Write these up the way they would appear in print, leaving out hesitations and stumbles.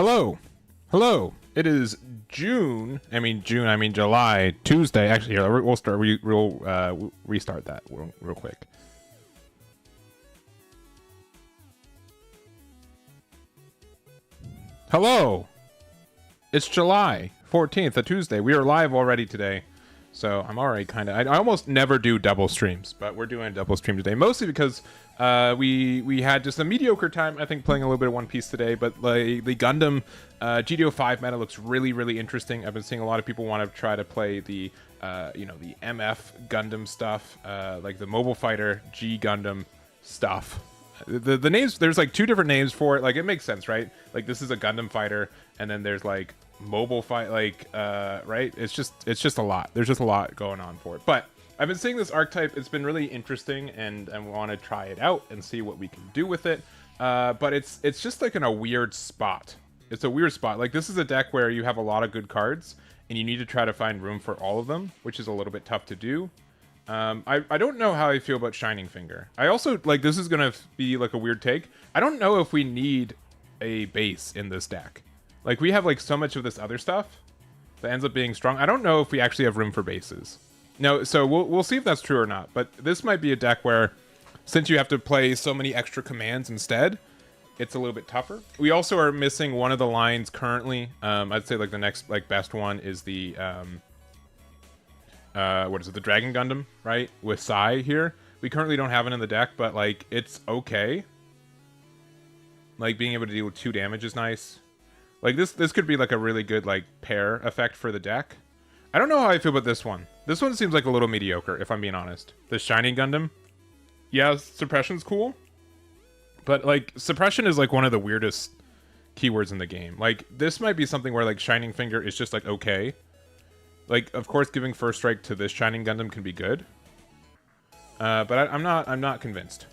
Hello. Hello. It is June. I mean July. Tuesday. Actually, here, we'll start. We'll restart that real quick. Hello. It's July 14th, a Tuesday. We are live already today. So I'm already kind of... I almost never do double streams, but we're doing a double stream today. Mostly because we had just a mediocre time, I think, playing a little bit of One Piece today. But the Gundam GD05 meta looks really, really interesting. I've been seeing a lot of people want to try to play the, the MF Gundam stuff, like the Mobile Fighter G Gundam stuff. The names, there's like two different names for it. Like, it makes sense, right? Like, this is a Gundam fighter, and then there's like mobile fight, like right, it's just a lot. There's just a lot going on for it. But I've been seeing this archetype. It's been really interesting, and I want to try it out and see what we can do with it. But it's just like in a weird spot. It's a weird spot. Like, this is a deck where you have a lot of good cards and you need to try to find room for all of them, which is a little bit tough to do. I don't know how I feel about Shining Finger. I also, like, this is gonna be like a weird take. I don't know if we need a base in this deck. Like, we have like so much of this other stuff that ends up being strong. I don't know if we actually have room for bases. No, so we'll see if that's true or not. But this might be a deck where, since you have to play so many extra commands instead, it's a little bit tougher. We also are missing one of the lines currently. I'd say like the next like best one is the what is it? The Dragon Gundam, right? With Sai here. We currently don't have it in the deck, but like it's okay. Like, being able to deal with 2 damage is nice. Like, this could be like a really good like pair effect for the deck. I don't know how I feel about this one. This one seems like a little mediocre, if I'm being honest. The Shining Gundam. Yeah, suppression's cool. But like, suppression is like one of the weirdest keywords in the game. Like, this might be something where like Shining Finger is just like okay. Like, of course, giving first strike to this Shining Gundam can be good. But I'm not convinced.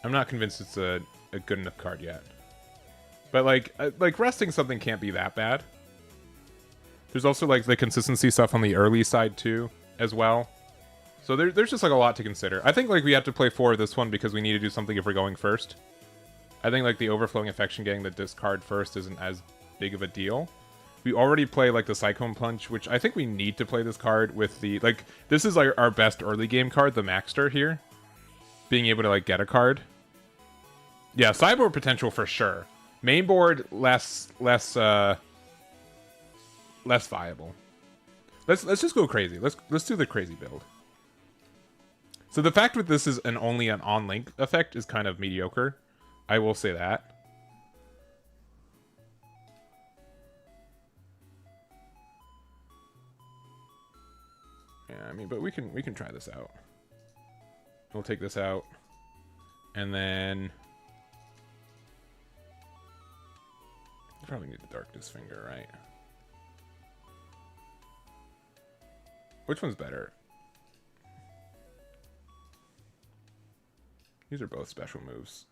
I'm not convinced it's a good enough card yet. But like resting something can't be that bad. There's also like the consistency stuff on the early side too, as well. So there's just like a lot to consider. I think like we have to play 4 of this one because we need to do something if we're going first. I think like the Overflowing Affection getting the discard first isn't as big of a deal. We already play like the Cyclone Punch, which I think we need to play this card with the, like, this is like our best early game card, the Maxter here. Being able to like get a card. Yeah, sideboard potential for sure. Main board less viable. Let's just go crazy. Let's do the crazy build. So the fact that this is only an on-link effect is kind of mediocre. I will say that. Yeah, I mean, but we can try this out. We'll take this out, and then probably need the Darkness Finger, right? Which one's better? These are both special moves.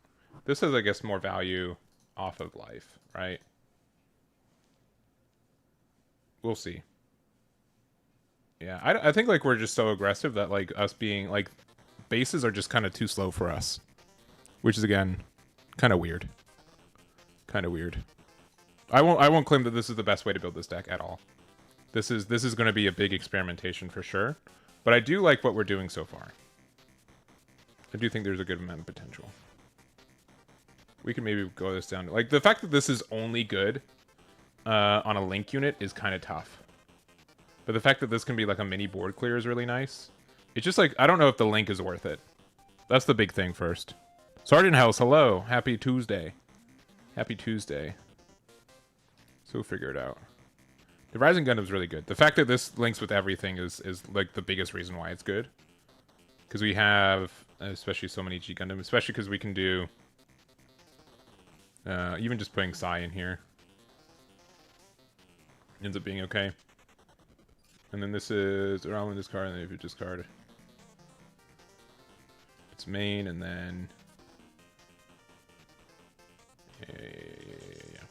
This has, I guess, more value off of life, right? We'll see. Yeah, I think like we're just so aggressive that like us being like bases are just kind of too slow for us, which is again kind of weird. Kind of weird. I won't claim that this is the best way to build this deck at all. This is going to be a big experimentation for sure, but I do like what we're doing so far. I do think there's a good amount of potential. We can maybe go this down to, like, the fact that this is only good on a link unit is kind of tough. But the fact that this can be like a mini board clear is really nice. It's just like, I don't know if the link is worth it. That's the big thing first. Sergeant House, hello. Happy Tuesday. Happy Tuesday. So we'll figure it out. The Rising Gundam's really good. The fact that this links with everything is like the biggest reason why it's good. Because we have, especially so many G Gundam, especially because we can do, even just putting Sai in here ends up being okay. And then this is around with this card, and then if you discard its main, and then yeah.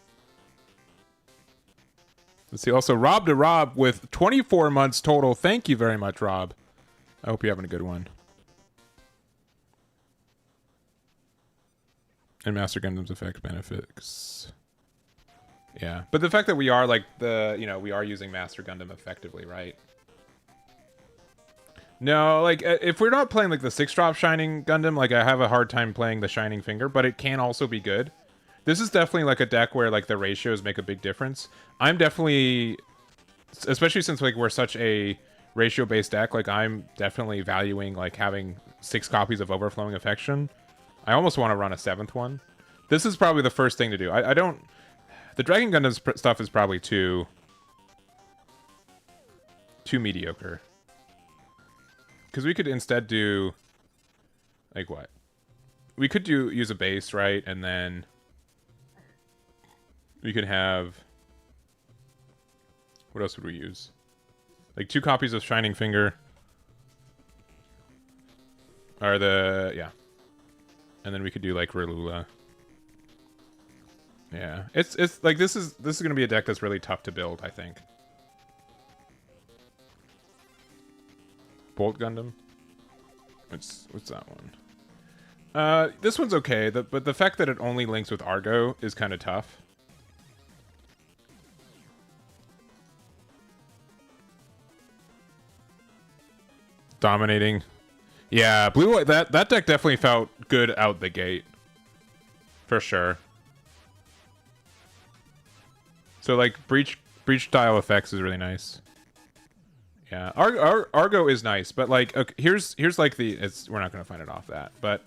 Let's see. Also, Rob to Rob with 24 months total. Thank you very much, Rob. I hope you're having a good one. And Master Gundam's effect benefits. Yeah, but the fact that we are like we are using Master Gundam effectively, right? No, like if we're not playing like the 6-drop Shining Gundam, like I have a hard time playing the Shining Finger, but it can also be good. This is definitely like a deck where like the ratios make a big difference. I'm definitely, especially since like we're such a ratio-based deck, like I'm definitely valuing like having 6 copies of Overflowing Affection. I almost want to run a 7th one. This is probably the first thing to do. I don't. The Dragon Gundam stuff is probably too mediocre. Because we could instead do like what? We could use a base, right? And then we could have, what else would we use? Like 2 copies of Shining Finger. Or yeah. And then we could do like Relula. Yeah. It's like this is gonna be a deck that's really tough to build, I think. Bolt Gundam? What's that one? This one's okay, but the fact that it only links with Argo is kind of tough. Dominating. Yeah, blue that deck definitely felt good out the gate. For sure. So like breach style effects is really nice. Yeah, Argo is nice, but like okay, here's like we're not gonna find it off that, but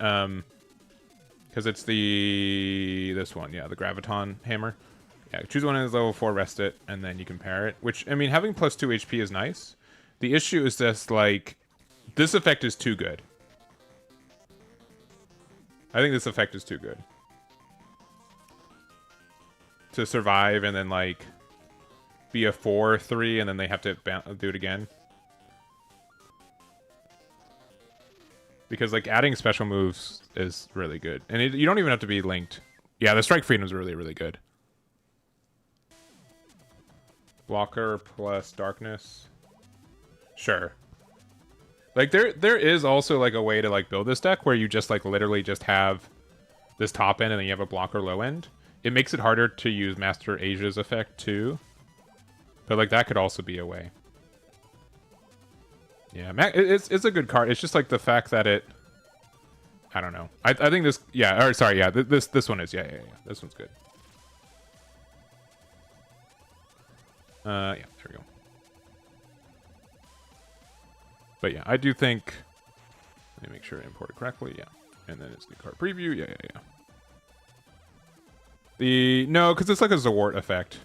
because it's this one, yeah, the Graviton Hammer. Yeah, choose one as level 4, rest it, and then you can pair it. Which I mean, having plus 2 HP is nice. The issue is just like this effect is too good. I think this effect is too good to survive, and then like be a 4/3, and then they have to do it again. Because like adding special moves is really good, and you don't even have to be linked. Yeah, the Strike Freedom is really, really good. Blocker plus Darkness. Sure. Like there is also like a way to like build this deck where you just like literally just have this top end and then you have a blocker low end. It makes it harder to use Master Asia's effect too. But like that could also be a way. Yeah, it's a good card. It's just like the fact that I don't know. I think this. Yeah. Or sorry. Yeah. This one is. Yeah. This one's good. Yeah. There we go. But yeah, I do think. Let me make sure I import it correctly. Yeah. And then it's the card preview. Yeah. No, because it's like a Zawart effect.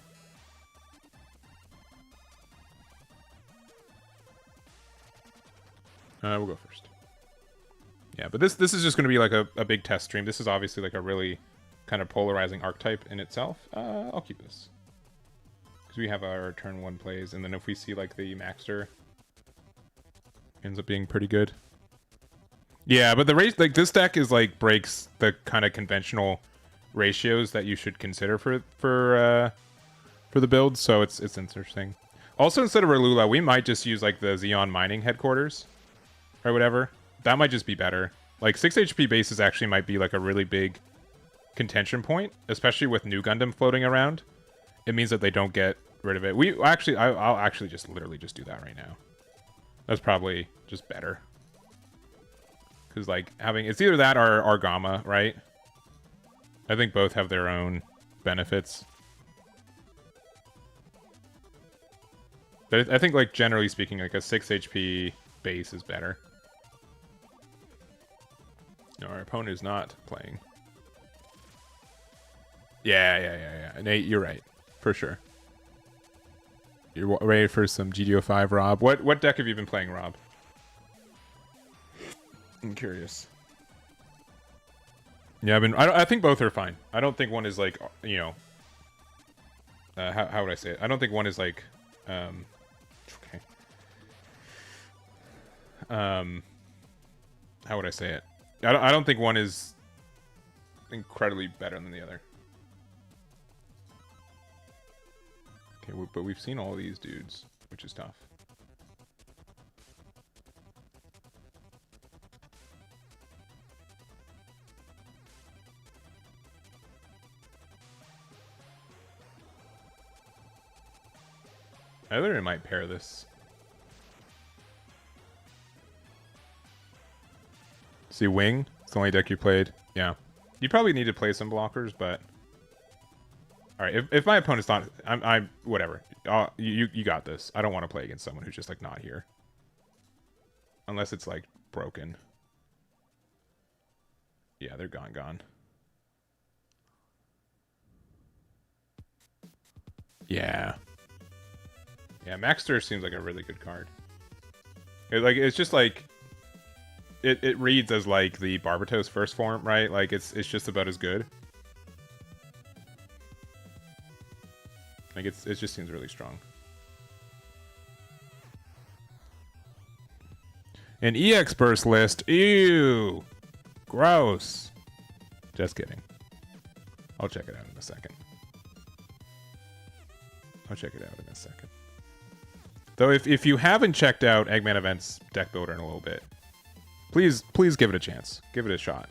We'll go first. Yeah, but this is just going to be like a big test stream. This is obviously like a really kind of polarizing archetype in itself. I'll keep this. Because we have our turn 1 plays, and then if we see like the Maxter ends up being pretty good. Yeah, but the race, like this deck is like breaks the kind of conventional ratios that you should consider for the build, so it's interesting. Also, instead of Relula, we might just use like the Xeon Mining headquarters or whatever. That might just be better. Like 6 HP bases actually might be like a really big contention point, especially with new Gundam floating around. It means that they don't get rid of it. I'll actually just literally just do that right now. That's probably just better. Because like it's either that or Argama, right? I think both have their own benefits. But I think like generally speaking, like a 6 HP base is better. No, our opponent is not playing. Yeah. Nate, you're right. For sure. You're ready for some GD05, Rob. What deck have you been playing, Rob? I'm curious. Yeah, I think both are fine. I don't think one is like, you know... how would I say it? I don't think one is like... okay. How would I say it? I don't think one is incredibly better than the other. Okay, but we've seen all these dudes, which is tough. I literally might pair this. See, Wing. It's the only deck you played. Yeah. You probably need to play some blockers, but... Alright, if my opponent's not... I'm whatever. You got this. I don't want to play against someone who's just, like, not here. Unless it's, like, broken. Yeah, they're gone. Yeah. Yeah, Maxter seems like a really good card. It's just like... It reads as, like, the Barbatos first form, right? Like, it's just about as good. Like, it just seems really strong. An EX burst list. Ew. Gross. Just kidding. I'll check it out in a second. Though if you haven't checked out Eggman Events Deck Builder in a little bit, please give it a chance. Give it a shot.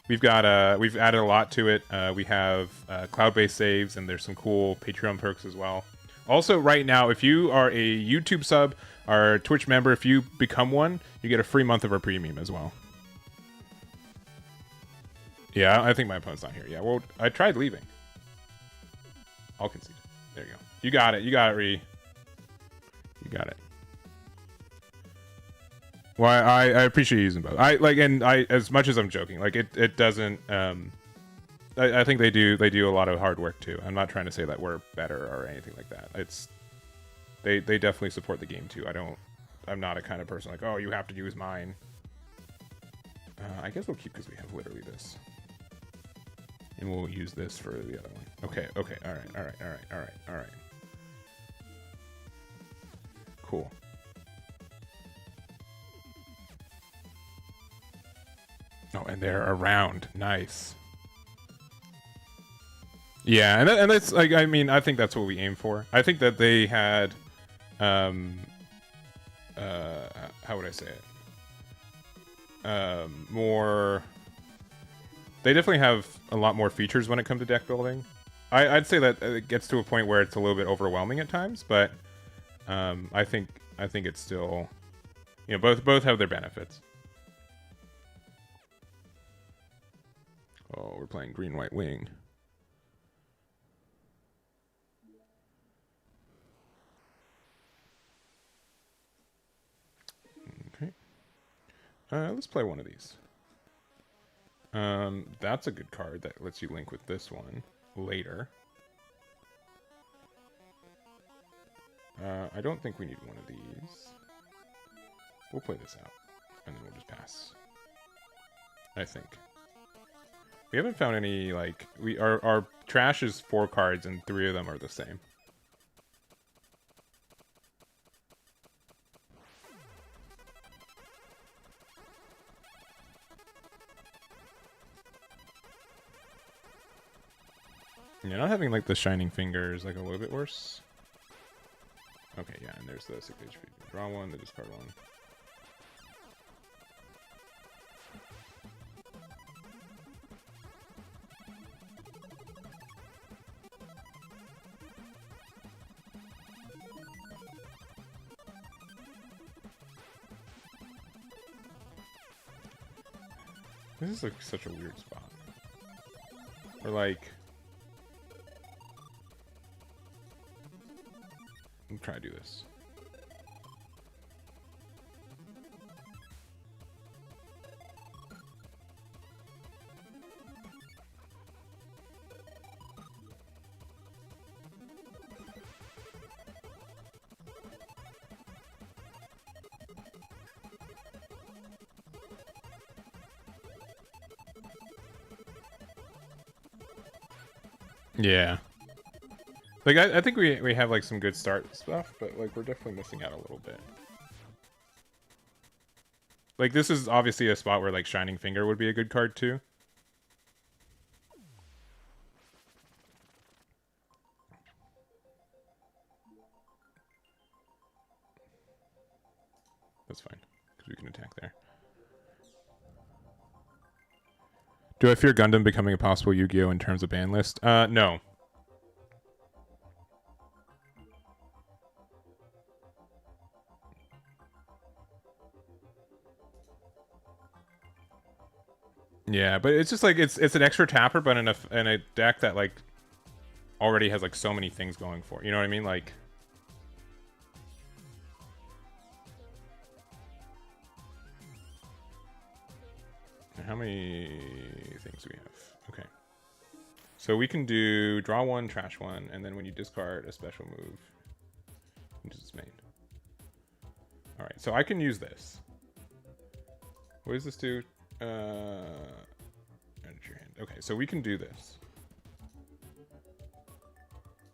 We've added a lot to it. We have cloud-based saves, and there's some cool Patreon perks as well. Also, right now, if you are a YouTube sub or Twitch member, if you become one, you get a free month of our premium as well. Yeah, I think my opponent's not here. Yeah, well, I tried leaving. I'll concede. There you go. You got it, Ree. You got it. Well, I appreciate you using both. As much as I'm joking, like it doesn't. I think they do a lot of hard work too. I'm not trying to say that we're better or anything like that. They definitely support the game too. I'm not a kind of person like, oh, you have to use mine. I guess we'll keep because we have literally this, and we'll use this for the other one. Okay. All right. Cool. Oh, and they're around. Nice. Yeah, and that's like, I mean, I think that's what we aim for. I think that they had, how would I say it? More. They definitely have a lot more features when it comes to deck building. I'd say that it gets to a point where it's a little bit overwhelming at times, but I think it's still, you know, both have their benefits. Oh, we're playing green white wing. Okay. Let's play one of these. That's a good card that lets you link with this one later. I don't think we need one of these. We'll play this out, and then we'll just pass. I think. We haven't found any, like, our trash is 4 cards, and 3 of them are the same. Yeah, not having, like, the Shining Finger is, like, a little bit worse. Okay, yeah, and there's the 6 HP. Draw one, the discard one. This is, like, such a weird spot. Or, like... I'm trying to do this. Yeah. Like, I think we have, like, some good start stuff, but, like, we're definitely missing out a little bit. Like, this is obviously a spot where, like, Shining Finger would be a good card, too. That's fine, because we can attack there. Do I fear Gundam becoming a possible Yu-Gi-Oh! In terms of ban list? No. Yeah, but it's just like it's an extra tapper, but in a deck that like already has like so many things going for it. You know what I mean? Like, how many things do we have? Okay, so we can do draw one, trash one, and then when you discard a special move, into its main. All right, so I can use this. What does this do? Edit your hand. Okay, so we can do this.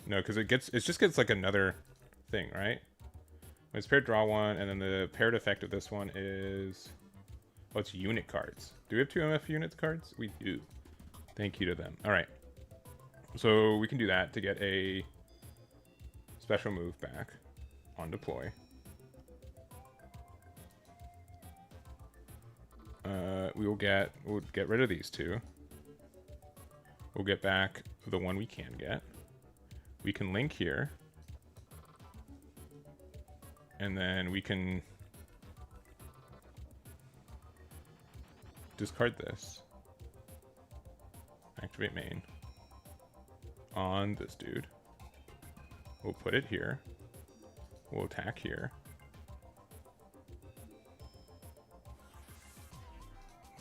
No, because it just gets like another thing, right? When it's paired, draw one, and then the paired effect of this one is, oh, it's unit cards. Do we have 2 MF units cards? We do. Thank you to them. All right, so we can do that to get a special move back on deploy. We'll get rid of these 2. We'll get back the one we can get. We can link here. And then we can discard this. Activate main. On this dude. We'll put it here. We'll attack here.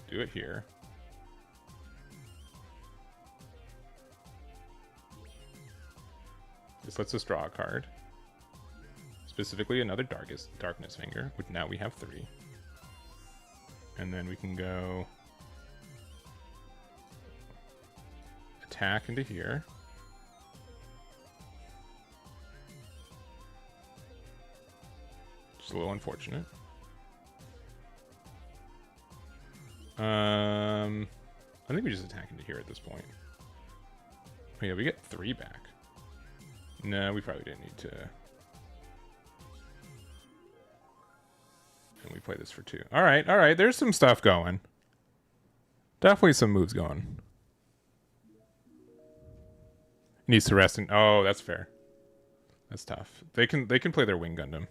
Do it here. This lets us draw a card. Specifically another Darkness Finger, which now we have 3. And then we can go attack into here. Just a little unfortunate. I think we just attack into here at this point. Oh yeah, we get 3 back. No, we probably didn't need to. And we play this for 2. All right, all right. There's some stuff going. Definitely some moves going. Needs to rest in. Oh, that's fair. That's tough. They can play their Wing Gundam.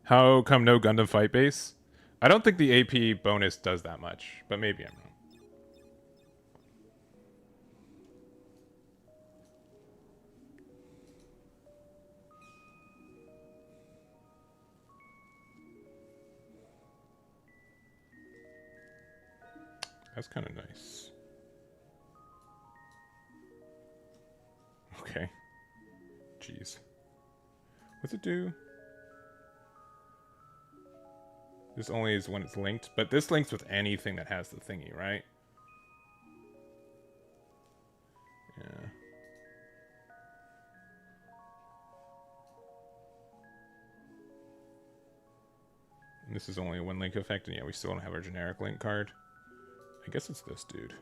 How come no Gundam fight base? I don't think the AP bonus does that much, but maybe I'm wrong. That's kind of nice. Okay. Jeez. What's it do? This only is when it's linked, but this links with anything that has the thingy, right? Yeah. And this is only a 1 link effect, and yeah, we still don't have our generic link card. I guess it's this dude.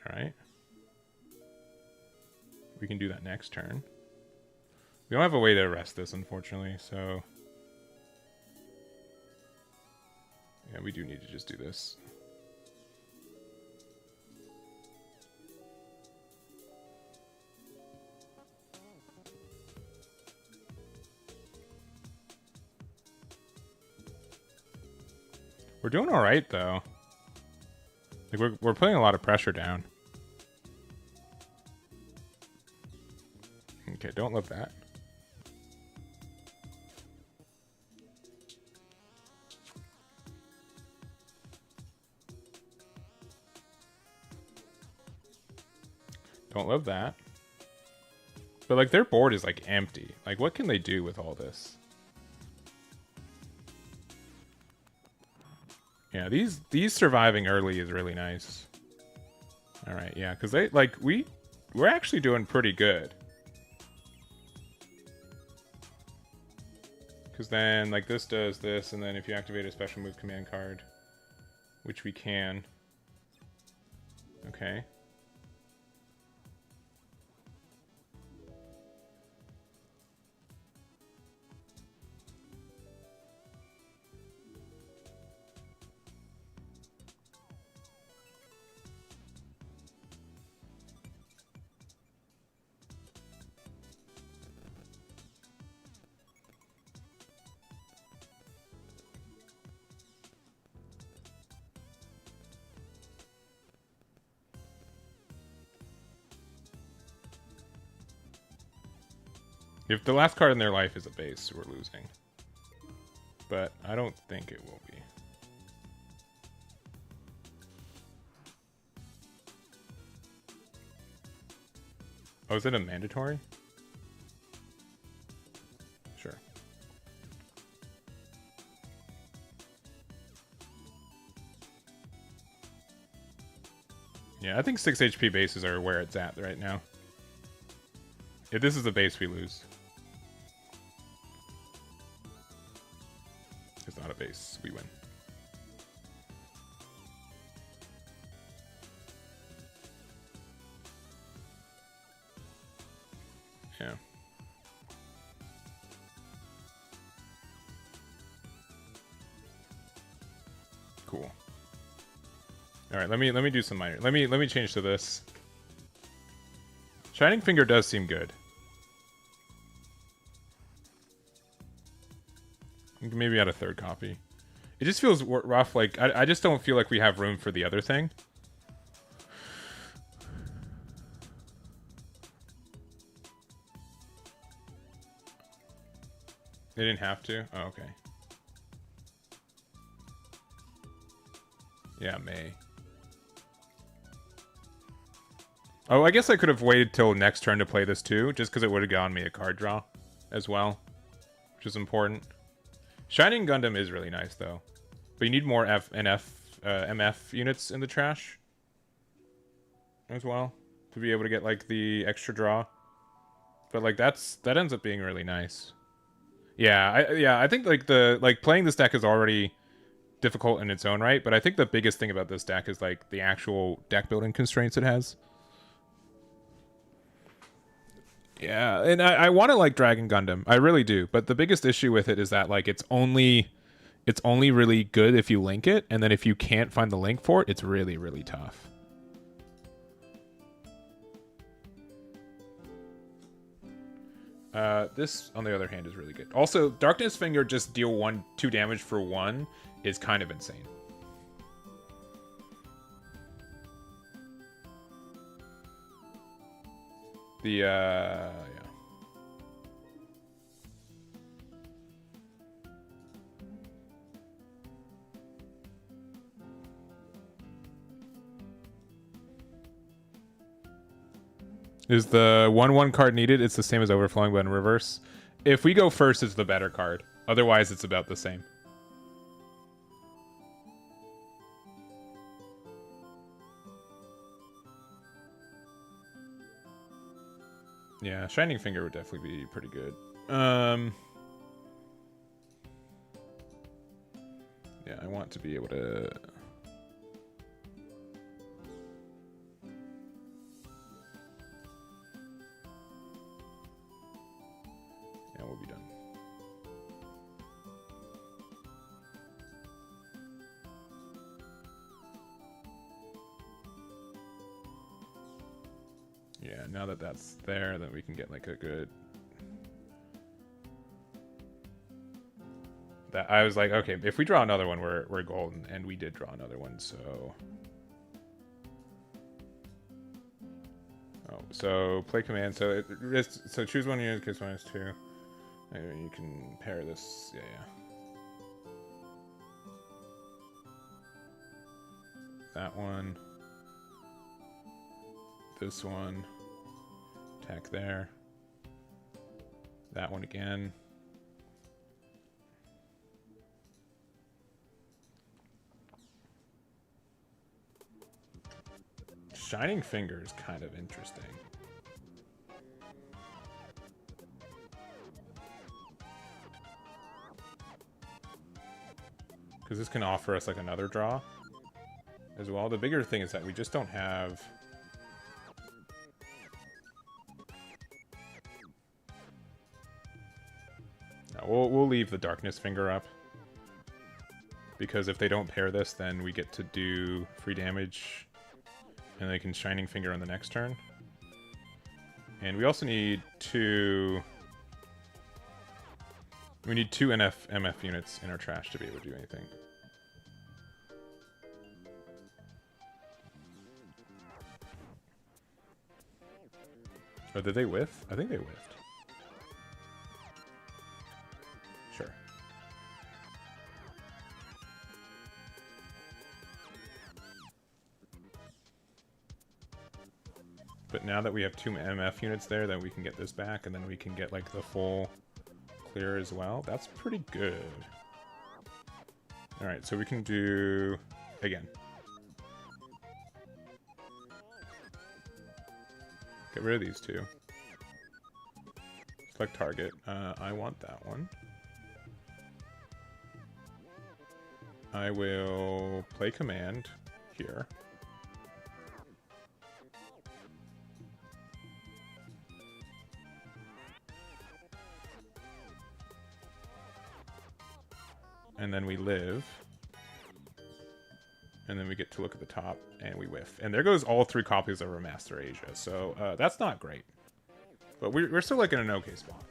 Alright. We can do that next turn. We don't have a way to arrest this, unfortunately, so... yeah, we do need to just do this. We're doing alright, though. Like, we're putting a lot of pressure down. Okay, don't love that. Don't love that. But, like, their board is, like, empty. Like, what can they do with all this? Yeah, these surviving early is really nice. Alright, yeah, because they, like, we're actually doing pretty good. Because then, like, this does this, and then if you activate a special move command card, which we can. Okay. If the last card in their life is a base, we're losing. But I don't think it will be. Oh, is it a mandatory? Sure. Yeah, I think 6 HP bases are where it's at right now. If this is the base, we lose. It's not a base, we win. Yeah. Cool. All right, let me do some minor. Let me change to this. Shining Finger does seem good. Maybe add a third copy. It just feels rough. Like I just don't feel like we have room for the other thing. They didn't have to? Oh, okay. Yeah, May. Oh, I guess I could have waited till next turn to play this too, just because it would have gotten me a card draw as well, which is important. Shining Gundam is really nice though, but you need more MF units in the trash as well to be able to get like the extra draw. But like that ends up being really nice. Yeah, I think like playing this deck is already difficult in its own right, but I think the biggest thing about this deck is like the actual deck building constraints it has. Yeah, and I want to like Dragon Gundam, I really do, but the biggest issue with it is that like it's only really good if you link it, and then if you can't find the link for it, it's really, really tough. This, on the other hand, is really good. Also, Darkness Finger just deal 2 damage for 1 is kind of insane. Yeah. Is the 1/1 card needed? It's the same as Overflowing, but in reverse. If we go first, it's the better card. Otherwise, it's about the same. Yeah, Shining Finger would definitely be pretty good. Yeah, I want to be able to... Yeah, we'll be done. Yeah, now that that's there, then we can get like a good... That I was like, okay, if we draw another one, we're golden, and we did draw another one, so... Oh, so play command. So so choose one unit, because -2. Maybe you can pair this. Yeah. That one. This one. Attack there. That one again. Shining Finger is kind of interesting. Because this can offer us like another draw as well. The bigger thing is that we just don't have... No, we'll leave the Darkness Finger up. Because if they don't pair this, then we get to do free damage. And they can Shining Finger on the next turn. And we also need 2... We need 2 MF units in our trash to be able to do anything. Oh, did they whiff? I think they whiffed. But now that we have 2 MF units there, then we can get this back, and then we can get like the full clear as well. That's pretty good. All right, so we can do again. Get rid of these 2. Select target. I want that one. I will play command here. And then we live. And then we get to look at the top, and we whiff. And there goes all 3 copies of Remaster Asia. So that's not great. But we're still like in an okay spot.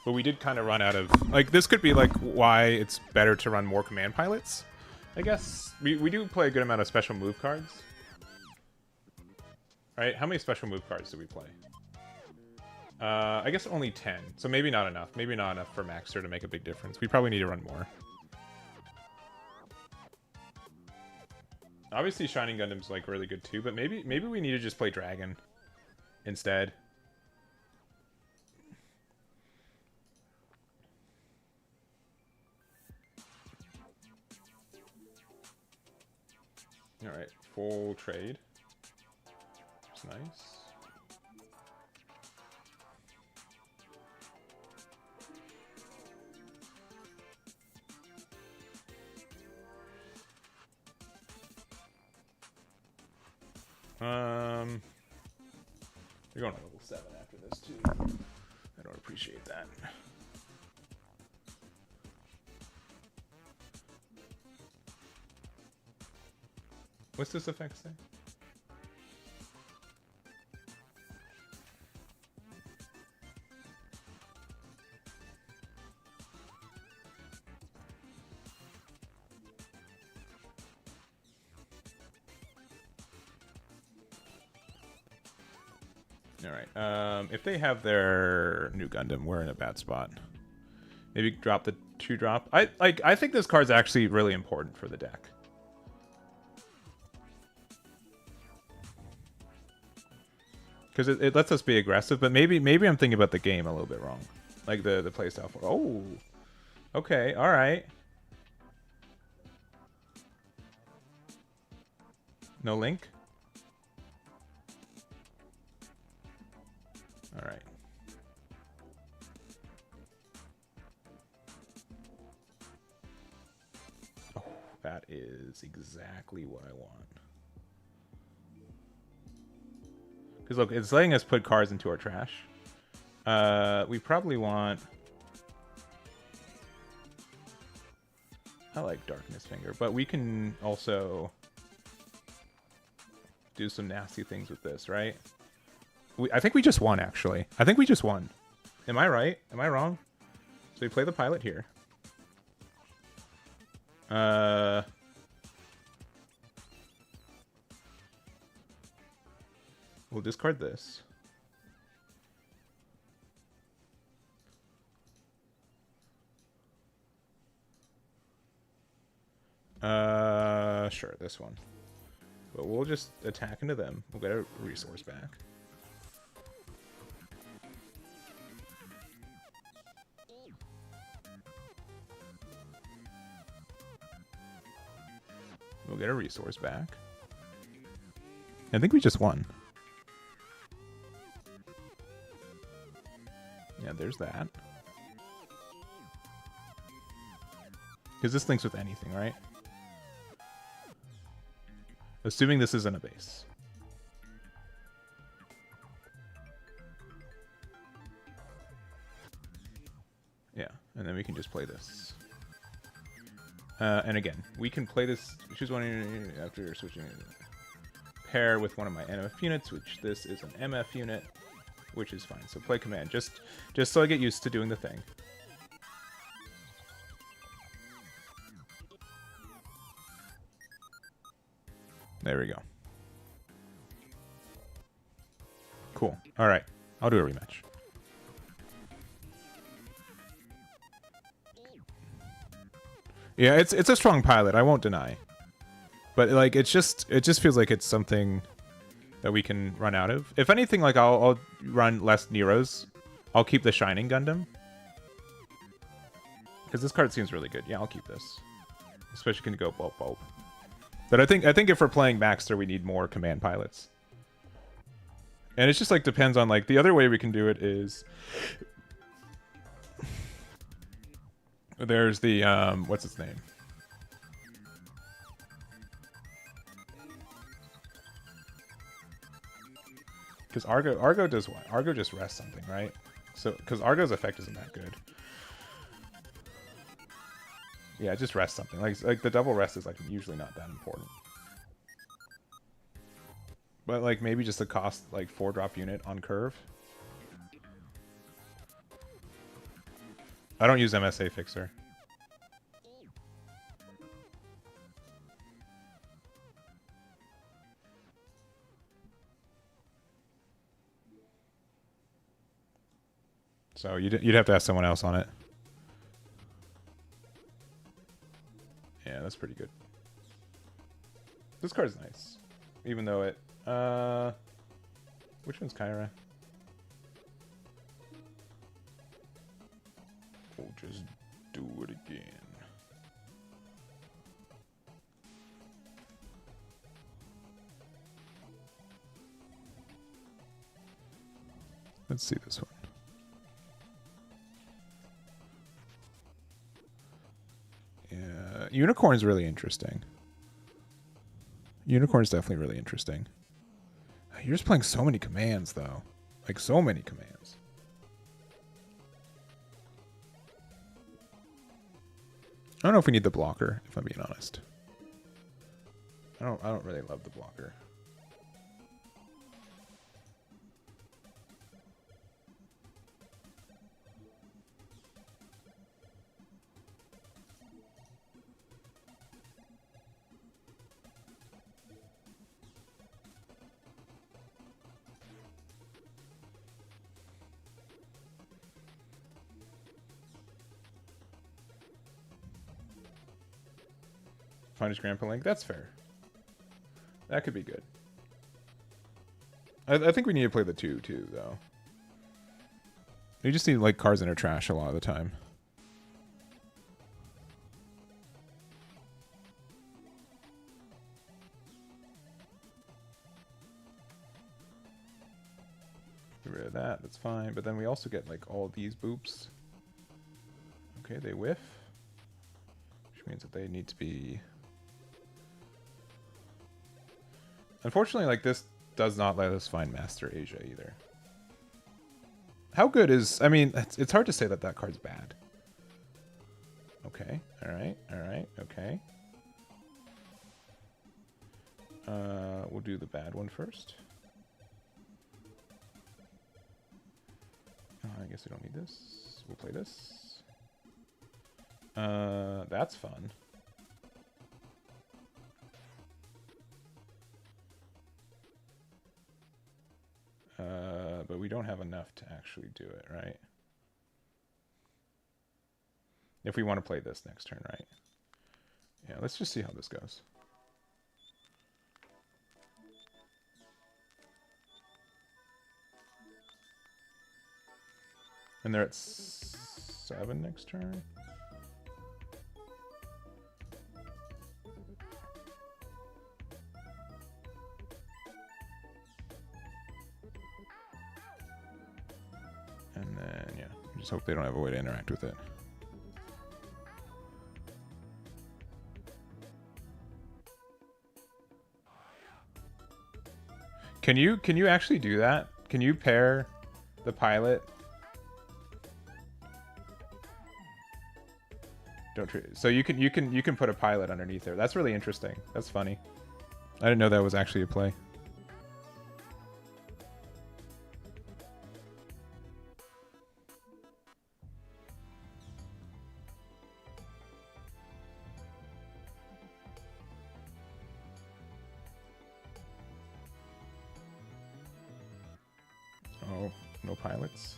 But we did kind of run out of... Like, this could be like why it's better to run more command pilots. I guess we do play a good amount of special move cards. Right? How many special move cards do we play? I guess only 10. So maybe not enough. Maybe not enough for Maxter to make a big difference. We probably need to run more. Obviously, Shining Gundam's like really good too, but maybe we need to just play Dragon instead. All right, full trade. It's nice. We're going to level 7 after this too. I don't appreciate that. What's this effect say? Alright, if they have their new Gundam, we're in a bad spot. Maybe drop the 2-drop. I think this card's actually really important for the deck. Because it lets us be aggressive, but maybe I'm thinking about the game a little bit wrong. Like the playstyle for... Oh! Okay, alright. No link? Alright. Oh, that is exactly what I want. Because look, it's letting us put cards into our trash. We probably want... I like Darkness Finger, but we can also do some nasty things with this, right? I think we just won, actually. I think we just won. Am I right? Am I wrong? So we play the pilot here. We'll discard this. Sure, this one. But we'll just attack into them. We'll get a resource back. We'll get a resource back. I think we just won. Yeah, there's that. Because this links with anything, right? Assuming this isn't a base. Yeah, and then we can just play this. And again, we can play this. Choose one after switching. Pair with one of my NF units, which this is an MF unit, which is fine. So play command, just so I get used to doing the thing. There we go. Cool. All right, I'll do a rematch. Yeah, it's a strong pilot. I won't deny, but like it just feels like it's something that we can run out of. If anything, like I'll run less Neros. I'll keep the Shining Gundam. Because this card seems really good. Yeah, I'll keep this. Especially can go bulb. But I think if we're playing Maxter, we need more command pilots. And it's just like depends on like the other way we can do it is there's the what's its name? Because Argo does what? Argo just rests something, right? So because Argo's effect isn't that good. Yeah, just rest something. Like the double rest is like usually not that important. But like maybe just a cost like 4-drop unit on curve. I don't use MSA Fixer. So you'd have to ask someone else on it. Yeah, that's pretty good. This card's nice. Even though it... which one's Kyra? We'll just do it again. Let's see this one. Yeah, Unicorn's really interesting. Unicorn's definitely really interesting. You're just playing so many commands, though. Like, so many commands. I don't know if we need the blocker, if I'm being honest. I don't really love the blocker. Punish Grandpa Link, that's fair. That could be good. I think we need to play the 2 too, though. We just need like cards in our trash a lot of the time. Get rid of that, that's fine. But then we also get like all these boops. Okay, they whiff. Which means that they need to be... Unfortunately, like, this does not let us find Master Asia either. How good is... I mean, it's hard to say that that card's bad. Okay, alright, okay. We'll do the bad one first. I guess we don't need this. We'll play this. That's fun. But we don't have enough to actually do it, right? If we want to play this next turn, right? Yeah, let's just see how this goes. And they're at 7 next turn. And then, yeah, just hope they don't have a way to interact with it. Can you actually do that? Can you pair the pilot? Don't treat it. So you can put a pilot underneath there. That's really interesting. That's funny. I didn't know that was actually a play. Oh, no pilots.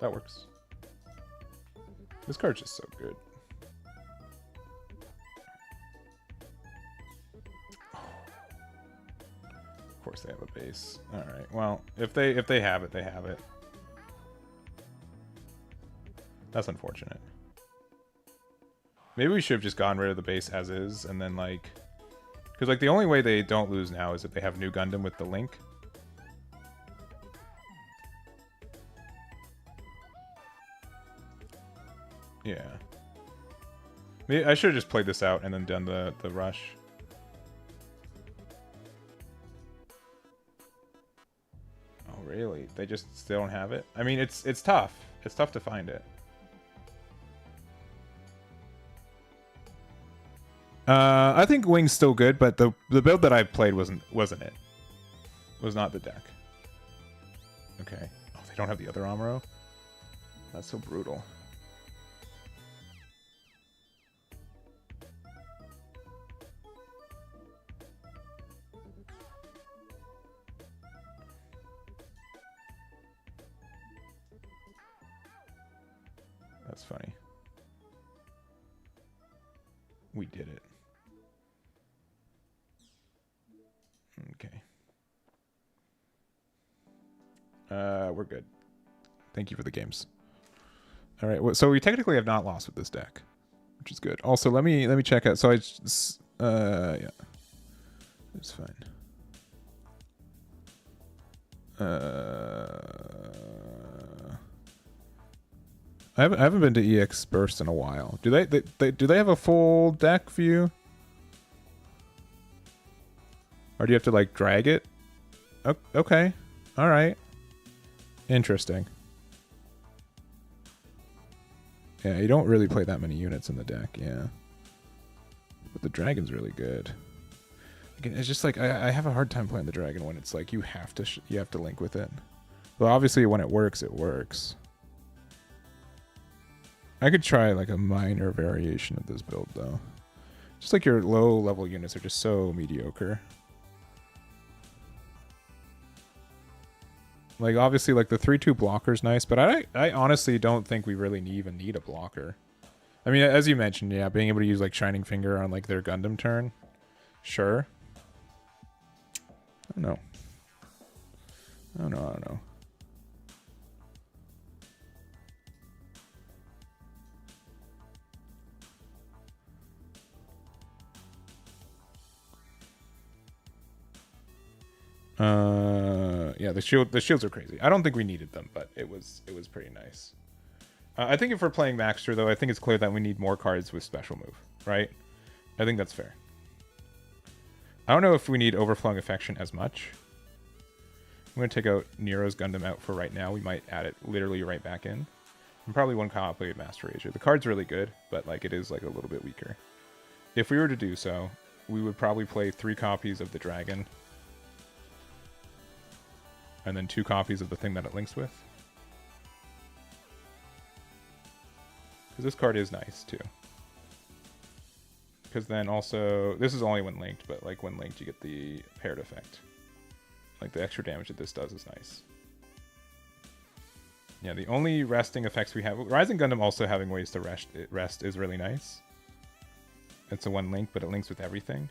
That works. This card's just so good. Of course they have a base. All right. Well, if they have it, they have it. That's unfortunate. Maybe we should have just gotten rid of the base as is, and then like, because like the only way they don't lose now is if they have new Gundam with the link. Yeah. Maybe I should have just played this out and then done the rush. Oh really? They just still don't have it? I mean, it's tough. It's tough to find it. I think Wing's still good, but the build that I played wasn't it. Was not the deck. Okay. Oh, they don't have the other Amuro? That's so brutal. That's funny. We did it. Okay. We're good. Thank you for the games. All right. So we technically have not lost with this deck, which is good. Also, let me check out. So yeah, it's fine. I haven't been to EX Burst in a while. Do they have a full deck view? Or do you have to like drag it? Okay. All right. Interesting. Yeah, you don't really play that many units in the deck, yeah. But the dragon's really good. Again, it's just like I have a hard time playing the dragon when it's like you have to link with it. Well, obviously when it works, it works. I could try like a minor variation of this build though. Just like your low level units are just so mediocre. Like obviously like the 3/2 blocker's nice, but I honestly don't think we really even need a blocker. I mean, as you mentioned, yeah, being able to use like Shining Finger on like their Gundam turn. Sure. I don't know. I don't know. Yeah, the shields are crazy. I don't think we needed them, but it was pretty nice. I think if we're playing Maxter though, I think it's clear that we need more cards with special move, right? I think that's fair. I don't know if we need Overflowing Affection as much. I'm gonna take out Nero's Gundam out for right now. We might add it literally right back in. And probably one copy of Master Asia. The card's really good, but like it is like a little bit weaker. If we were to do so, we would probably play 3 copies of the Dragon. And then 2 copies of the thing that it links with. Because this card is nice, too. Because then also, this is only when linked, but like when linked you get the paired effect. Like the extra damage that this does is nice. Yeah, the only resting effects we have... Rising Gundam also having ways to rest is really nice. It's a one link, but it links with everything.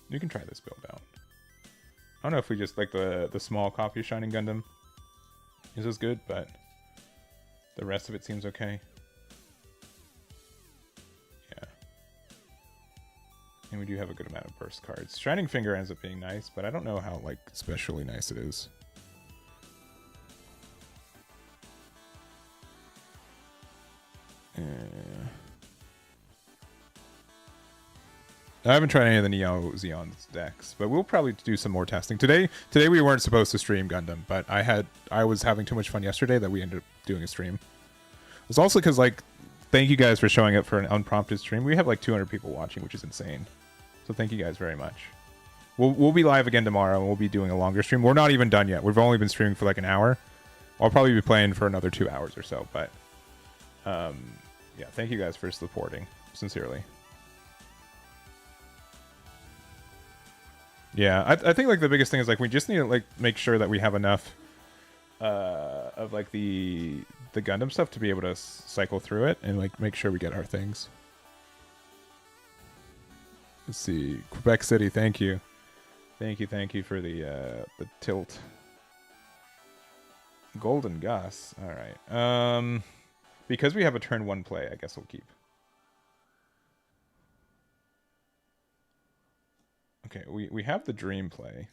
You can try this build out. I don't know if we just like the small copy of Shining Gundam is as good, but the rest of it seems okay. Yeah. And we do have a good amount of burst cards. Shining Finger ends up being nice, but I don't know how like especially nice it is. I haven't tried any of the Neo Xeon's decks, but we'll probably do some more testing. Today we weren't supposed to stream Gundam, but I was having too much fun yesterday that we ended up doing a stream. It's also because like, thank you guys for showing up for an unprompted stream. We have like 200 people watching, which is insane. So thank you guys very much. We'll be live again tomorrow, and we'll be doing a longer stream. We're not even done yet. We've only been streaming for like an hour. I'll probably be playing for another 2 hours or so, but yeah, thank you guys for supporting, sincerely. Yeah, I think like the biggest thing is like we just need to like make sure that we have enough of like the Gundam stuff to be able to cycle through it and like make sure we get our things. Let's see, Quebec City. Thank you for the tilt. Golden Gus. All right. Because we have a turn 1 play, I guess we'll keep. Okay, we have the dream play.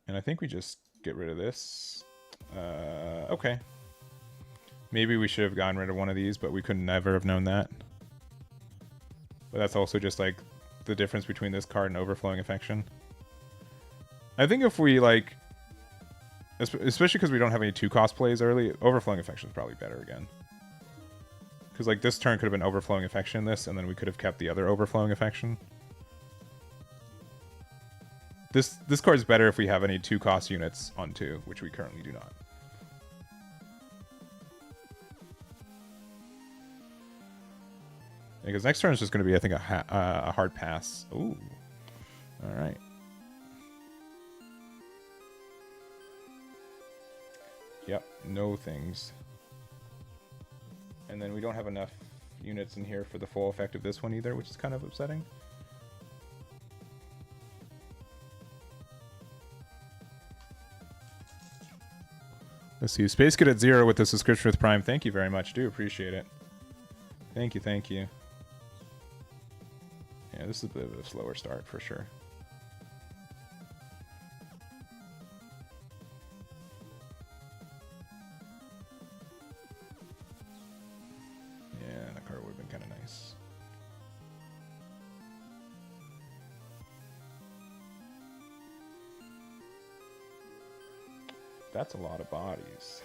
And I think we just get rid of this. Okay. Maybe we should have gotten rid of one of these, but we could never have known that. But that's also just like the difference between this card and Overflowing Affection. I think if we like, especially because we don't have any 2-cost plays early, Overflowing Affection is probably better again. Because like this turn could have been Overflowing Affection in this, and then we could have kept the other Overflowing Affection. This card's better if we have any 2-cost units on 2, which we currently do not. Because next turn is just going to be, I think, a hard pass. Ooh. All right. Yep, no things. And then we don't have enough units in here for the full effect of this one either, which is kind of upsetting. Let's see. Space Kid at 0 with the subscription with Prime. Thank you very much. Do appreciate it. Thank you, thank you. Yeah, this is a bit of a slower start for sure. Yeah, that card would have been kind of nice. That's a lot of bodies.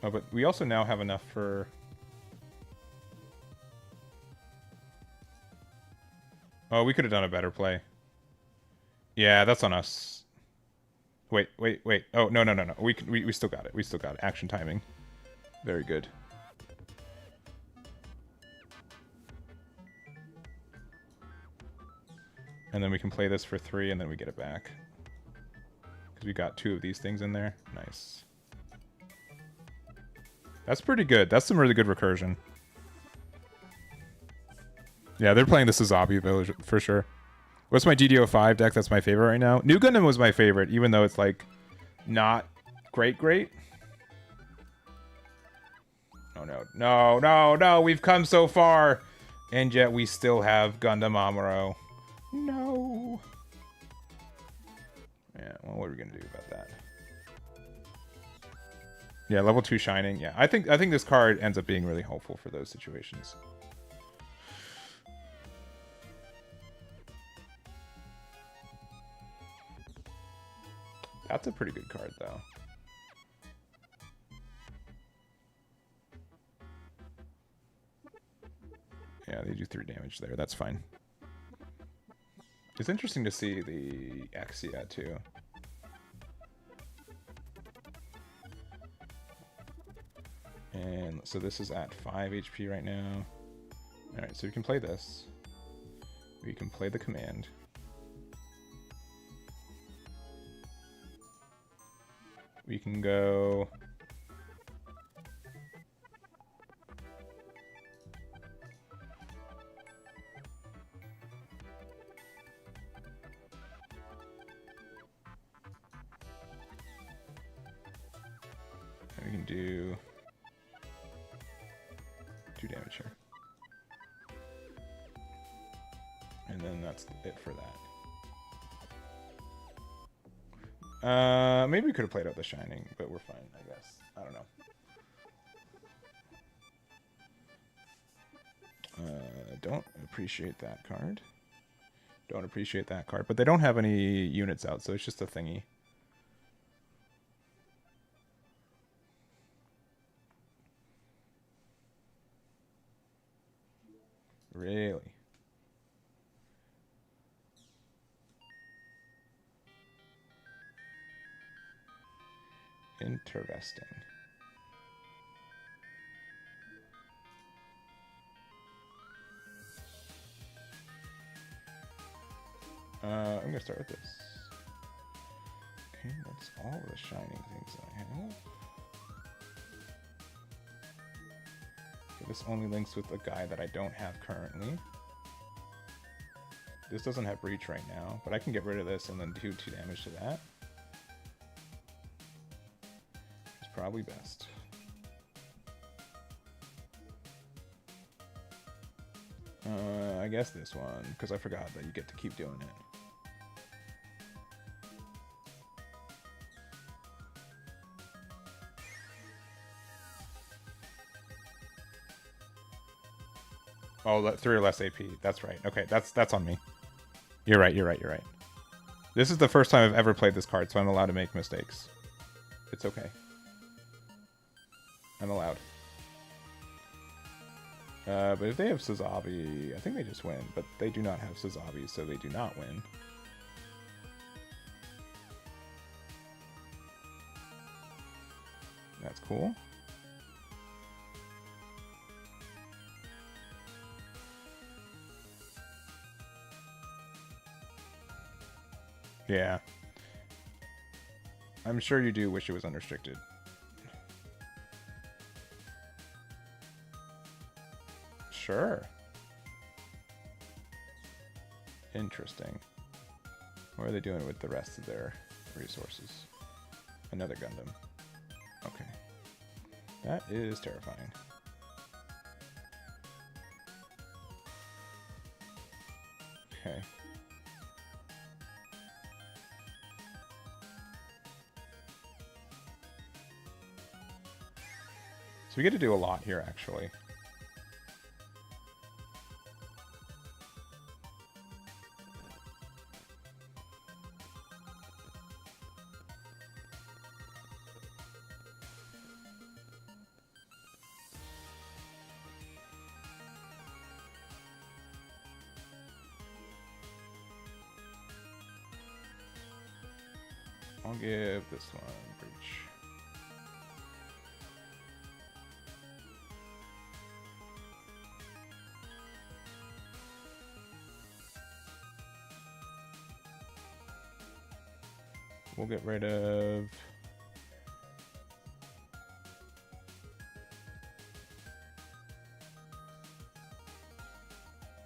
Oh, but we also now have enough for... Oh, we could have done a better play. Yeah, that's on us. Wait. Oh, no. We still got it. We still got it. Action timing. Very good. And then we can play this for 3, and then we get it back. Because we got 2 of these things in there. Nice. That's pretty good. That's some really good recursion. Yeah, they're playing the Sazabi Village for sure. What's my GD05 deck that's my favorite right now? New Gundam was my favorite, even though it's like not great. Oh no, we've come so far. And yet we still have Gundam Amuro. No. Yeah, well, what are we gonna do about that? Yeah, level 2 Shining. Yeah, I think this card ends up being really helpful for those situations. That's a pretty good card, though. Yeah, they do 3 damage there. That's fine. It's interesting to see the Exia, too. And so this is at 5 HP right now. Alright, so we can play this. We can play the command. We can go... And we can do 2 damage here. And then that's it for that. Maybe we could have played out the Shining, but we're fine, I guess. I don't know. Don't appreciate that card. Don't appreciate that card. But they don't have any units out, so it's just a thingy. Really? Interesting. I'm gonna start with this. Okay, that's all the shining things I have. Okay, this only links with a guy that I don't have currently. This doesn't have breach right now, but I can get rid of this and then do 2 damage to that. It's probably best. I guess this one, because I forgot that you get to keep doing it. Oh, 3 or less AP. That's right. Okay, that's on me. You're right. This is the first time I've ever played this card, so I'm allowed to make mistakes. It's okay. I'm allowed. But if they have Sazabi, I think they just win. But they do not have Sazabi, so they do not win. That's cool. Yeah. I'm sure you do wish it was unrestricted. Sure. Interesting. What are they doing with the rest of their resources? Another Gundam. Okay. That is terrifying. Okay. So we get to do a lot here, actually. I'll give this one breach. We'll get rid of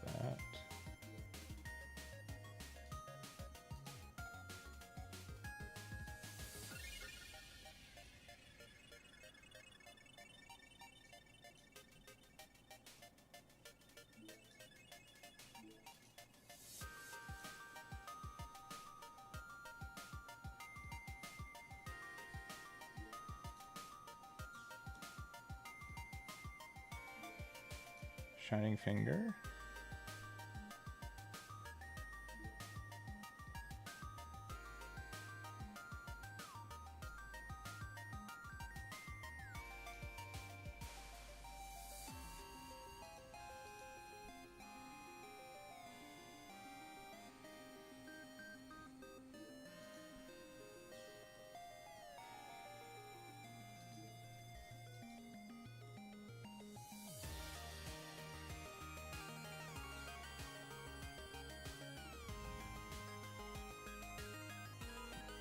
that. Shining Finger.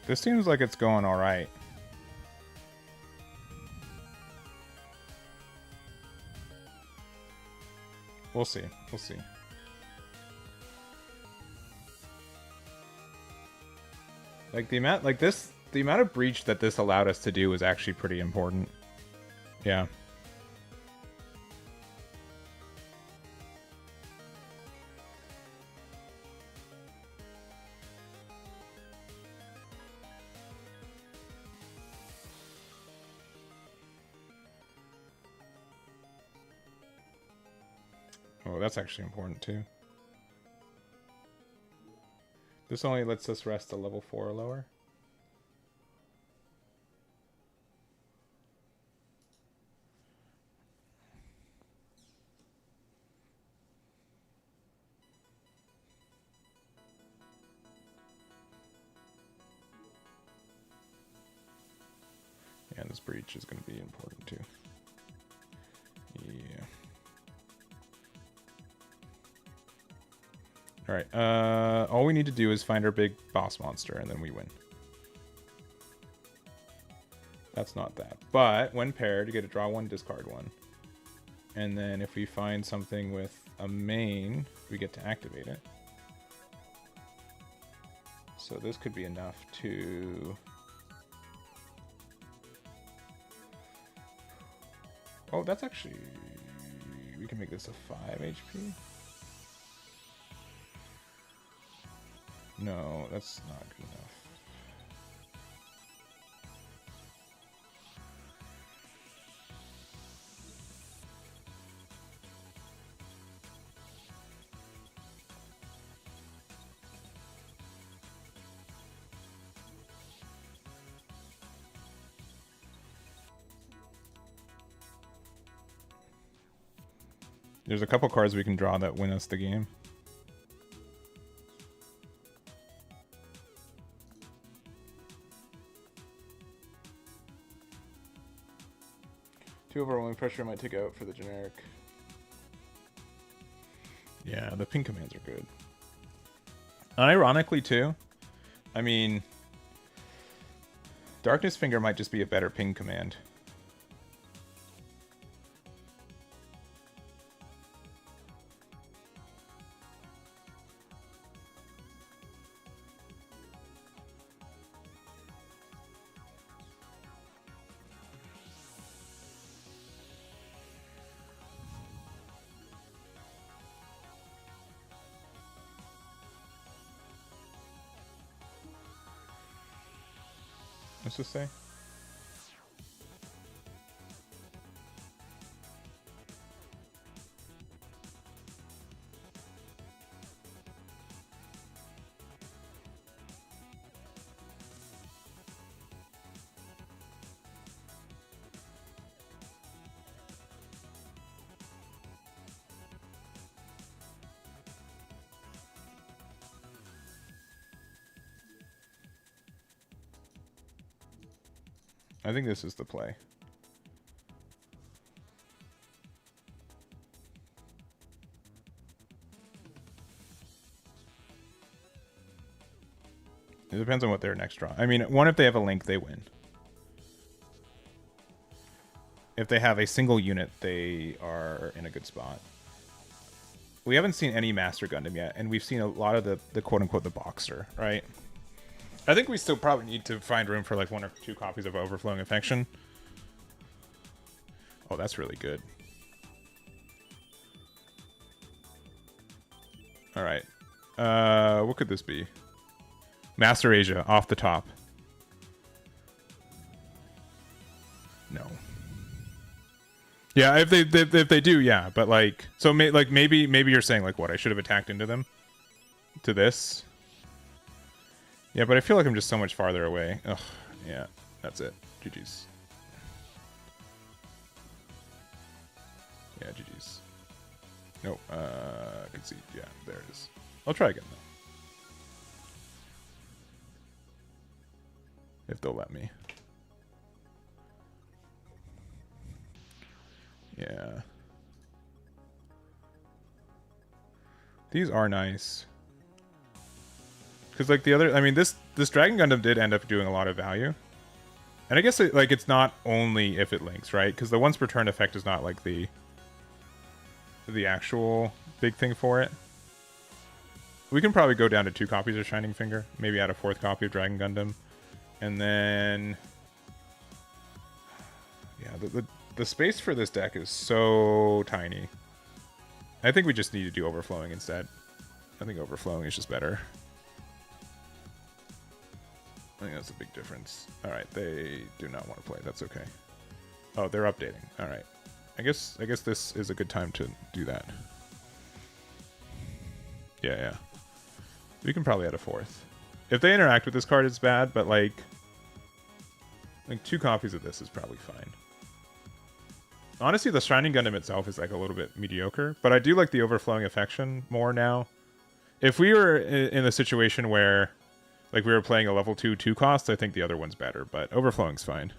This seems like it's going all right. We'll see. We'll see. Like the amount of breach that this allowed us to do was actually pretty important. Yeah. Oh, that's actually important too. This only lets us rest a level 4 or lower. Yeah, this breach is going to be important too. Yeah. Alright, all we need to do is find our big boss monster, and then we win. That's not that. But, when paired, you get to draw one, discard one. And then if we find something with a main, we get to activate it. So this could be enough to... Oh, that's actually... We can make this a 5 HP? No, that's not good enough. There's a couple cards we can draw that win us the game. Too overwhelming pressure might take out for the generic. Yeah, the pink commands are good. Unironically, too, I mean, Darkness Finger might just be a better ping command. What's this say? I think this is the play. It depends on what their next draw. I mean, one, if they have a link, they win. If they have a single unit, they are in a good spot. We haven't seen any Master Gundam yet, and we've seen a lot of the quote-unquote the Boxer, right? I think we still probably need to find room for like 1 or 2 copies of Overflowing Affection. Oh, that's really good. Alright. What could this be? Master Asia, off the top. No. Yeah, if they do, yeah. But like, so maybe you're saying like what? I should have attacked into them? To this? Yeah, but I feel like I'm just so much farther away. Ugh, yeah, that's it. GG's. Yeah, GG's. Nope, concede. Yeah, there it is. I'll try again, though. If they'll let me. Yeah. These are nice. Because like the other, I mean, this Dragon Gundam did end up doing a lot of value, and I guess it's not only if it links, right? Because the once per turn effect is not like the actual big thing for it. We can probably go down to 2 copies of Shining Finger, maybe add a 4th copy of Dragon Gundam, and then yeah, the space for this deck is so tiny. I think we just need to do Overflowing instead. I think Overflowing is just better. I think that's a big difference. Alright, they do not want to play. That's okay. Oh, they're updating. Alright. I guess this is a good time to do that. Yeah. We can probably add a 4th. If they interact with this card, it's bad, but like 2 copies of this is probably fine. Honestly, the Shining Gundam itself is like a little bit mediocre, but I do like the Overflowing Affection more now. If we were in a situation where like we were playing a level 2 cost, I think the other one's better, but Overflowing's fine.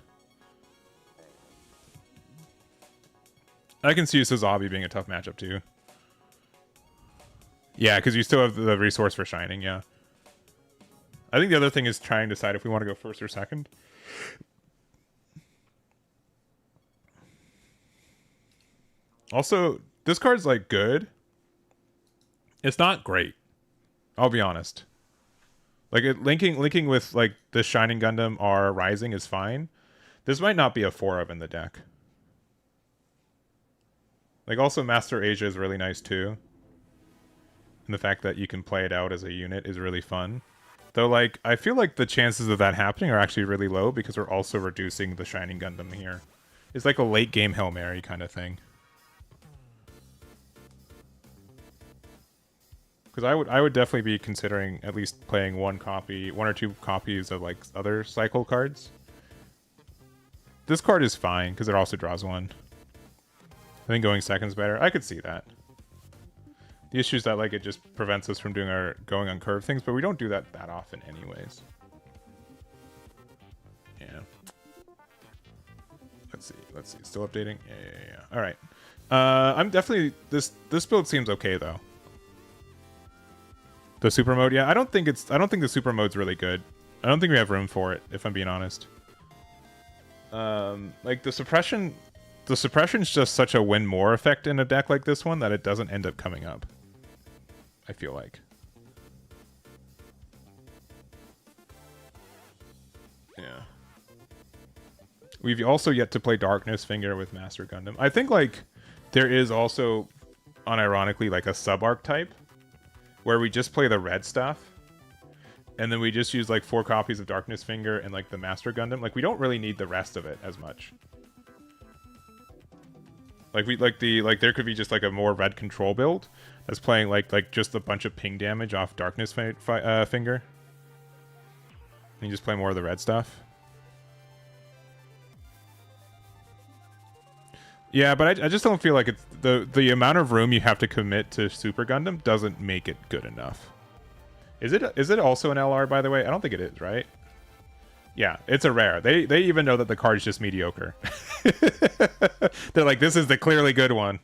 I can see Suzabi being a tough matchup too. Yeah, because you still have the resource for shining, yeah. I think the other thing is trying to decide if we want to go first or second. Also, this card's like good. It's not great. I'll be honest. Like linking with like the Shining Gundam R Rising is fine. This might not be a 4 of in the deck. Like also Master Asia is really nice too. And the fact that you can play it out as a unit is really fun. Though like I feel like the chances of that happening are actually really low because we're also reducing the Shining Gundam here. It's like a late game Hail Mary kind of thing. Because I would definitely be considering at least playing one or two copies of like other cycle cards. This card is fine because it also draws one. I think going second's better. I could see that. The issue is that like it just prevents us from doing our going on curve things, but we don't do that often anyways. Yeah. Let's see. Still updating? Yeah. All right. I'm definitely this build seems okay though. The super mode, yeah. I don't think the super mode's really good. I don't think we have room for it, if I'm being honest. Like the suppression's just such a win more effect in a deck like this one that it doesn't end up coming up. I feel like. Yeah. We've also yet to play Darkness Finger with Master Gundam. I think like there is also unironically like a sub-archetype where we just play the red stuff and then we just use like 4 copies of Darkness Finger and like the Master Gundam. Like we don't really need the rest of it as much. Like there could be just like a more red control build that's playing like just a bunch of ping damage off Darkness Finger. And you just play more of the red stuff. Yeah, but I just don't feel like it's the amount of room you have to commit to Super Gundam doesn't make it good enough. Is it also an LR, by the way? I don't think it is, right? Yeah, it's a rare. They even know that the card's just mediocre. They're like, this is the clearly good one.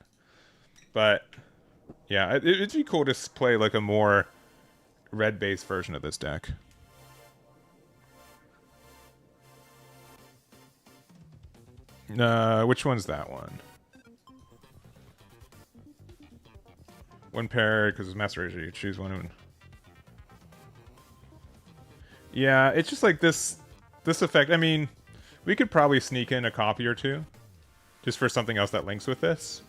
But yeah, it'd be cool to play like a more red-based version of this deck. Which one's that one? One pair, because it's Master Ranger, you choose one. Yeah, it's just like this effect. I mean, we could probably sneak in a copy or two, just for something else that links with this.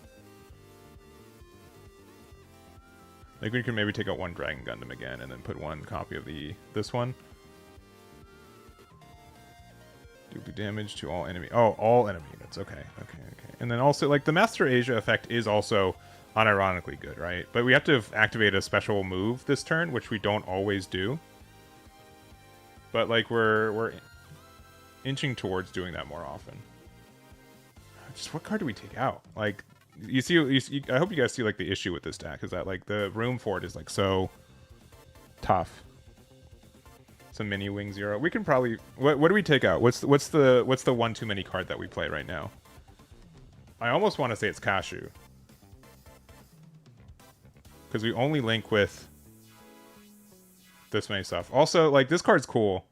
Like we could maybe take out one Dragon Gundam again, and then put one copy of this one. Do damage to all enemy. Oh, all enemy units. Okay. And then also, like, the Master Asia effect is also unironically good, right? But we have to activate a special move this turn, which we don't always do. But, like, we're inching towards doing that more often. Just what card do we take out? Like, you see, I hope you guys see, like, the issue with this deck is that, like, the room for it is, like, so tough. Some mini wing 0. We can probably. What do we take out? What's the one too many card that we play right now? I almost want to say it's Kashu, because we only link with this many stuff. Also, like this card's cool.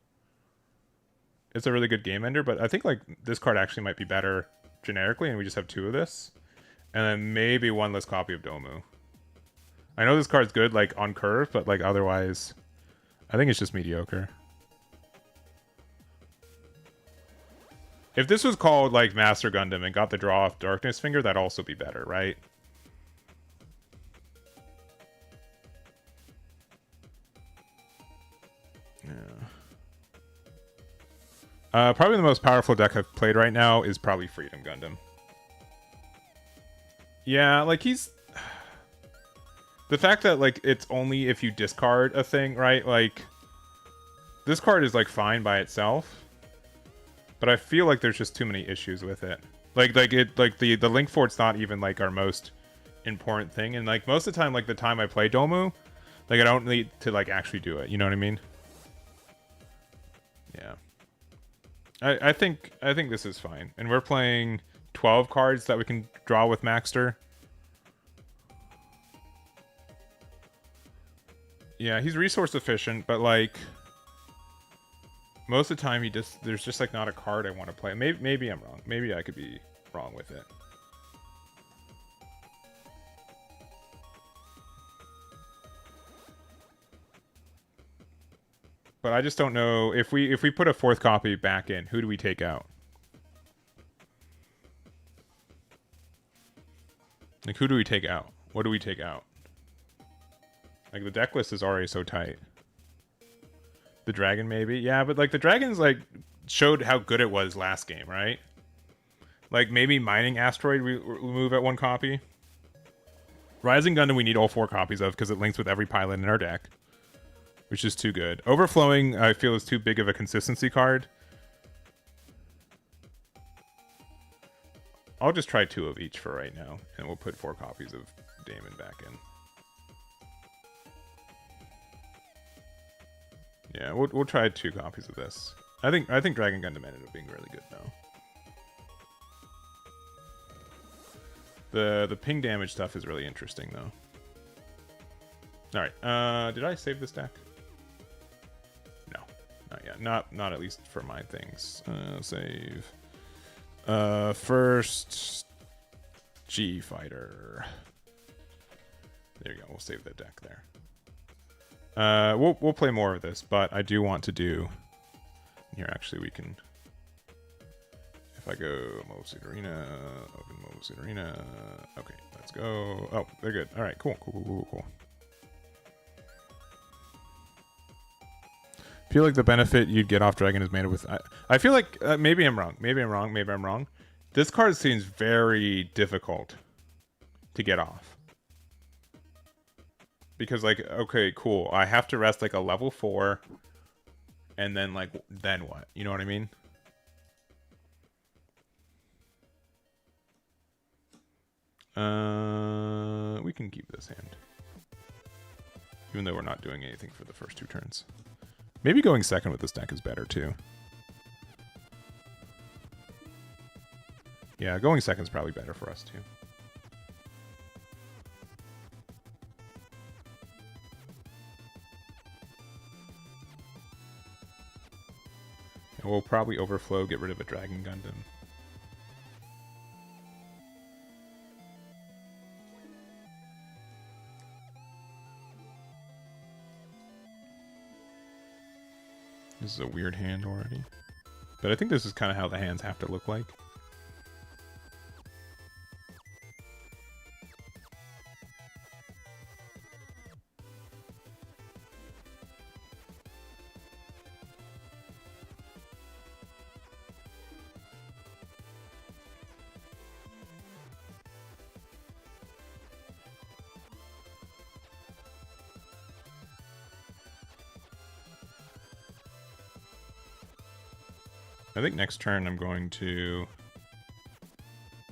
It's a really good game ender, but I think like this card actually might be better generically, and we just have 2 of this, and then maybe one less copy of Domu. I know this card's good like on curve, but like otherwise. I think it's just mediocre. If this was called, like, Master Gundam and got the draw off Darkness Finger, that'd also be better, right? Yeah. Probably the most powerful deck I've played right now is probably Freedom Gundam. Yeah, like, he's... The fact that, like, it's only if you discard a thing, right? Like, this card is, like, fine by itself. But I feel like there's just too many issues with it. Like the link for it's not even, like, our most important thing. And, like, most of the time, like, the time I play Domu, like, I don't need to, like, actually do it. You know what I mean? Yeah. I think this is fine. And we're playing 12 cards that we can draw with Maxter. Yeah, he's resource efficient, but like most of the time there's just like not a card I want to play. Maybe I'm wrong. Maybe I could be wrong with it. But I just don't know if we put a fourth copy back in, who do we take out? Like who do we take out? What do we take out? Like the deck list is already so tight. The dragon maybe? Yeah, but like the dragons like showed how good it was last game, right? Like maybe mining asteroid we remove at one copy. Rising Gundam we need all 4 copies of because it links with every pilot in our deck, which is too good. Overflowing I feel is too big of a consistency card. I'll just try 2 of each for right now, and we'll put 4 copies of Damon back in. Yeah, we'll try 2 copies of this. I think Dragon Gundam ended up being really good though. The ping damage stuff is really interesting though. All right, did I save this deck? No, not yet. Not at least for my things. Save. First G Fighter. There you go. We'll save the deck there. We'll play more of this, but I do want to do here. Actually, we can. If I go Mobile Suit Arena, open Mobile Suit Arena. Okay, let's go. Oh, they're good. All right, cool. I feel like the benefit you'd get off Dragon is made with. I feel like maybe I'm wrong. Maybe I'm wrong. This card seems very difficult to get off. Because like, okay, cool. I have to rest like a level 4, and then like, then what? You know what I mean? We can keep this hand, even though we're not doing anything for the first 2 turns. Maybe going second with this deck is better too. Yeah, going second is probably better for us too. And we'll probably overflow, get rid of a Dragon Gundam. This is a weird hand already. But I think this is kind of how the hands have to look like. I think next turn I'm going to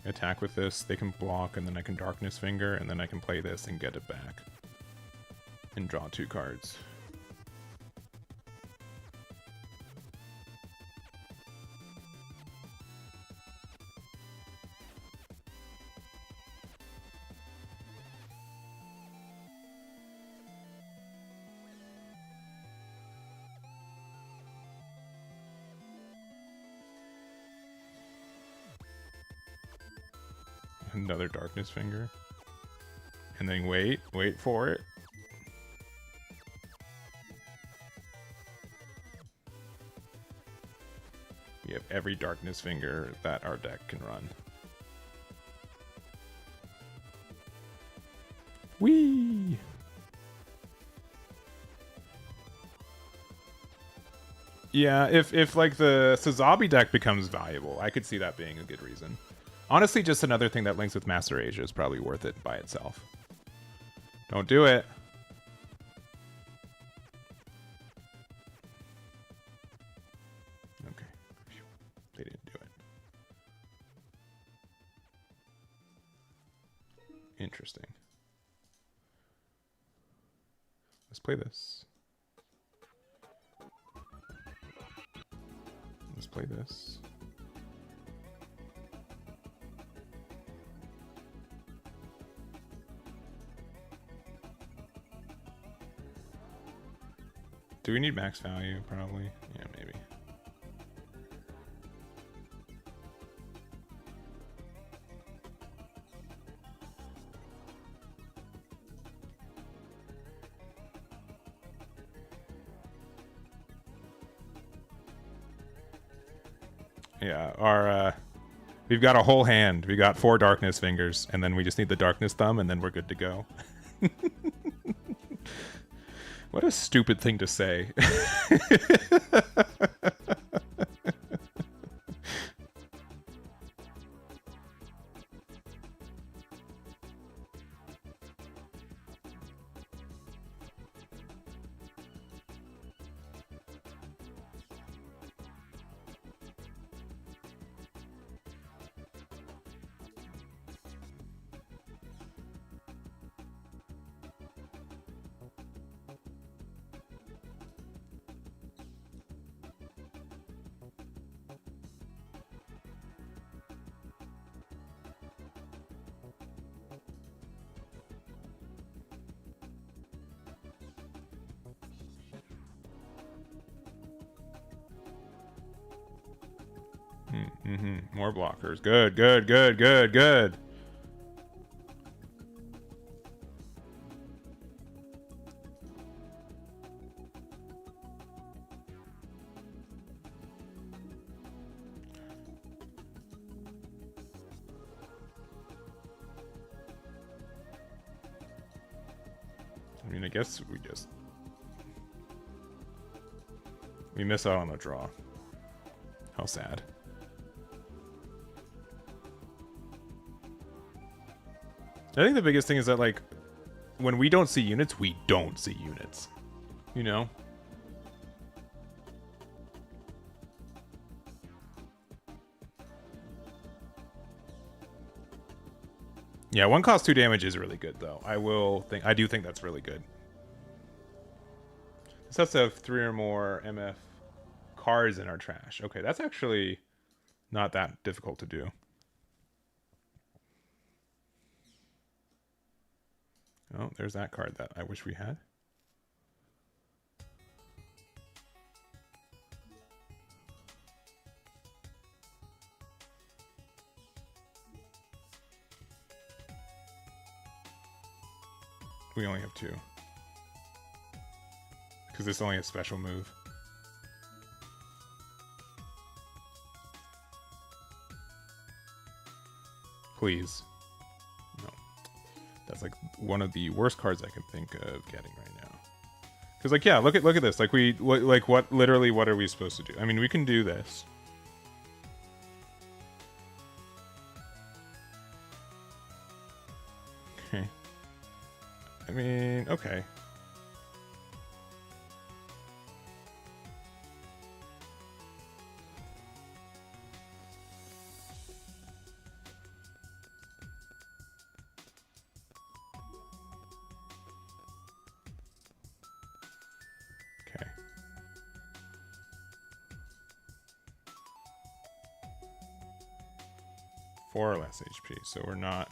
attack with this. They can block, and then I can Darkness Finger, and then I can play this and get it back. And draw 2 cards. Another Darkness Finger. And then wait for it. We have every Darkness Finger that our deck can run. Whee! Yeah, if like the Sazabi deck becomes valuable, I could see that being a good reason. Honestly, just another thing that links with Master Asia is probably worth it by itself. Don't do it. Okay. They didn't do it. Interesting. Let's play this. Let's play this. Do we need max value? Probably. Yeah, maybe. Yeah, our we've got a whole hand. We got 4 darkness fingers, and then we just need the darkness thumb, and then we're good to go. What a stupid thing to say. More blockers. Good, good, good, good, good. I mean, I guess we miss out on the draw. How sad. I think the biggest thing is that, like, when we don't see units, we don't see units. You know? Yeah, 1 cost 2 damage is really good, though. I do think that's really good. This has to have 3 or more MF cards in our trash. Okay, that's actually not that difficult to do. Oh, there's that card that I wish we had. We only have 2. Because it's only a special move. Please. No. That's like one of the worst cards I can think of getting right now. Because, like, yeah, look at this. Like, literally, what are we supposed to do? I mean, we can do this. Okay. I mean, okay. Okay. 4 or less HP, so we're not...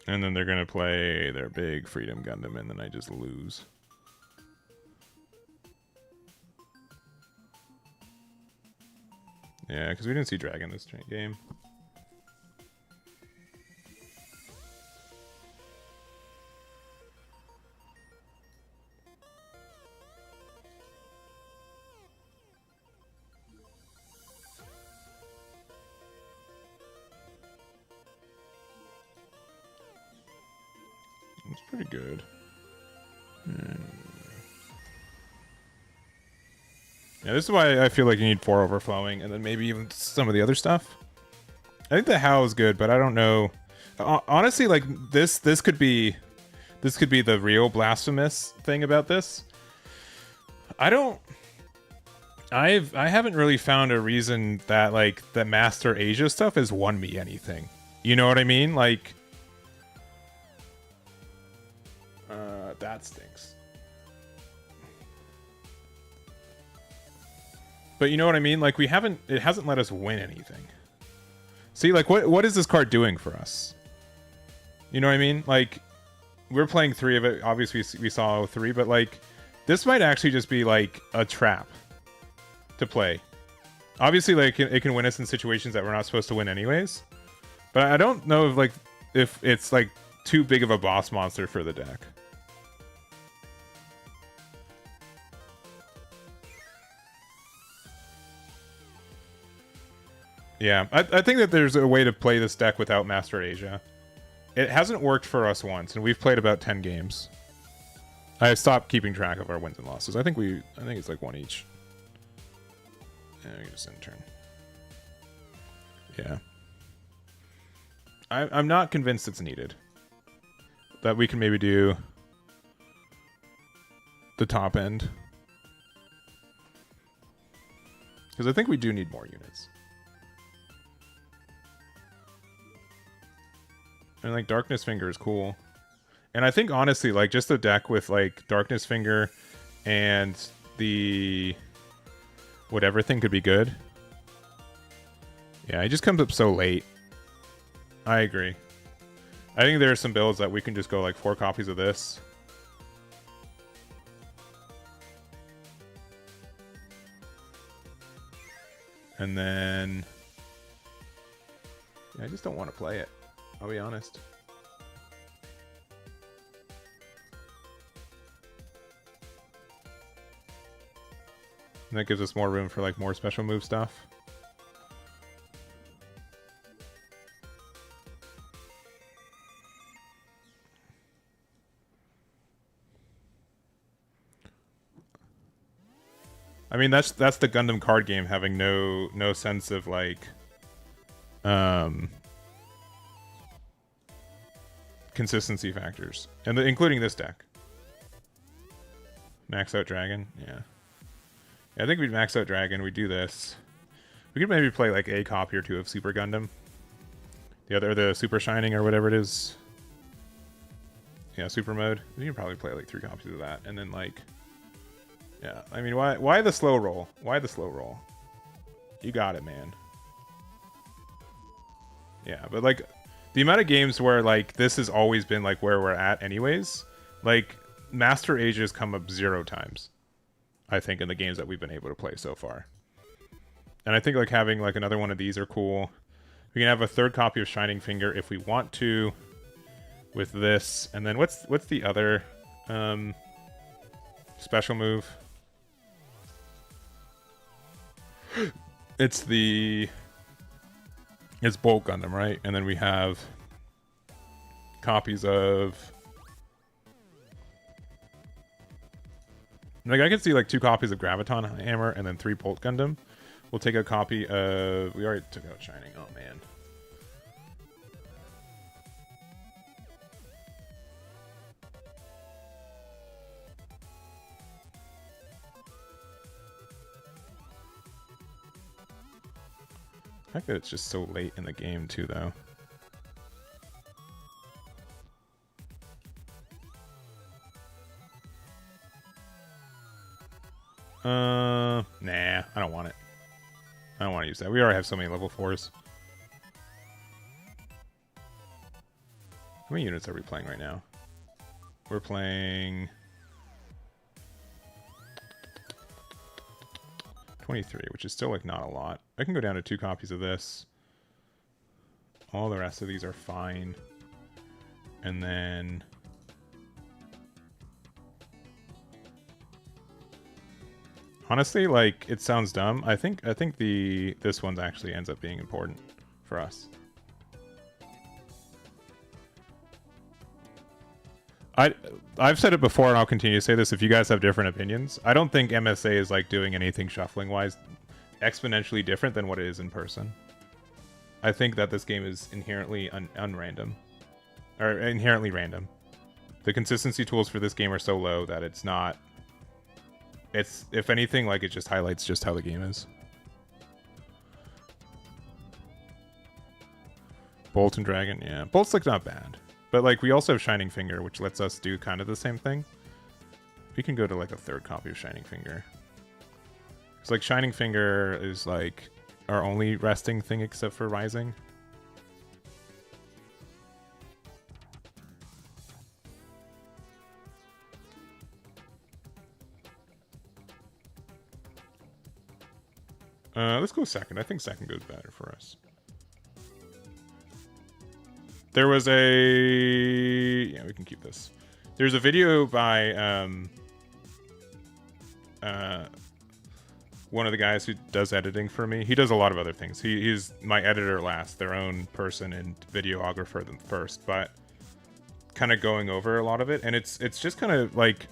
And then they're going to play their big Freedom Gundam, and then I just lose. Yeah, because we didn't see Dragon this game. It's pretty good. Yeah, this is why I feel like you need 4 overflowing, and then maybe even some of the other stuff. I think the HAL is good, but I don't know. Honestly, like this could be the real blasphemous thing about this. I haven't really found a reason that like the Master Asia stuff has won me anything. You know what I mean? Like, that stinks. But you know what I mean? Like, it hasn't let us win anything. See, like, what is this card doing for us? You know what I mean? Like, we're playing 3 of it. Obviously, we saw 3, but like, this might actually just be like a trap to play. Obviously, like, it can win us in situations that we're not supposed to win anyways. But I don't know if it's like too big of a boss monster for the deck. Yeah, I think that there's a way to play this deck without Master Asia. It hasn't worked for us once, and we've played about 10 games. I stopped keeping track of our wins and losses. I think it's like 1 each. Yeah, we just end turn. Yeah. I'm not convinced it's needed. That we can maybe do the top end. Because I think we do need more units. And like Darkness Finger is cool. And I think honestly, like just the deck with like Darkness Finger and the whatever thing could be good. Yeah, it just comes up so late. I agree. I think there are some builds that we can just go like 4 copies of this. And then yeah, I just don't want to play it. I'll be honest. And that gives us more room for like more special move stuff. I mean that's the Gundam card game having no sense of like consistency factors, and including this deck. Max out Dragon, yeah. I think we'd max out Dragon. We do this. We could maybe play like a copy or 2 of Super Gundam. The Super Shining or whatever it is. Yeah, Super Mode. You can probably play like 3 copies of that, and then like, yeah. I mean, why the slow roll? Why the slow roll? You got it, man. Yeah, but like the amount of games where like this has always been like where we're at anyways, like Master Asia has come up 0 times, I think, in the games that we've been able to play so far. And I think like having like another one of these are cool. We can have a 3rd copy of Shining Finger if we want to with this. And then what's the other special move? It's Bolt Gundam, right? And then we have copies of like I could see like 2 copies of Graviton Hammer and then 3 Bolt Gundam. We'll take a copy of we already took out Shining. Oh man. The fact that it's just so late in the game too, though. Nah, I don't want it. I don't want to use that. We already have so many level 4s. many units are we playing right now? We're playing 23, which is still like not a lot. I can go down to 2 copies of this. All the rest of these are fine. And then honestly, like, it sounds dumb. I think this one actually ends up being important for us. I've said it before, and I'll continue to say this if you guys have different opinions. I don't think MSA is like doing anything shuffling wise exponentially different than what it is in person. I think that this game is inherently unrandom, or inherently random. The consistency tools for this game are so low that it's not. It's, if anything, like, it just highlights just how the game is. Bolt and Dragon, yeah. Bolt's like not bad. But like we also have Shining Finger, which lets us do kind of the same thing. We can go to like a 3rd copy of Shining Finger. It's like Shining Finger is like our only resting thing except for Rising. Let's go 2nd. I think 2nd goes better for us. There was a... Yeah, we can keep this. There's a video by one of the guys who does editing for me. He does a lot of other things. He's my editor last, their own person, and videographer them first, but kind of going over a lot of it. And it's just kind of like...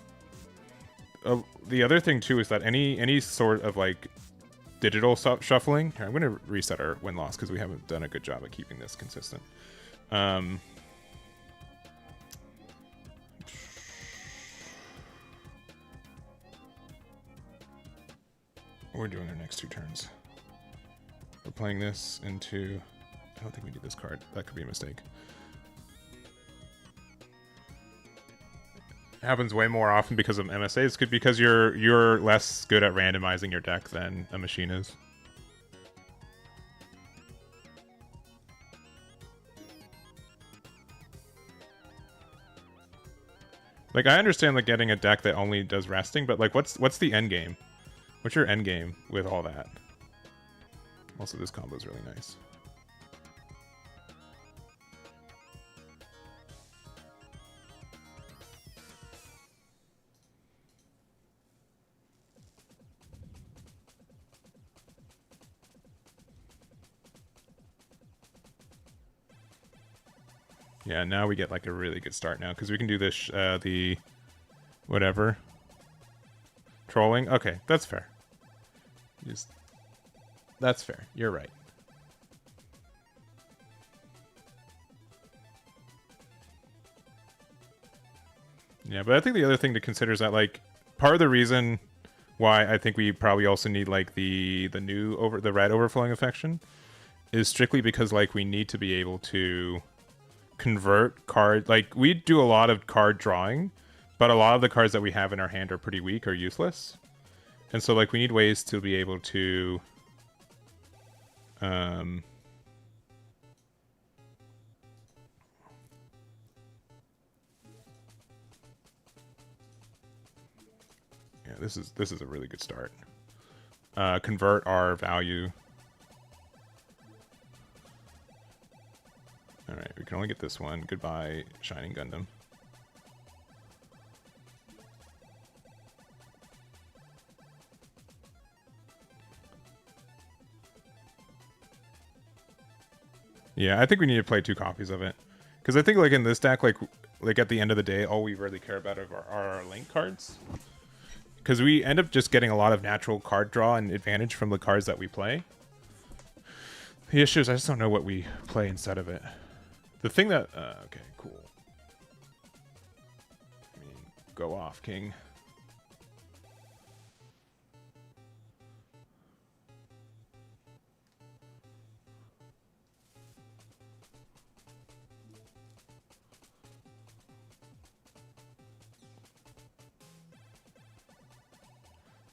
the other thing, too, is that any sort of, like, digital shuffling... Here, I'm going to reset our win-loss because we haven't done a good job of keeping this consistent. We're doing our next 2 turns. We're playing this into... I don't think we need this card. That could be a mistake. It happens way more often because of MSA. It's good because you're less good at randomizing your deck than a machine is. Like, I understand, like, getting a deck that only does resting, but, like, what's the end game? What's your end game with all that? Also, this combo is really nice. Yeah, now we get like a really good start now because we can do this, the whatever trolling. Okay, that's fair. That's fair. You're right. Yeah, but I think the other thing to consider is that, like, part of the reason why I think we probably also need like the red overflowing affection is strictly because, like, we need to be able to convert card, like, we do a lot of card drawing, but a lot of the cards that we have in our hand are pretty weak or useless, and so, like, we need ways to be able to yeah, this is a really good start. Convert our value. Alright, we can only get this one. Goodbye, Shining Gundam. Yeah, I think we need to play 2 copies of it. Because I think, like, in this deck, like at the end of the day, all we really care about are our link cards. Because we end up just getting a lot of natural card draw and advantage from the cards that we play. The issue is I just don't know what we play instead of it. The thing that... okay, cool. I mean, go off, King.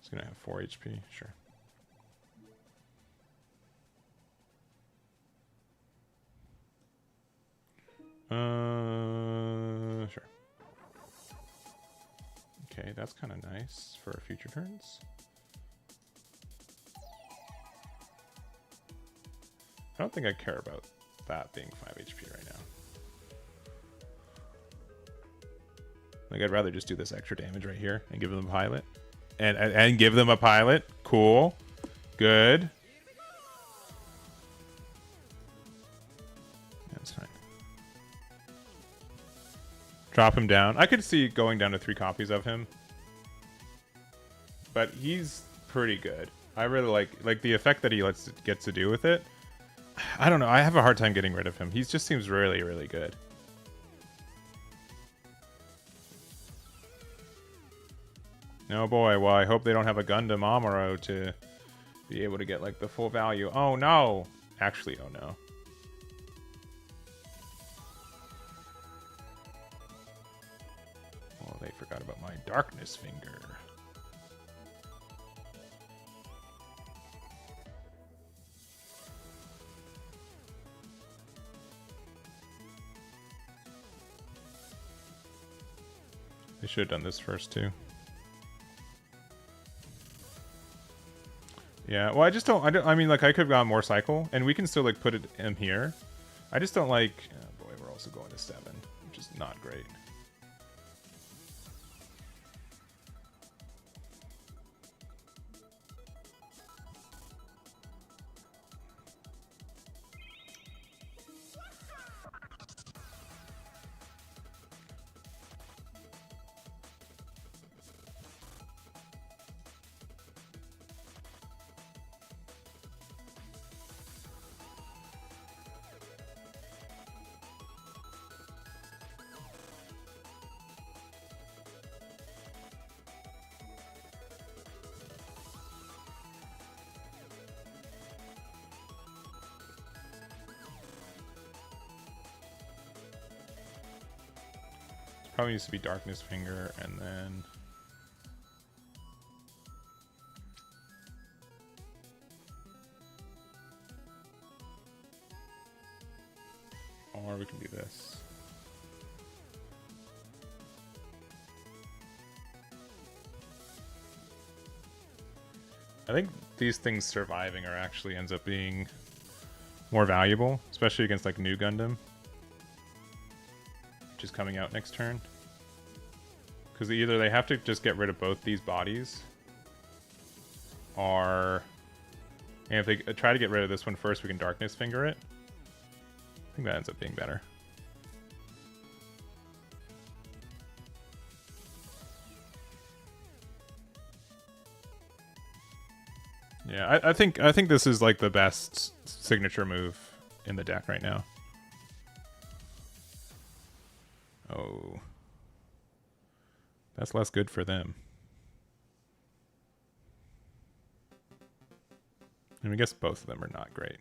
It's gonna have 4 HP, sure. Okay, that's kind of nice for future turns. I don't think I care about that being 5 HP right now. Like, I'd rather just do this extra damage right here and give them a pilot. And give them a pilot. Cool. Good. That's fine. Drop him down. I could see going down to 3 copies of him. But he's pretty good. I really like the effect that he gets to do with it. I don't know. I have a hard time getting rid of him. He just seems really, really good. Oh boy, well, I hope they don't have a Gundam Amuro to be able to get, like, the full value. Oh, no! Actually, oh, no. Oh, they forgot about my Darkness Finger. They should have done this first, too. Yeah, well, I mean, like, I could have gone more cycle, and we can still, like, put him here. I just don't like... Oh, boy, we're also going to 7, which is not great. Probably needs to be Darkness Finger, and then... Or we can do this. I think these things surviving are actually ends up being more valuable, especially against, like, new Gundam, which is coming out next turn. Because either they have to just get rid of both these bodies, or... And if they try to get rid of this one first, we can Darkness Finger it. I think that ends up being better. Yeah, I think this is, like, the best signature move in the deck right now. Oh. That's less good for them. And I guess both of them are not great.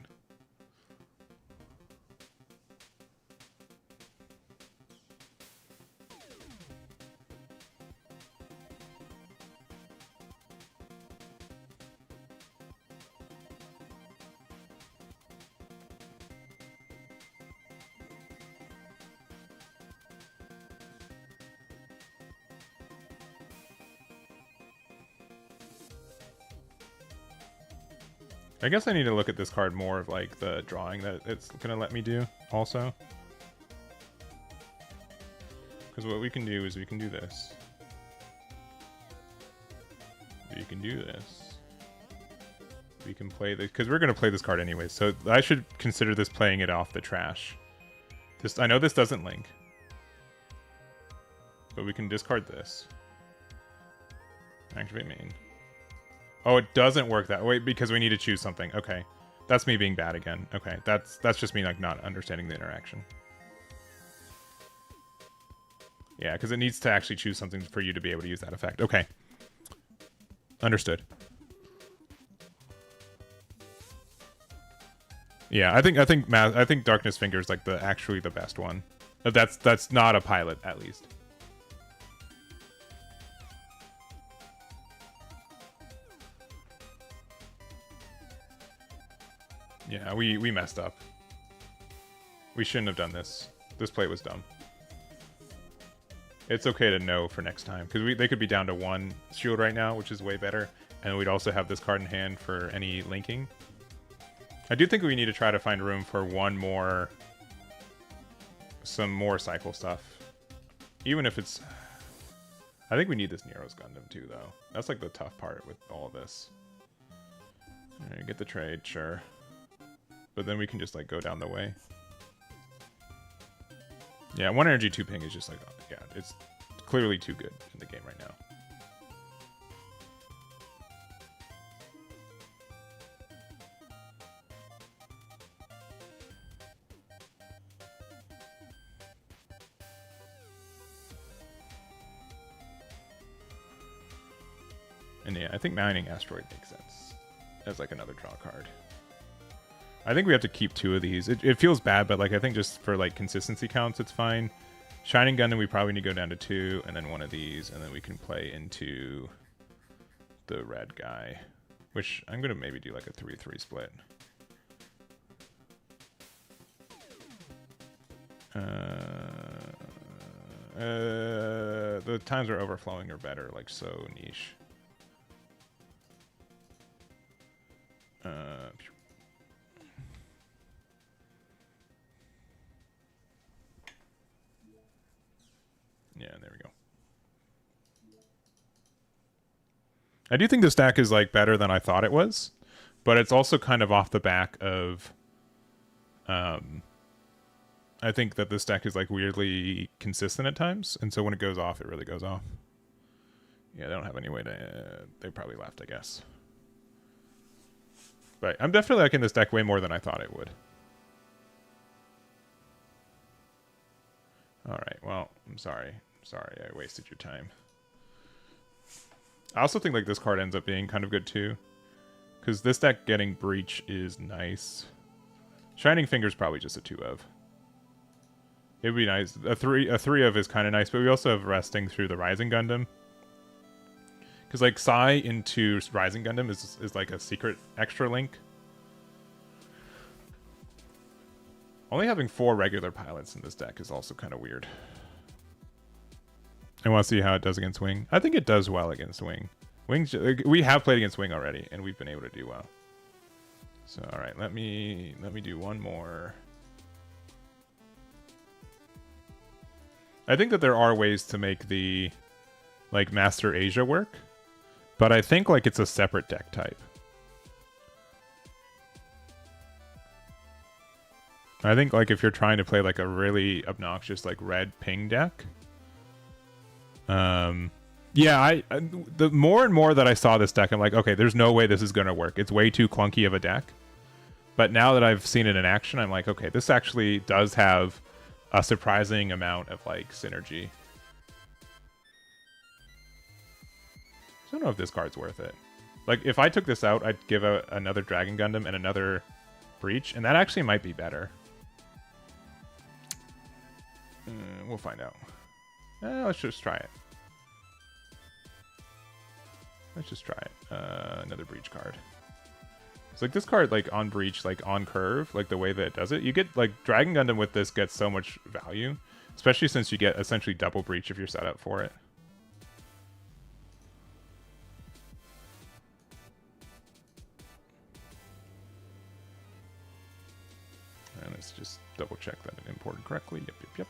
I guess I need to look at this card more of, like, the drawing that it's going to let me do also. Because what we can do is we can do this. We can do this. We can play this, because we're going to play this card anyway, so I should consider this playing it off the trash. I know this doesn't link. But we can discard this. Activate main. Oh, it doesn't work that way because we need to choose something. Okay. That's me being bad again. Okay. That's just me, like, not understanding the interaction. Yeah, because it needs to actually choose something for you to be able to use that effect. Okay. Understood. Yeah, I think Darkness Finger is, like, actually the best one. That's not a pilot, at least. Yeah, we messed up. We shouldn't have done this. This play was dumb. It's okay to know for next time, because they could be down to 1 shield right now, which is way better, and we'd also have this card in hand for any linking. I do think we need to try to find room for some more cycle stuff. Even if it's... I think we need this Nero's Gundam too, though. That's like the tough part with all of this. Alright, get the trade, sure. But then we can just like go down the way. Yeah, 1 energy, 2 ping is just like, yeah, it's clearly too good in the game right now. And yeah, I think mining asteroid makes sense as like another draw card. I think we have to keep 2 of these. It feels bad, but like I think just for like consistency counts, it's fine. Shining Gundam, we probably need to go down to 2, and then 1 of these, and then we can play into the red guy, which I'm gonna maybe do like a 3-3 split. The times are overflowing are better, like so niche. Yeah, there we go. I do think the stack is like better than I thought it was, but it's also kind of off the back of I think that this deck is like weirdly consistent at times, and so when it goes off, it really goes off. Yeah, they don't have any way to... they probably left, I guess. But I'm definitely liking this deck way more than I thought it would. Alright, well, I'm sorry. Sorry, I wasted your time. I also think like this card ends up being kind of good too, because this deck getting Breach is nice. Shining Finger's probably just a 2 of. It would be nice. A 3 of is kind of nice, but we also have Resting through the Rising Gundam. Because like Psy into Rising Gundam is like a secret extra link. Only having 4 regular pilots in this deck is also kind of weird. I want to see how it does against Wing. I think it does well against Wing. Wing's, we have played against Wing already, and we've been able to do well. So, all right, let me do one more. I think that there are ways to make the like Master Asia work, but I think like it's a separate deck type. I think like if you're trying to play like a really obnoxious like red ping deck, yeah, the more and more that I saw this deck, I'm like, okay, there's no way this is gonna work. It's way too clunky of a deck. But now that I've seen it in action, I'm like, okay, this actually does have a surprising amount of like synergy. I don't know if this card's worth it. Like if I took this out, I'd give out another Dragon Gundam and another Breach, and that actually might be better. We'll find out. Let's just try it. Let's just try it. Another Breach card. It's like this card, like on Breach, like on curve, like the way that it does it, you get like Dragon Gundam with this gets so much value, especially since you get essentially double Breach if you're set up for it. And let's just double check that it imported correctly. Yep, yep, yep.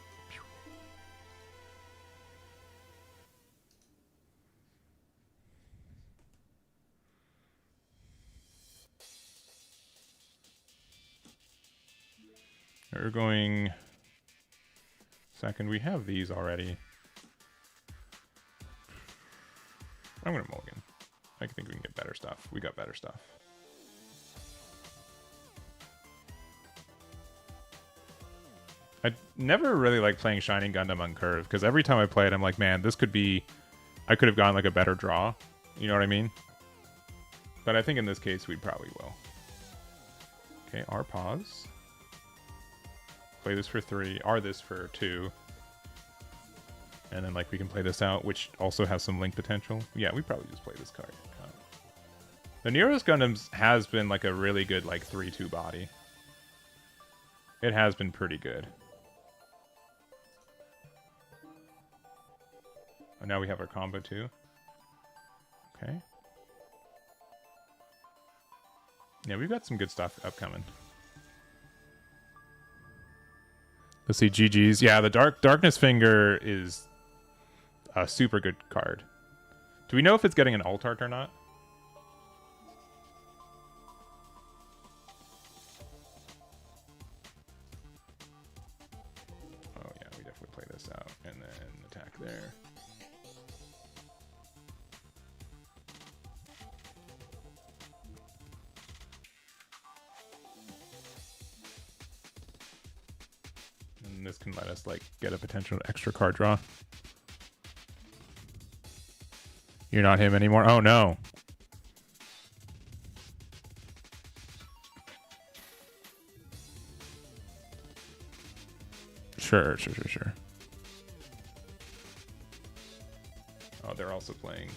We're going second. We have these already. I'm going to mulligan. I think we can get better stuff. We got better stuff. I never really like playing Shining Gundam on curve, because every time I play it, I'm like, man, this could be... I could have gotten like a better draw. You know what I mean? But I think in this case, we probably will. Okay, R pause. Play this for 3, R this for 2. And then like we can play this out, which also has some link potential. Yeah, we probably just play this card. The Nero's Gundams has been like a really good like 3-2 body. It has been pretty good. Oh, now we have our combo too. Okay. Yeah, we've got some good stuff upcoming. Let's see, GG's. Yeah, the Darkness Finger is a super good card. Do we know if it's getting an alt art or not? Oh yeah, we definitely play this out and then attack there. And this can let us like get a potential extra card draw. You're not him anymore? Oh no. Sure. Oh, they're also playing.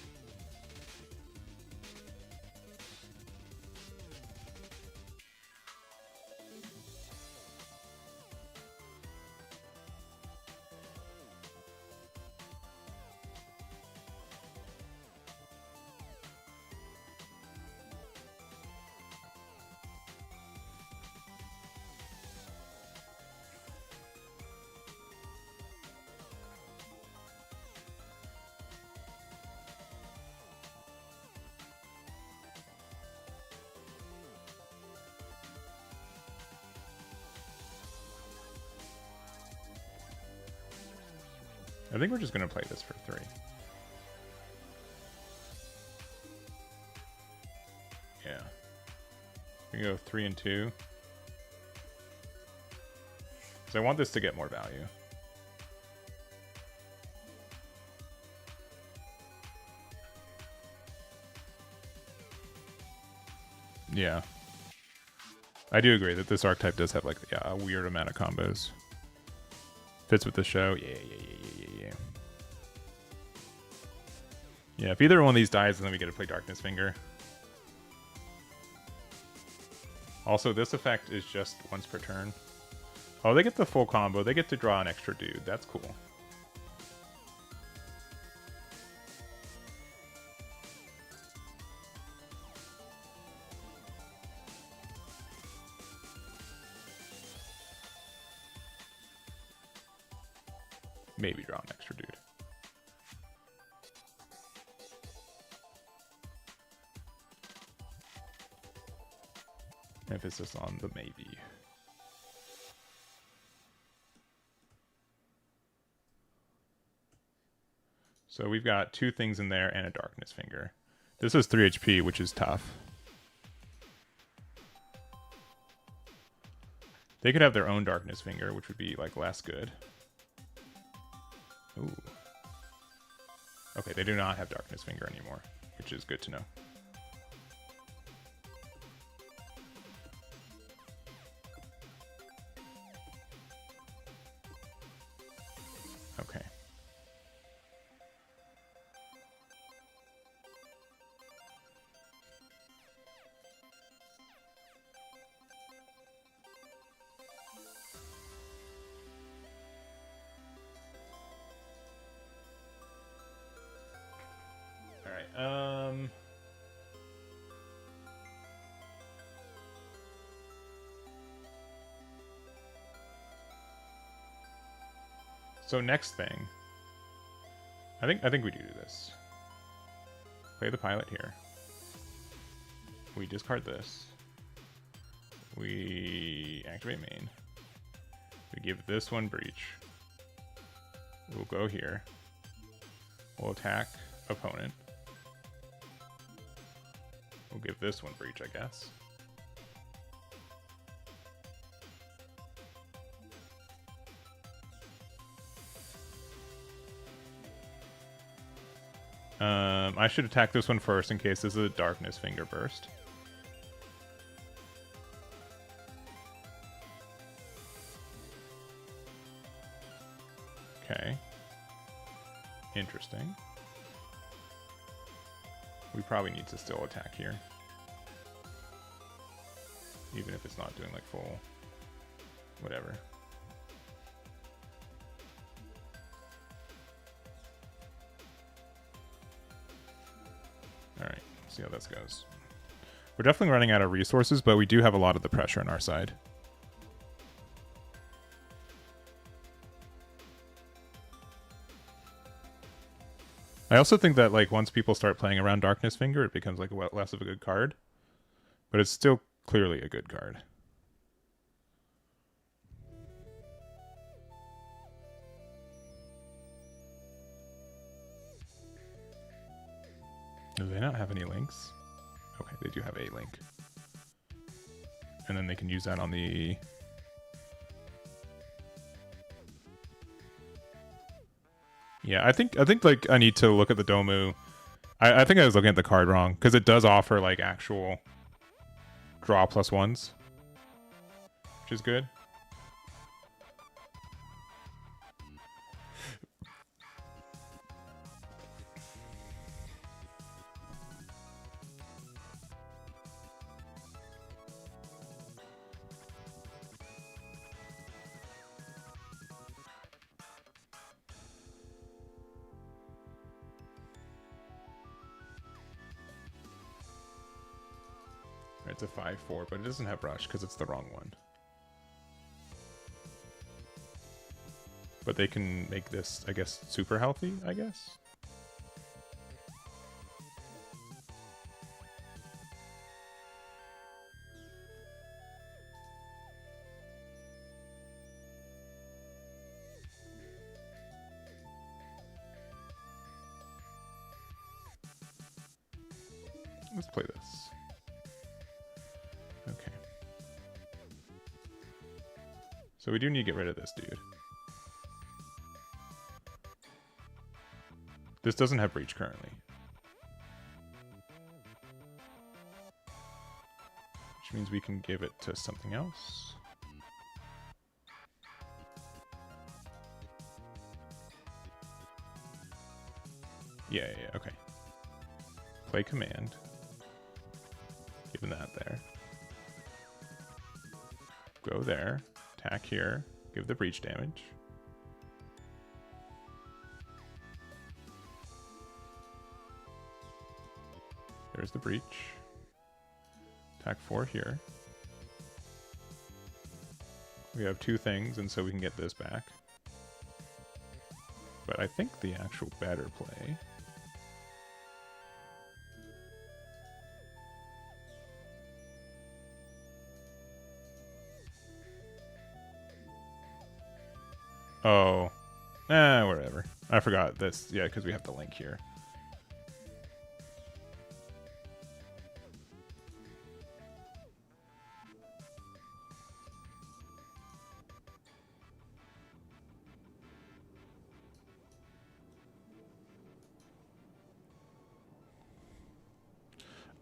I think we're just going to play this for 3. Yeah. We can go 3 and 2. So I want this to get more value. Yeah. I do agree that this archetype does have like a weird amount of combos. Fits with the show. Yeah. Yeah, if either one of these dies, then we get to play Darkness Finger. Also, this effect is just once per turn. Oh, they get the full combo. They get to draw an extra dude. That's cool. Maybe draw an extra dude. Emphasis on the maybe. So we've got 2 things in there and a Darkness Finger. This is 3 HP, which is tough. They could have their own Darkness Finger, which would be like less good. Ooh. Okay, they do not have Darkness Finger anymore, which is good to know. Okay. So next thing, I think we do this. Play the pilot here. We discard this. We activate main. We give this one breach. We'll go here. We'll attack opponent. We'll give this one breach, I guess. I should attack this one first in case this is a Darkness Finger burst. Okay. Interesting. We probably need to still attack here. Even if it's not doing like full... whatever. See how this goes. We're definitely running out of resources, but we do have a lot of the pressure on our side. I also think that like once people start playing around Darkness Finger, it becomes like less of a good card. But it's still clearly a good card. Do they not have any links? Okay, they do have a link. And then they can use that on the... Yeah, I think like I need to look at the Domu. I think I was looking at the card wrong, because it does offer like actual draw +1s, which is good. It's a 5/4, but it doesn't have rush because it's the wrong one. But they can make this, I guess, super healthy, I guess. Let's play this. Okay. So we do need to get rid of this dude. This doesn't have breach currently. Which means we can give it to something else. Yeah, okay. Play command. Give him that there. Go there. Attack here. Give the breach damage. There's the breach. Attack 4 here. We have 2 things, and so we can get this back. But I think the actual better play... Oh. Whatever. I forgot this. Yeah, because we have the link here.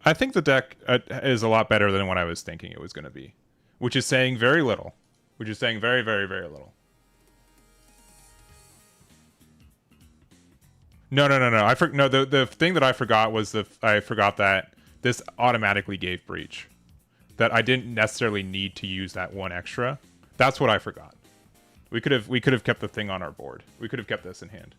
I think the deck is a lot better than what I was thinking it was going to be. Which is saying very little. Which is saying very, very, very little. No. The thing that I forgot was I forgot that this automatically gave breach. That I didn't necessarily need to use that 1 extra. That's what I forgot. We could have kept the thing on our board. We could have kept this in hand.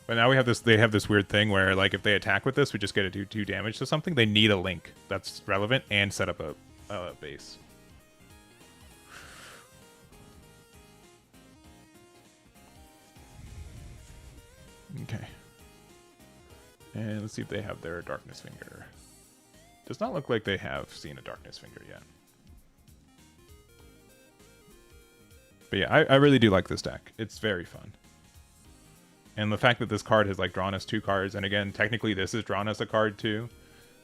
But now we have this. They have this weird thing where, like, if they attack with this, we just get to do 2 damage to something. They need a link that's relevant and set up a base. Okay. And let's see if they have their Darkness Finger. Does not look like they have seen a Darkness Finger yet. But yeah, I really do like this deck. It's very fun. And the fact that this card has like drawn us 2 cards, and again, technically this has drawn us a card too.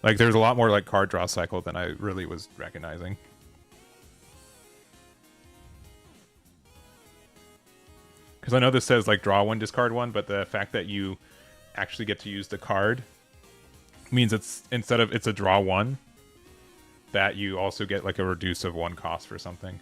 Like there's a lot more like card draw cycle than I really was recognizing. Because I know this says like draw 1, discard 1, but the fact that you actually get to use the card means it's instead of it's a draw 1, that you also get like a reduce of 1 cost for something.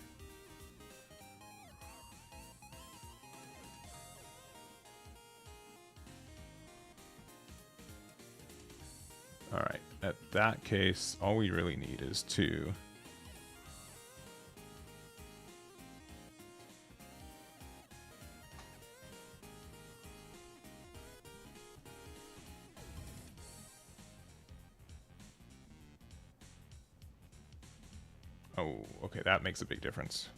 Alright, at that case, all we really need is to... Oh, okay, that makes a big difference.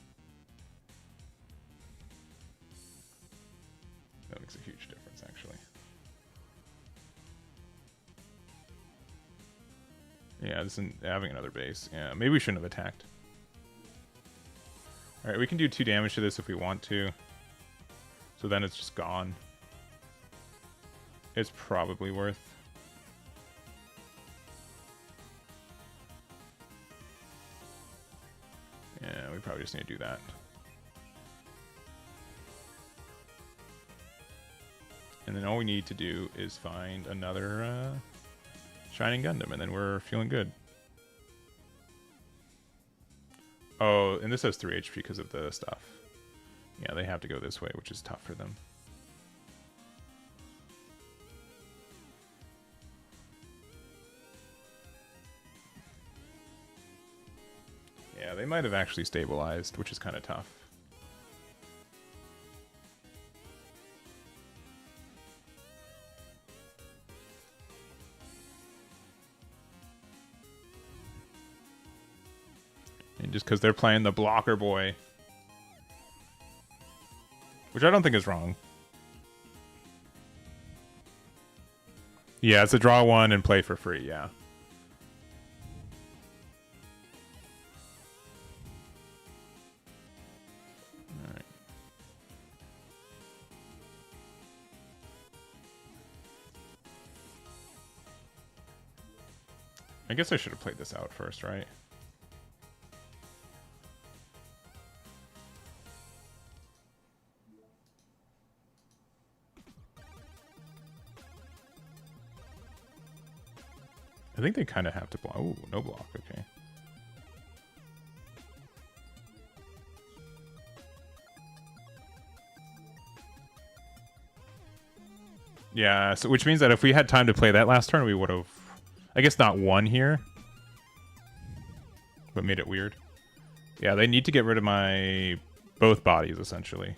That makes a huge difference, actually. Yeah, this is having another base. Yeah, maybe we shouldn't have attacked. Alright, we can do 2 damage to this if we want to. So then it's just gone. It's probably worth. Yeah, we probably just need to do that. And then all we need to do is find another Shining Gundam, and then we're feeling good. Oh, and this has 3 HP because of the stuff. Yeah, they have to go this way, which is tough for them. Yeah, they might have actually stabilized, which is kind of tough. And just because they're playing the blocker boy. Which I don't think is wrong. Yeah, it's a draw 1 and play for free, yeah. Alright. I guess I should have played this out first, right? I think they kind of have to block. Oh, no block. Okay. Yeah, so which means that if we had time to play that last turn, we would have, I guess, not won here, but made it weird. Yeah, they need to get rid of my both bodies, essentially.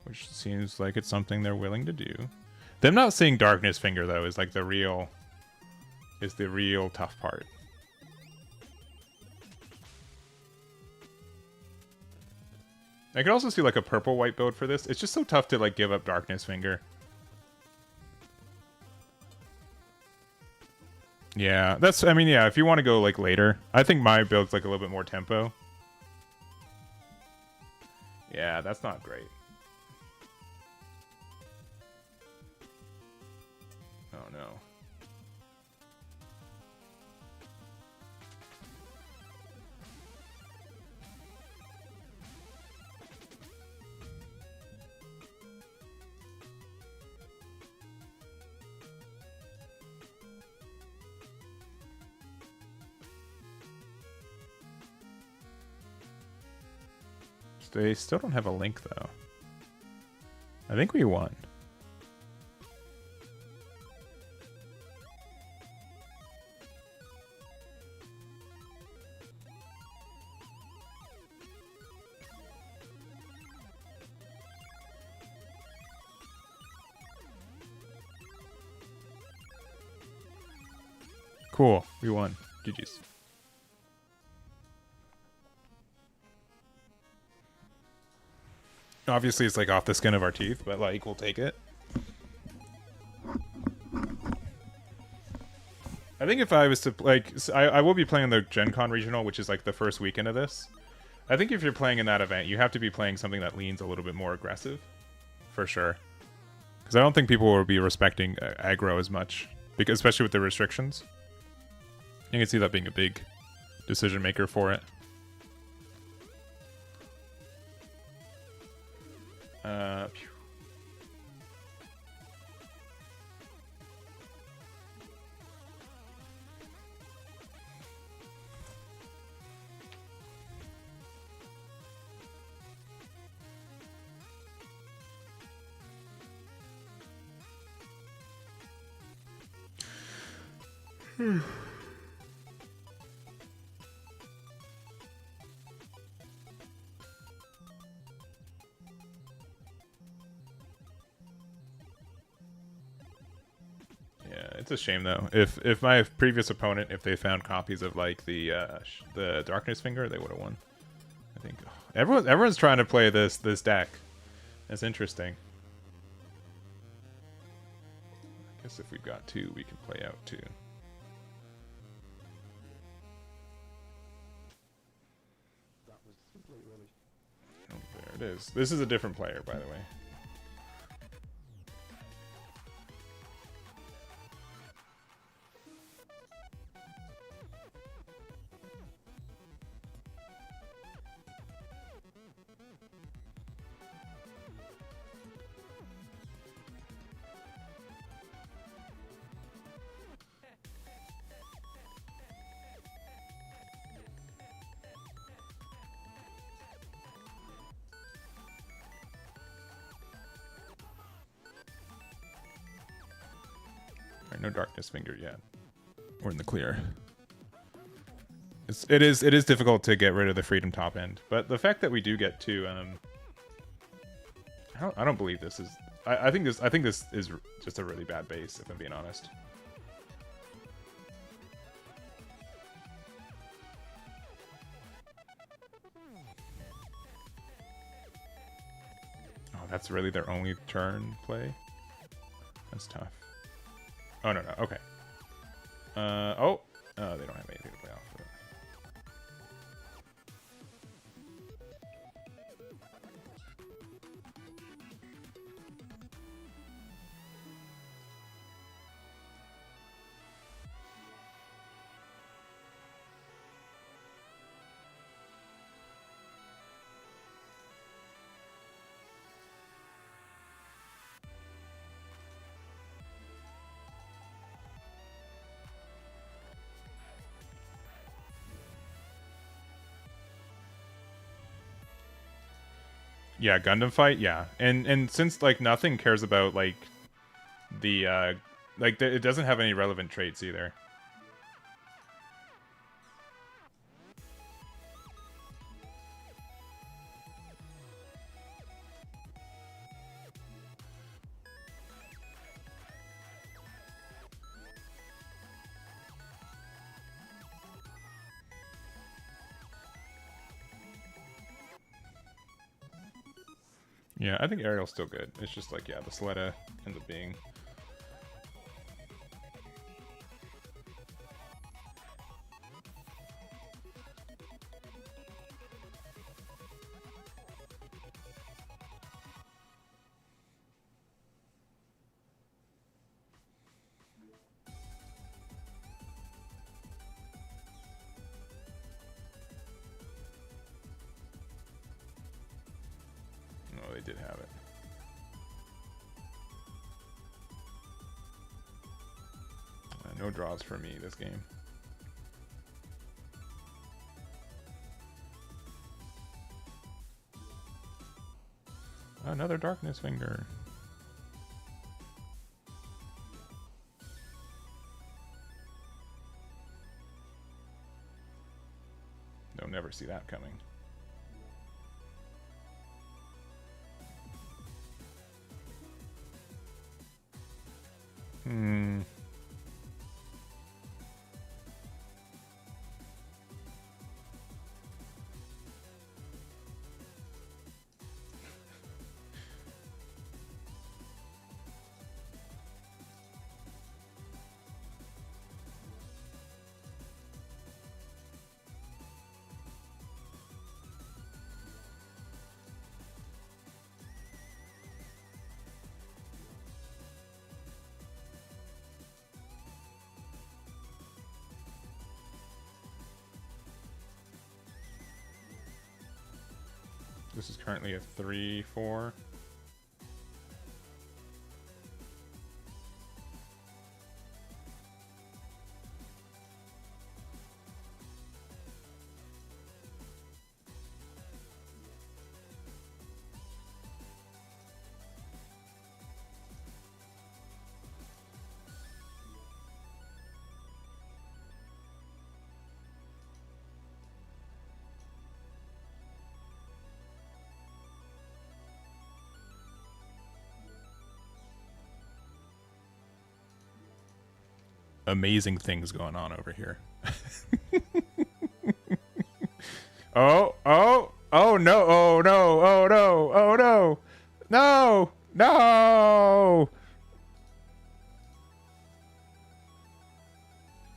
Which seems like it's something they're willing to do. Them not seeing Darkness Finger, though, is like the real tough part. I could also see like a purple-white build for this. It's just so tough to like give up Darkness Finger. Yeah, that's, I mean, yeah, if you want to go like later. I think my build's like a little bit more tempo. Yeah, that's not great. Oh no. They still don't have a link though. I think we won. Cool, we won. GG's. Obviously, it's like off the skin of our teeth, but like, we'll take it. I think if I was to, like, I will be playing the Gen Con Regional, which is like the first weekend of this. I think if you're playing in that event, you have to be playing something that leans a little bit more aggressive. For sure. Because I don't think people will be respecting aggro as much, because especially with the restrictions. You can see that being a big decision maker for it. Phew. Yeah, It's a shame though. If my previous opponent, if they found copies of like the Darkness Finger, they would have won. I think everyone's trying to play this deck. That's interesting. I guess if we've got two, we can play out two. Oh, there it is. This is a different player, by the way. No Darkness Finger yet. We're in the clear. It is difficult to get rid of the Freedom top end, but the fact that we do get to I don't believe this is. I think this is just a really bad base, if I'm being honest. Oh, that's really their only turn play. That's tough. Oh, no. Okay. Oh, they don't have anything to play off of it. Yeah, Gundam fight, yeah. And since like nothing cares about like the it doesn't have any relevant traits either. Yeah, I think Ariel's still good. It's just like, yeah, the Soletta ends up being... No, they did have it. No draws for me this game. Another Darkness Finger. They'll never see that coming. This is currently a 3-4. amazing things going on over here. Oh no! Oh no! Oh no! Oh no! No! No!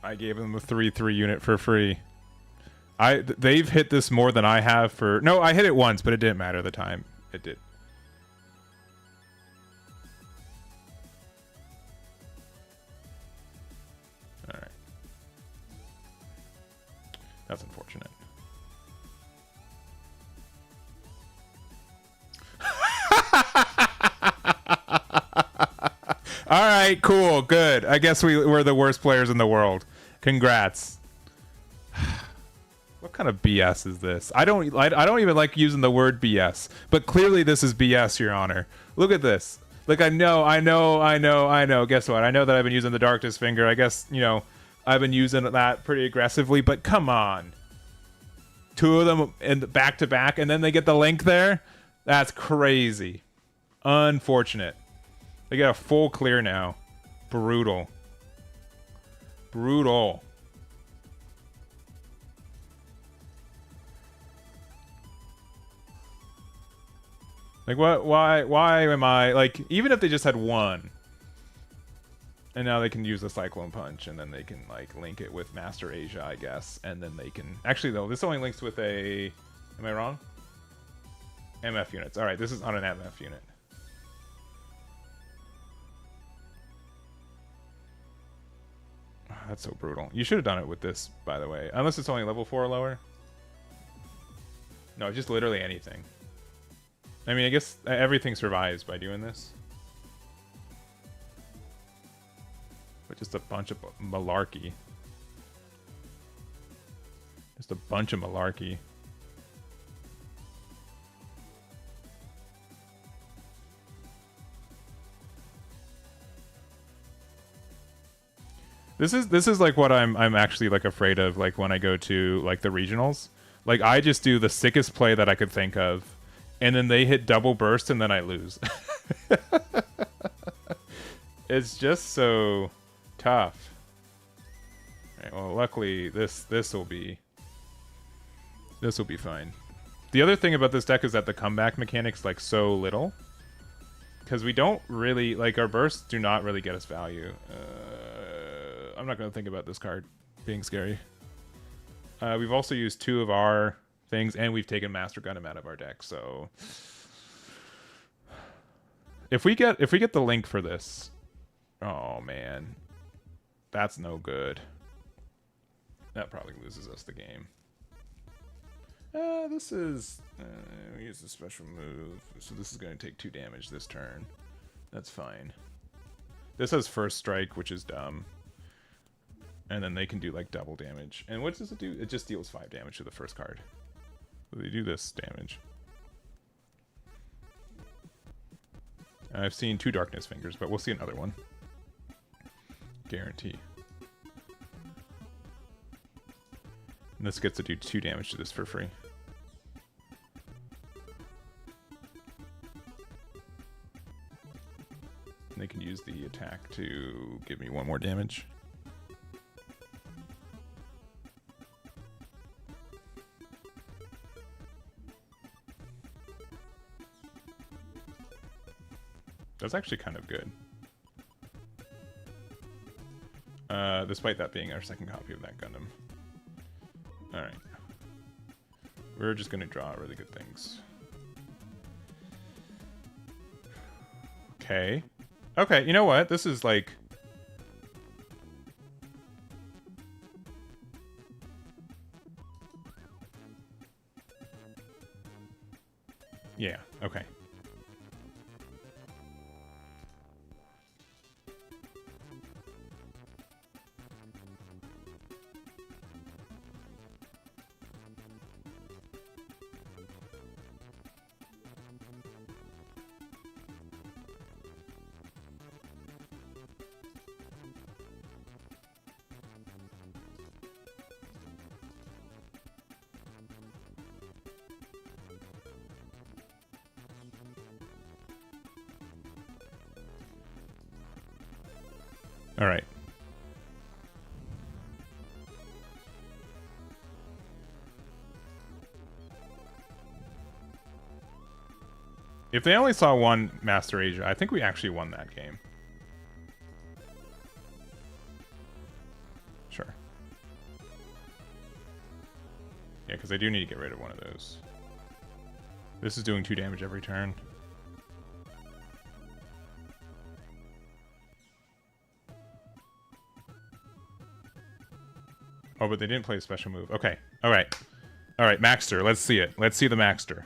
I gave them a 3/3 unit for free. They've hit this more than I have for... No, I hit it once, but it didn't matter the time. It did. Alright. That's unfortunate. Alright, cool, good. I guess we're the worst players in the world. Congrats. What kind of BS is this? I don't even like using the word BS, but clearly this is BS, Your Honor. Look at this. Like, I know. Guess what? I know that I've been using the Darkness Finger. I guess, you know, I've been using that pretty aggressively, but come on. 2 of them in back to back, and then they get the link there? That's crazy. Unfortunate. They get a full clear now. Brutal. Brutal. Like, what? Why am I... Like, even if they just had 1... And now they can use the Cyclone Punch, and then they can, like, link it with Master Asia, I guess. And then they can... Actually, though, this only links with a... Am I wrong? MF units. Alright, this is on an MF unit. Oh, that's so brutal. You should have done it with this, by the way. Unless it's only level 4 or lower. No, just literally anything. I mean, I guess everything survives by doing this. But just a bunch of malarkey. Just a bunch of malarkey. This is like what I'm actually like afraid of, like when I go to like the regionals. Like, I just do the sickest play that I could think of, and then they hit double burst and then I lose. It's just so tough. Right, well, luckily this will be fine. The other thing about this deck is that the comeback mechanic's like so little, because we don't really like, our bursts do not really get us value. I'm not going to think about this card being scary. We've also used 2 of our things, and we've taken Master Gundam out of our deck. So if we get the link for this, oh man, that's no good. That probably loses us the game. This is we use a special move, so this is going to take 2 damage this turn. That's fine. This has first strike, which is dumb. And then they can do like double damage. And what does it do? It just deals 5 damage to the first card. So they do this damage. I've seen 2 Darkness Fingers, but we'll see another one. Guarantee. And this gets to do 2 damage to this for free. And they can use the attack to give me 1 more damage. That's actually kind of good. Despite that being our second copy of that Gundam. Alright. We're just going to draw really good things. Okay. Okay, you know what? This is like... Yeah, okay. All right. If they only saw one Master Asia, I think we actually won that game. Sure. Yeah, because I do need to get rid of one of those. This is doing 2 damage every turn. Oh, but they didn't play a special move. Okay. All right. All right, Maxter. Let's see it. Let's see the Maxter.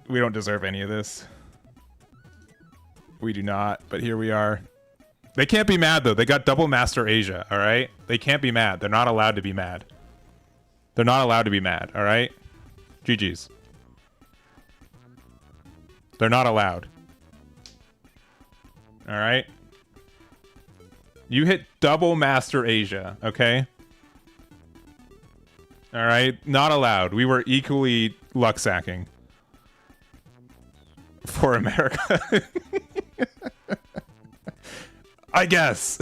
We don't deserve any of this. We do not, but here we are. They can't be mad, though. They got double Master Asia, all right? They can't be mad. They're not allowed to be mad. They're not allowed to be mad, all right? GG's. They're not allowed. All right? You hit double Master Asia, okay? All right? Not allowed. We were equally luck sacking. For America. I guess.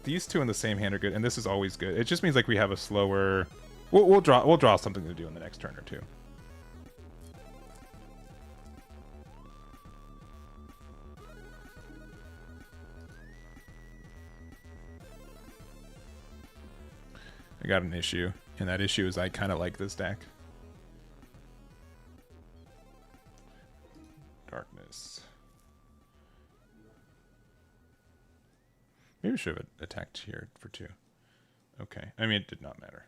These two in the same hand are good, and this is always good. It just means like we have a slower. We'll draw something to do in the next turn or two. I got an issue, and that issue is I kind of like this deck. Darkness. Maybe we should have attacked here for 2. Okay. I mean, it did not matter.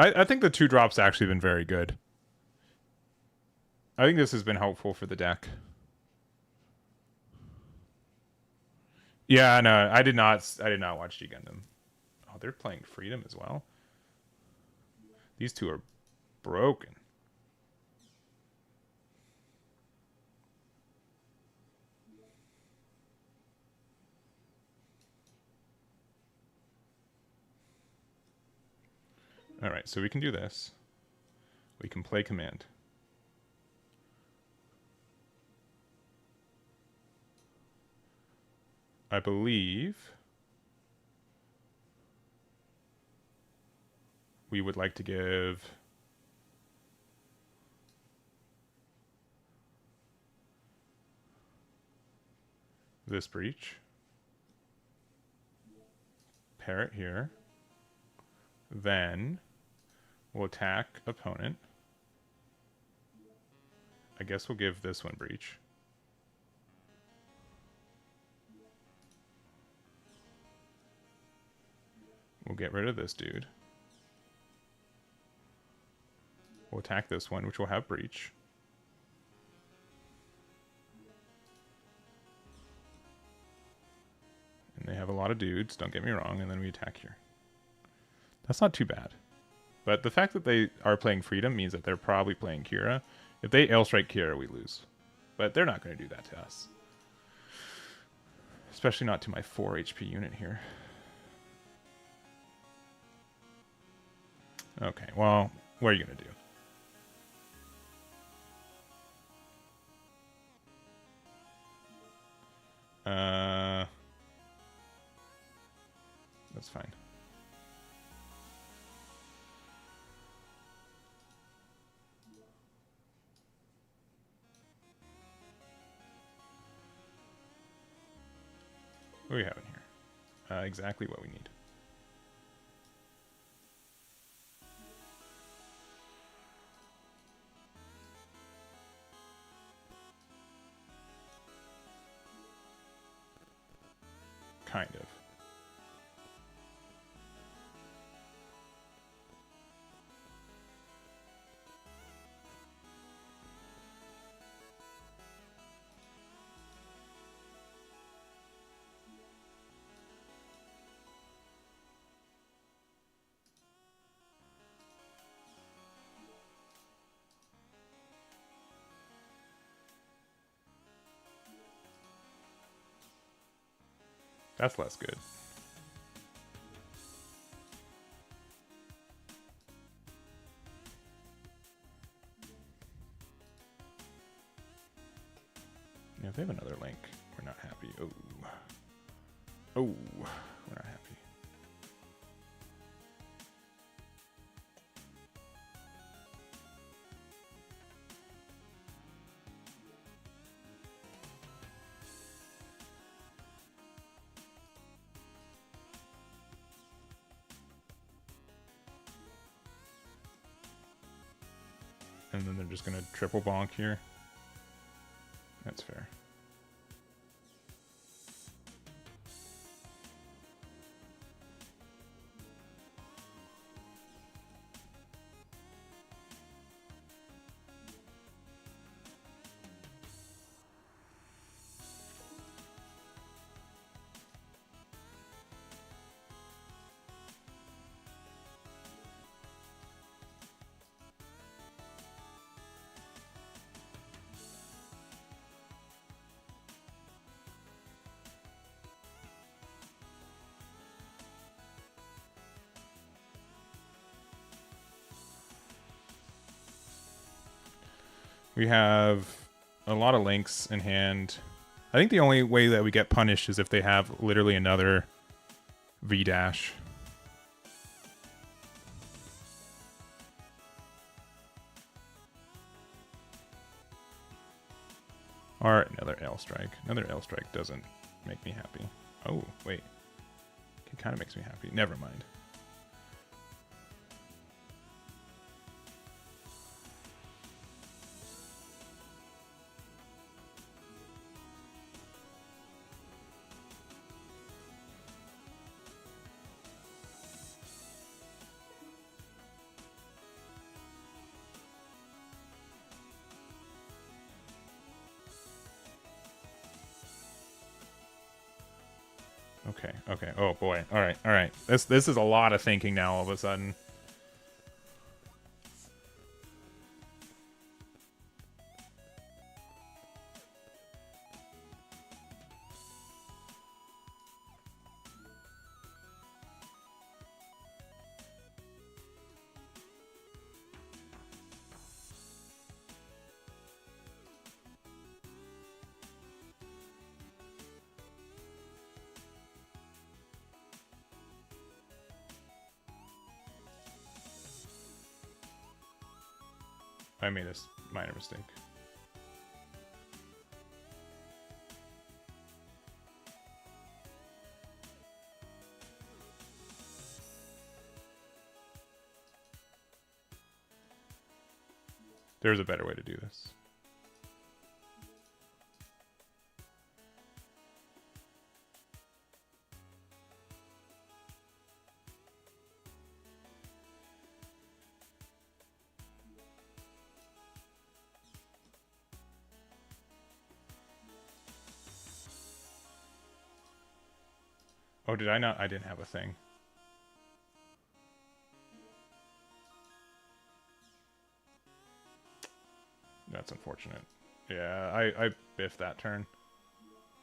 I think the 2 drops actually been very good. I think this has been helpful for the deck. Yeah, no, I did not watch G Gundam. Oh, they're playing Freedom as well. These 2 are broken. All right, so we can do this. We can play command. I believe we would like to give this breach. Pair it here. Then we'll attack opponent. I guess we'll give this one breach. We'll get rid of this dude. We'll attack this one, which will have breach. And they have a lot of dudes, don't get me wrong, and then we attack here. That's not too bad. But the fact that they are playing Freedom means that they're probably playing Kira. If they L-Strike Kira, we lose. But they're not going to do that to us. Especially not to my 4 HP unit here. Okay, well, what are you going to do? That's fine. What do we have in here? Exactly what we need. Kind of. That's less good. Yeah, if they have another link, we're not happy. Oh. Oh, we're not happy. And then they're just going to triple bonk here. That's fair. We have a lot of links in hand. I think the only way that we get punished is if they have literally another V-dash. Or another L strike. Another L strike doesn't make me happy. Oh, wait. It kind of makes me happy. Never mind. Okay, okay. Oh boy. All right, all right. This is a lot of thinking now all of a sudden. I made a minor mistake. There's a better way to do this. Oh, did I not? I didn't have a thing. That's unfortunate. Yeah, I biffed that turn.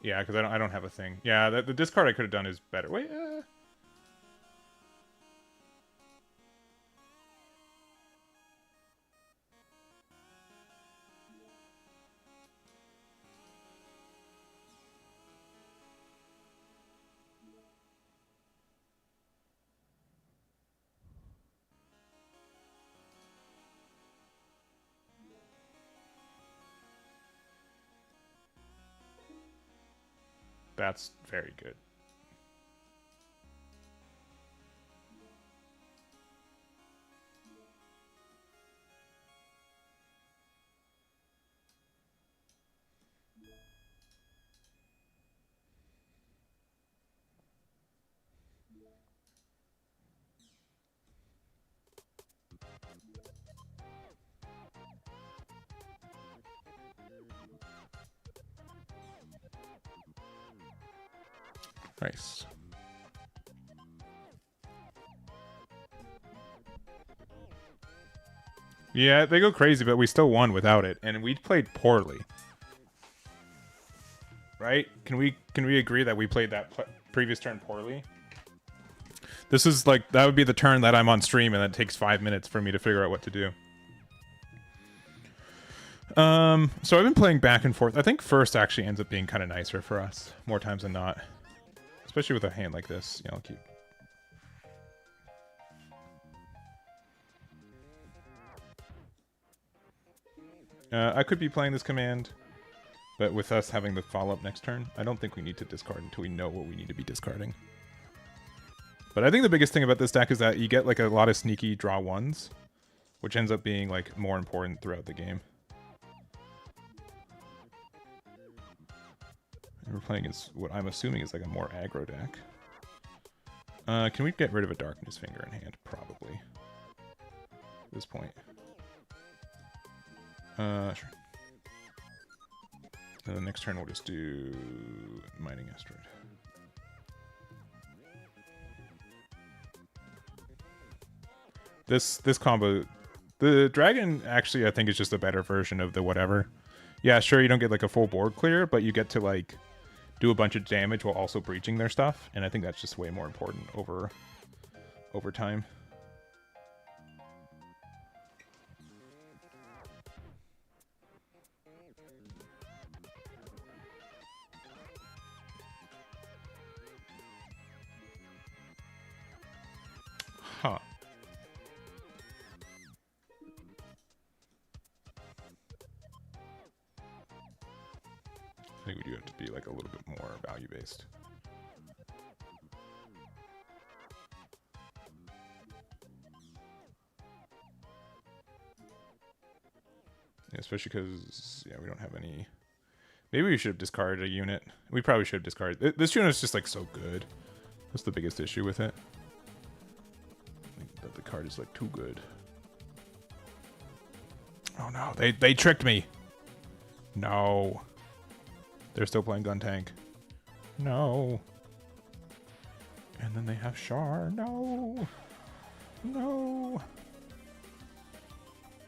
Yeah, because I don't have a thing. Yeah, the discard I could have done is better. Wait, That's very good. Nice. Yeah, they go crazy, but we still won without it, and we played poorly. Right? Can we agree that we played that previous turn poorly. This is like, that would be the turn that I'm on stream and it takes 5 minutes for me to figure out what to do. So I've been playing back and forth. I think first actually ends up being kind of nicer for us, more times than not. Especially with a hand like this. You know, I'll keep... I could be playing this command, but with us having the follow-up next turn, I don't think we need to discard until we know what we need to be discarding. But I think the biggest thing about this deck is that you get like a lot of sneaky draw ones, which ends up being like more important throughout the game. And we're playing as what I'm assuming is like a more aggro deck. Can we get rid of a Darkness Finger in hand? Probably. At this point. Sure. And the next turn we'll just do Mining Asteroid. This combo, the dragon actually I think is just a better version of the whatever. Yeah, sure you don't get like a full board clear, but you get to like do a bunch of damage while also breaching their stuff, and I think that's just way more important over time. Huh. I think we do have to be like a little bit more value based. Yeah, especially because we don't have any. Maybe we should have discarded a unit. We probably should have discarded. This unit is just like so good. That's the biggest issue with it. I think that the card is like too good. Oh no, they tricked me. No. They're still playing Gun Tank. No. And then they have Char. No. No.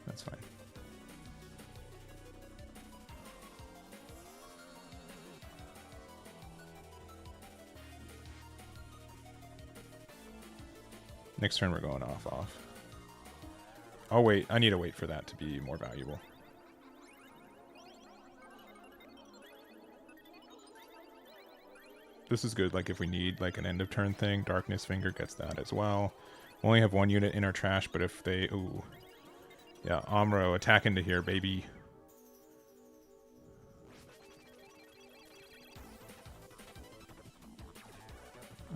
That's fine. Next turn we're going off. Oh wait, I need to wait for that to be more valuable. This is good, like if we need like an end of turn thing, Darkness Finger gets that as well. We only have one unit in our trash, but if they, ooh. Yeah, Amro, attack into here, baby.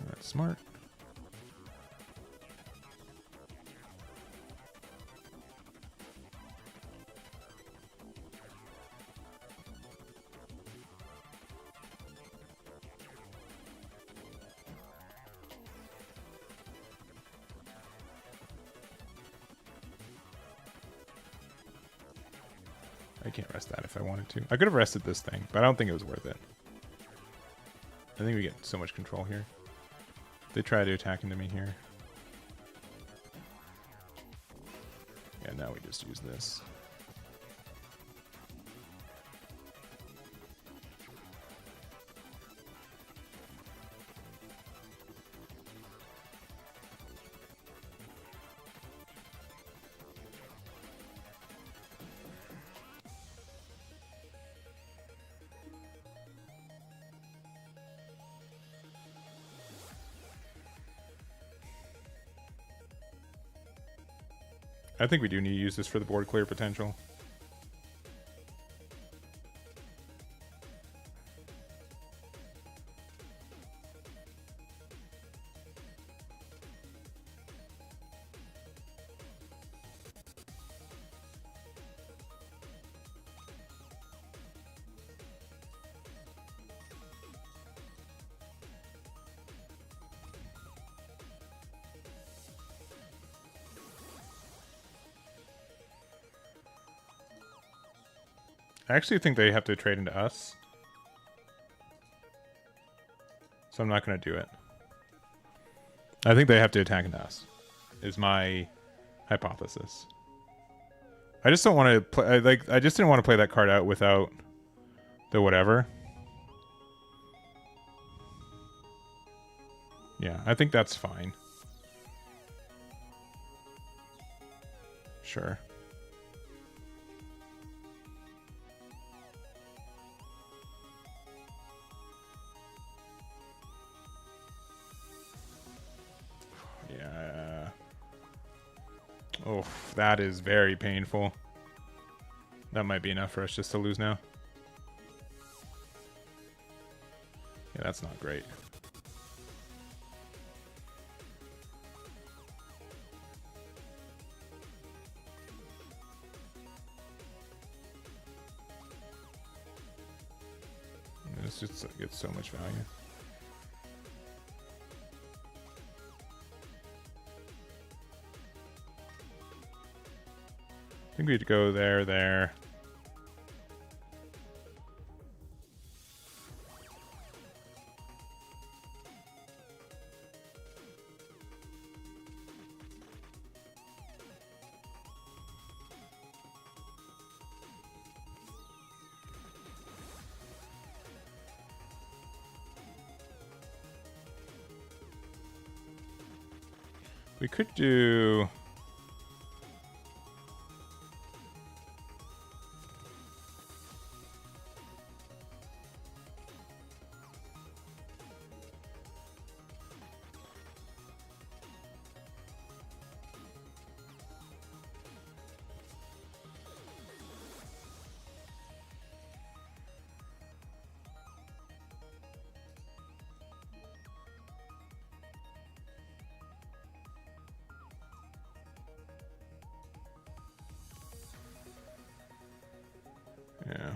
That's smart. I can't rest that if I wanted to. I could have rested this thing, but I don't think it was worth it. I think we get so much control here. They try to attack into me here. Yeah, now we just use this. I think we do need to use this for the board clear potential. I actually think they have to trade into us. So I'm not going to do it. I think they have to attack into us, is my hypothesis. I just don't want to play, I just didn't want to play that card out without the whatever. Yeah, I think that's fine. Sure. Yeah. Oh, that is very painful. That might be enough for us just to lose now. Yeah, that's not great. It's just gets so much value. I think we'd go there. We could do... Yeah.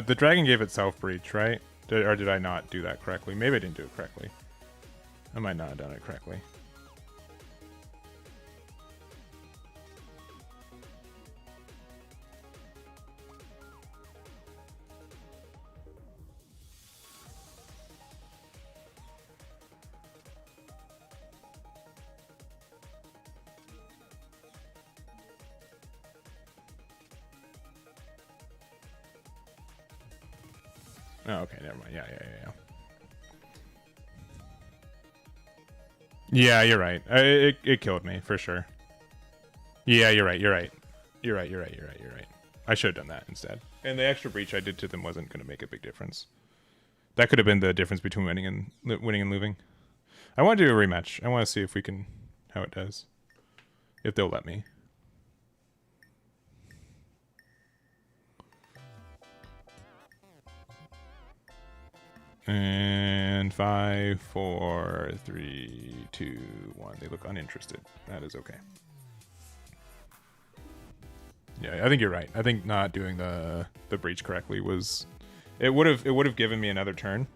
The dragon gave itself breach, right? Or did I not do that correctly? Maybe I didn't do it correctly. I might not have done it correctly. Oh, okay, never mind. Yeah. Yeah, you're right. It killed me, for sure. Yeah, you're right. I should have done that instead. And the extra breach I did to them wasn't going to make a big difference. That could have been the difference between winning and losing. I want to do a rematch. I want to see if we can... how it does. If they'll let me. And 5, 4, 3, 2, 1. They look uninterested. That is okay. Yeah, I think you're right. I think not doing the breach correctly was... It would have given me another turn.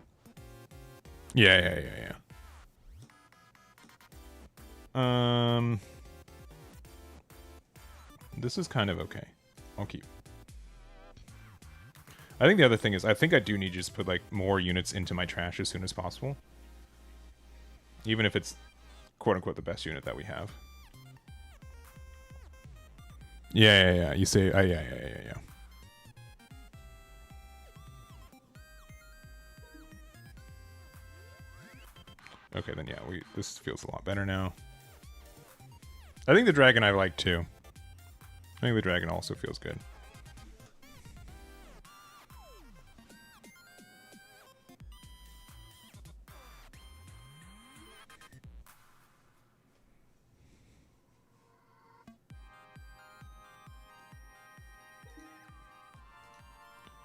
Yeah. This is kind of okay. I'll keep. I think the other thing is, I think I do need to just put like more units into my trash as soon as possible. Even if it's quote unquote the best unit that we have. Yeah. You say, yeah. Okay, then yeah, this feels a lot better now. I think the dragon I like too. I think the dragon also feels good.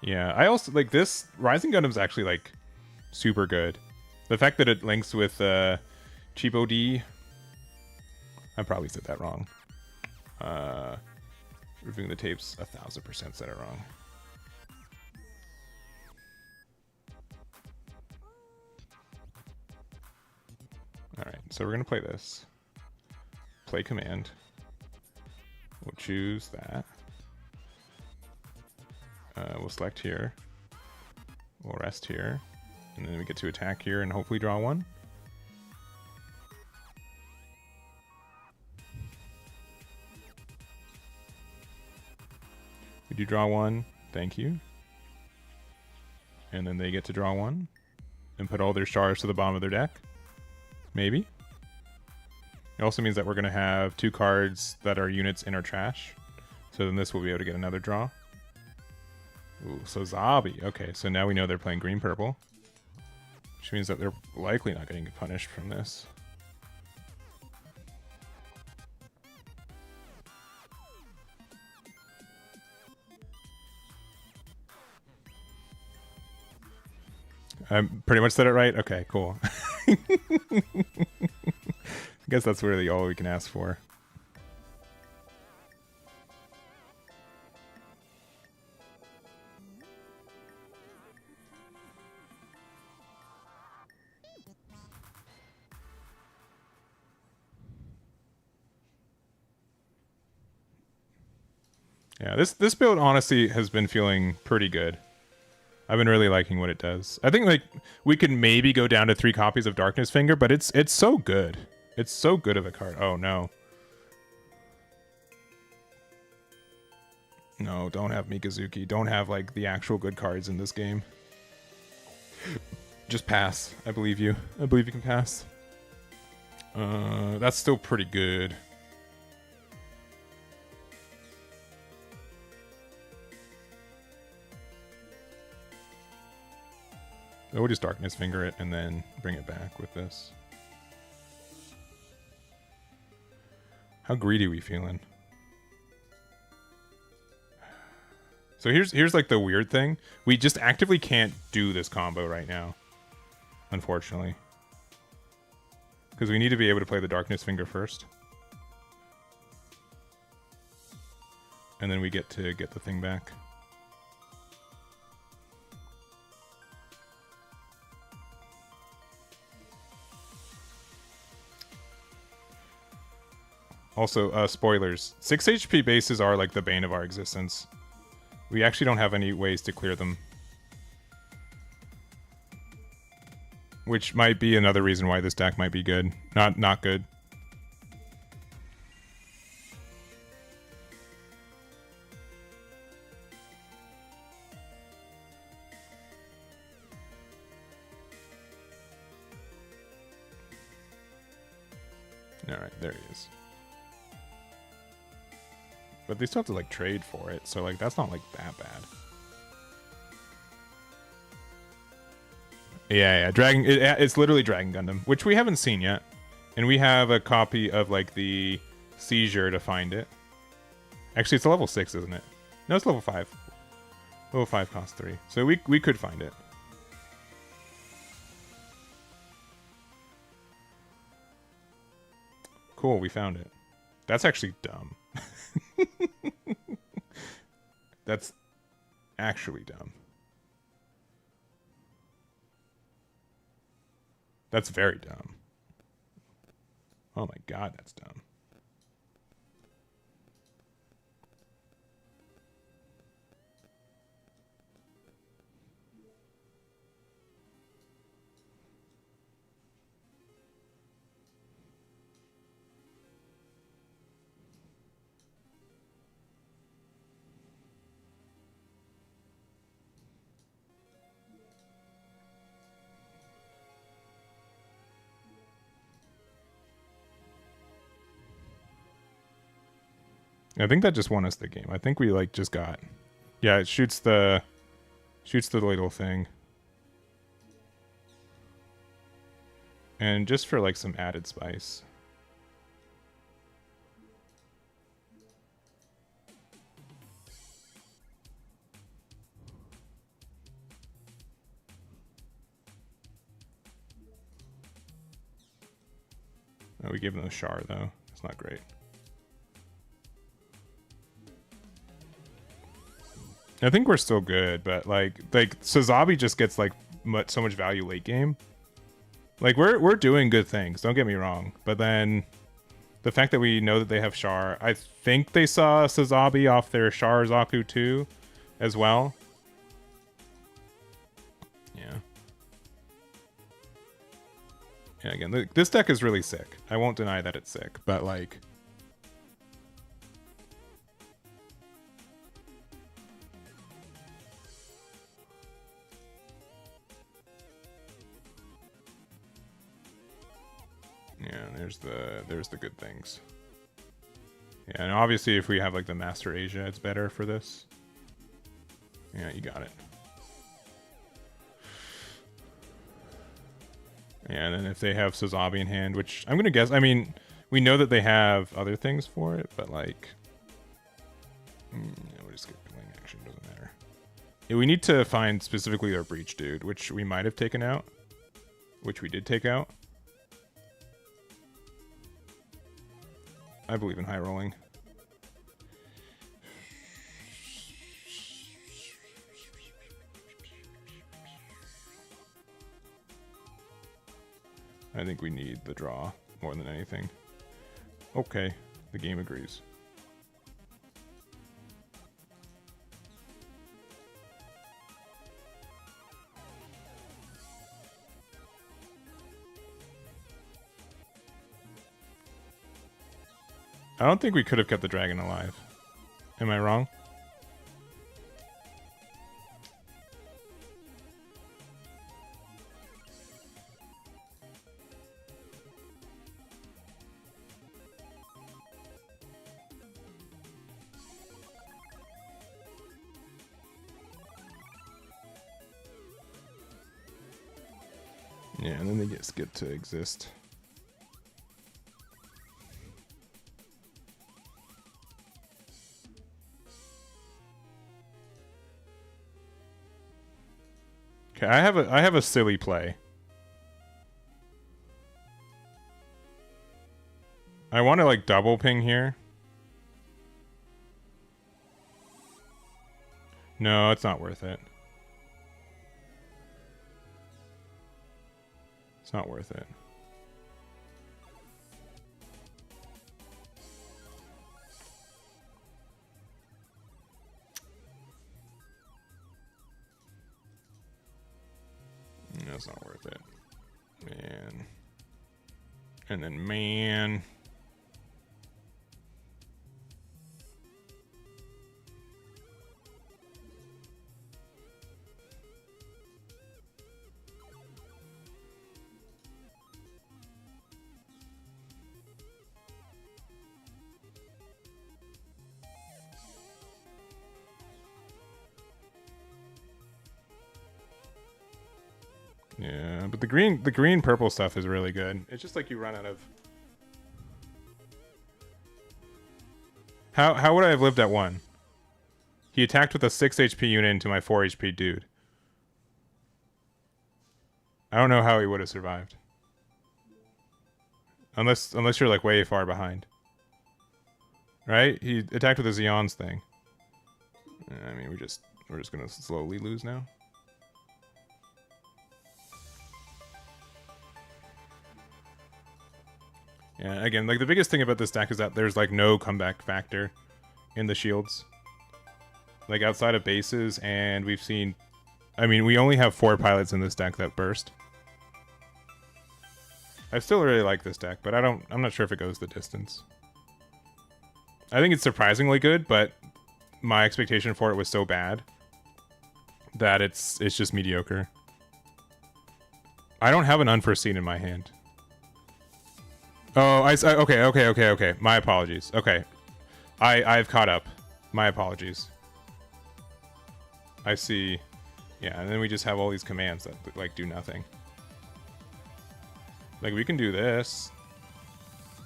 Yeah, I also like this Rising Gundam's actually like super good. The fact that it links with Cheapo D. I probably said that wrong. Reviewing the tapes, 1000% said it wrong. So we're gonna play this. Play command. We'll choose that. We'll select here. We'll rest here. And then we get to attack here and hopefully draw one. We do draw one. Thank you. And then they get to draw one. And put all their stars to the bottom of their deck. Maybe. It also means that we're going to have 2 cards that are units in our trash. So then this will be able to get another draw. Ooh, so Zabi. Okay, so now we know they're playing green-purple. Which means that they're likely not getting punished from this. I pretty much said it right? Okay, cool. I guess that's really all we can ask for. Yeah, this build honestly has been feeling pretty good. I've been really liking what it does. I think like we could maybe go down to 3 copies of Darkness Finger, but it's so good. It's so good of a card. Oh no. No, don't have Mikazuki. Don't have like the actual good cards in this game. Just pass. I believe you. I believe you can pass. That's still pretty good. We'll just Darkness Finger it and then bring it back with this. How greedy are we feeling? So here's like the weird thing. We just actively can't do this combo right now. Unfortunately. Because we need to be able to play the Darkness Finger first. And then we get to get the thing back. Also, spoilers. 6 HP bases are like the bane of our existence. We actually don't have any ways to clear them. Which might be another reason why this deck might be good. Not good. Alright, there he is. But they still have to like trade for it, so like that's not like that bad. Yeah, Dragon. It's literally Dragon Gundam, which we haven't seen yet, and we have a copy of like the seizure to find it. Actually, it's a level 6, isn't it? No, it's level 5. Level 5 costs 3, so we could find it. Cool, we found it. That's actually dumb. That's actually dumb. That's very dumb. Oh my god, that's dumb. I think that just won us the game. I think we like just got... Yeah, it shoots the little thing. And just for like some added spice. Oh, we gave him a Char though. It's not great. I think we're still good, but like Sazabi just gets like so much value late game. Like, we're doing good things, don't get me wrong. But then the fact that we know that they have Char, I think they saw Sazabi off their Char Zaku too, as well. Yeah. Yeah, again, this deck is really sick. I won't deny that it's sick, but like... Yeah, there's the good things. Yeah, and obviously if we have like the Master Asia, it's better for this. Yeah, you got it. Yeah, and then if they have Sazabi in hand, which I'm gonna guess, I mean, we know that they have other things for it, but like, we'll just get playing action, doesn't matter. Yeah, we need to find specifically their Breach dude, which we might have taken out, which we did take out. I believe in high rolling. I think we need the draw more than anything. Okay, the game agrees. I don't think we could have kept the dragon alive. Am I wrong? Yeah, and then they just get to exist. Okay, I have a silly play. I want to like double ping here. No, it's not worth it. It's not worth it. No, it's not worth it. Man. And then man. Yeah, but the green purple stuff is really good. It's just like you run out of. How would I have lived at 1? He attacked with a 6 HP unit into my 4 HP dude. I don't know how he would have survived. Unless you're like way far behind. Right? He attacked with a Xeon's thing. I mean, we're just gonna slowly lose now. Yeah, again, like the biggest thing about this deck is that there's like no comeback factor in the shields. Like outside of bases, and we've seen, I mean, we only have 4 pilots in this deck that burst. I still really like this deck, but I'm not sure if it goes the distance. I think it's surprisingly good, but my expectation for it was so bad that it's just mediocre. I don't have an unforeseen in my hand. Oh, okay. My apologies. Okay. I've caught up. My apologies. I see. Yeah, and then we just have all these commands that like do nothing. Like we can do this.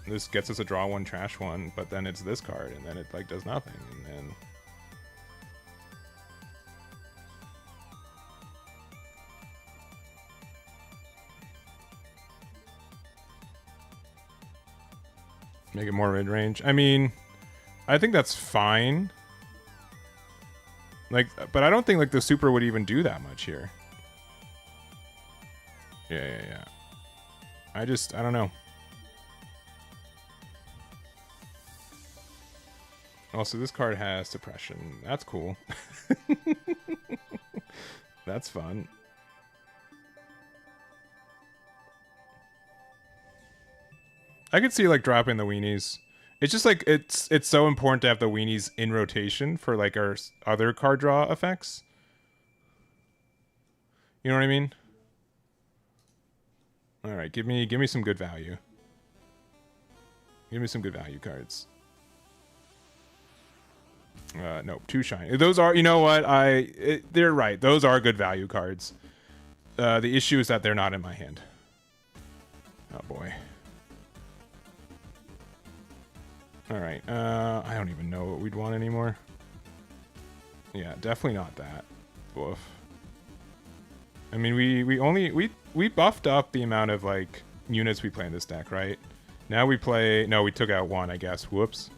This gets us a draw 1, trash 1, but then it's this card, and then it like does nothing, and then make it more mid-range. I mean, I think that's fine. Like, but I don't think like the super would even do that much here. Yeah. I don't know. Also, this card has suppression. That's cool. That's fun. I could see like dropping the weenies. It's just like it's so important to have the weenies in rotation for like our other card draw effects. You know what I mean? All right, give me some good value. Give me some good value cards. Nope, 2 shiny. Those are, you know what? They're right. Those are good value cards. The issue is that they're not in my hand. Oh boy. All right. I don't even know what we'd want anymore. Yeah, definitely not that. Woof. I mean, we buffed up the amount of like units we play in this deck, right? Now we play. No, we took out 1, I guess. Whoops.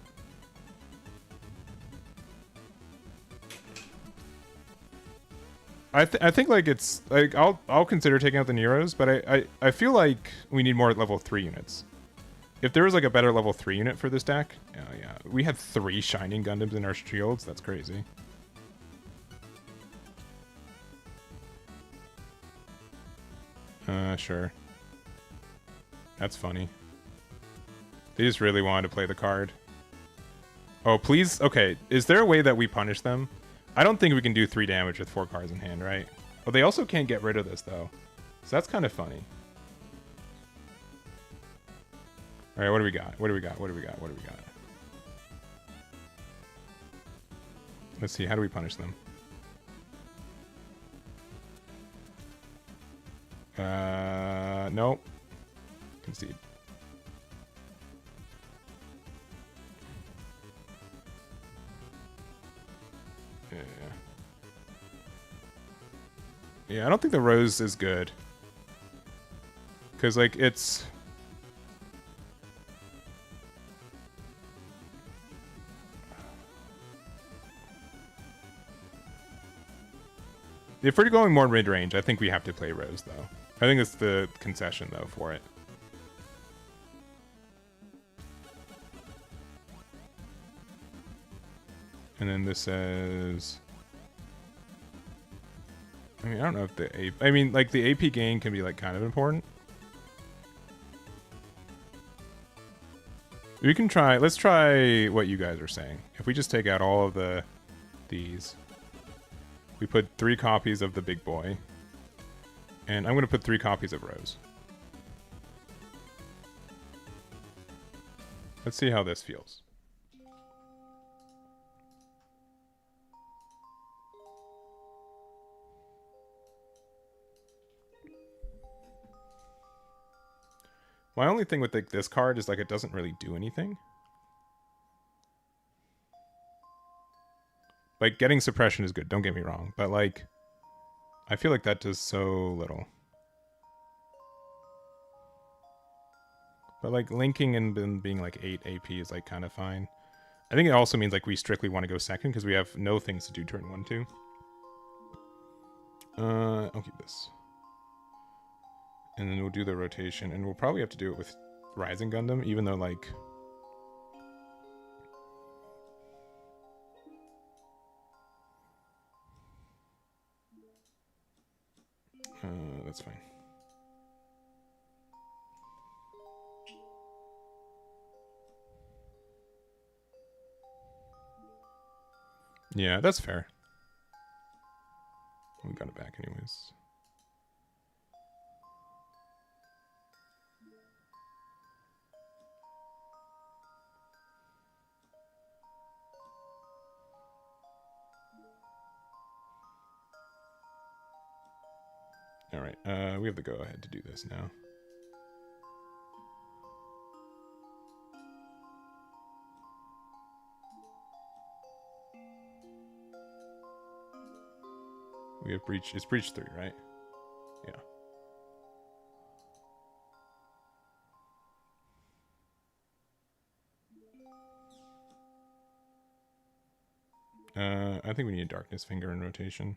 I think like it's like I'll consider taking out the Neros, but I feel like we need more level 3 units. If there was like a better level 3 unit for this deck, yeah, we had 3 Shining Gundams in our shields. That's crazy. Sure. That's funny. They just really wanted to play the card. Oh, please. Okay, is there a way that we punish them? I don't think we can do 3 damage with 4 cards in hand, right? Oh, they also can't get rid of this, though. So that's kind of funny. All right, what do we got? What do we got? What do we got? What do we got? Let's see. How do we punish them? Nope. Concede. Yeah, I don't think the rose is good. Because, like, it's... If we're going more mid-range, I think we have to play rose, though. I think it's the concession, though, for it. And then this says... I mean, I don't know if the AP... I mean, like, the AP gain can be, like, kind of important. We can try... Let's try what you guys are saying. If we just take out all of these... We put 3 copies of the big boy. And I'm going to put 3 copies of Rose. Let's see how this feels. My only thing with this card is like it doesn't really do anything. Like, getting suppression is good, don't get me wrong. But, like, I feel like that does so little. But, like, linking and then being, like, 8 AP is, like, kind of fine. I think it also means, like, we strictly want to go second because we have no things to do turn 1, 2. I'll keep this. And then we'll do the rotation. And we'll probably have to do it with Rising Gundam, even though, like... that's fine. Yeah, that's fair. We got it back anyways. Alright, we have the go-ahead to do this now. We have breach. It's breach 3, right? Yeah. I think we need a Darkness Finger in rotation.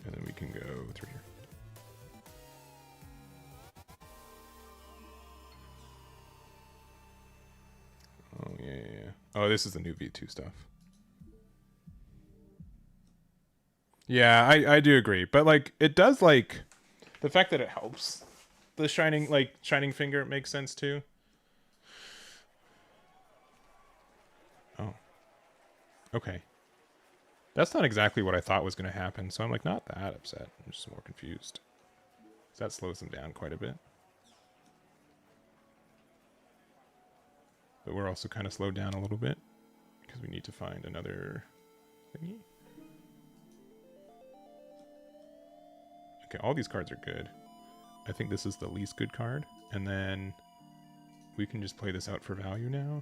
And then we can go through here. Oh, this is the new V2 stuff. Yeah, I do agree. But, like, it does, like... The fact that it helps the shining finger makes sense, too. Oh. Okay. That's not exactly what I thought was going to happen, so I'm, like, not that upset. I'm just more confused. That slows them down quite a bit. But we're also kind of slowed down a little bit because we need to find another thingy. Okay, all these cards are good. I think this is the least good card. And then we can just play this out for value now.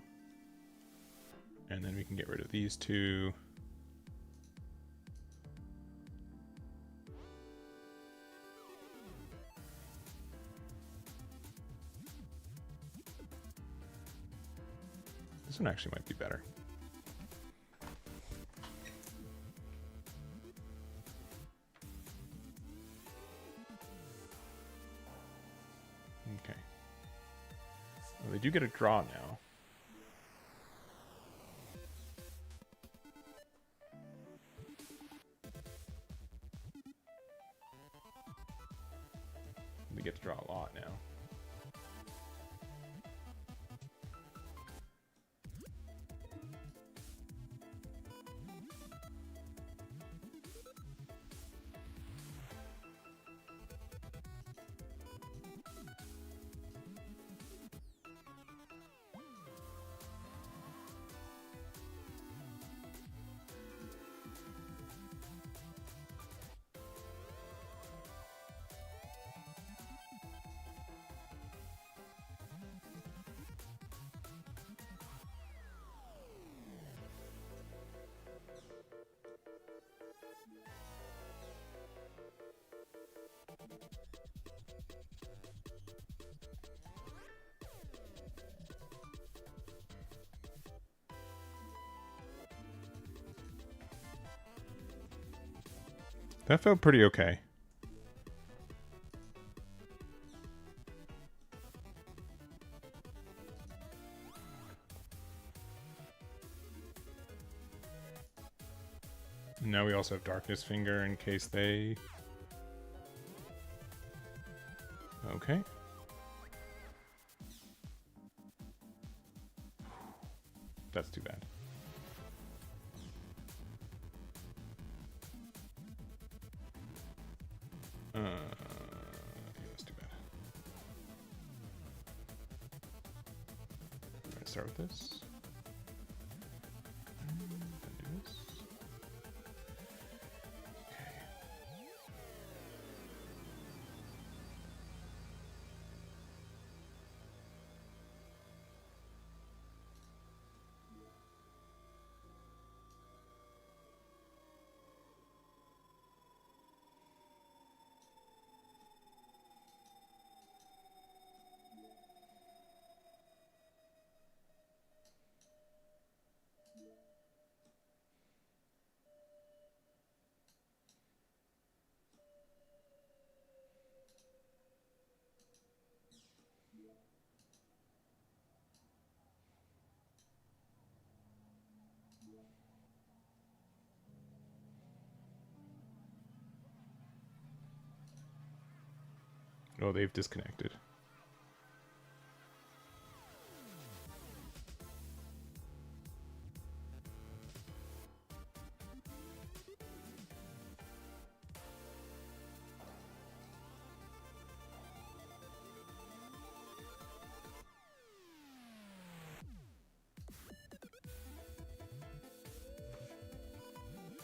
And then we can get rid of these two. This one actually might be better. Okay. Well, they do get a draw now. They get to draw a lot now. That felt pretty okay. Now we also have Darkness Finger in case they... Okay. That's too bad. Yeah, that's too bad. I'm gonna start with this. Then do this. Okay. Oh, they've disconnected.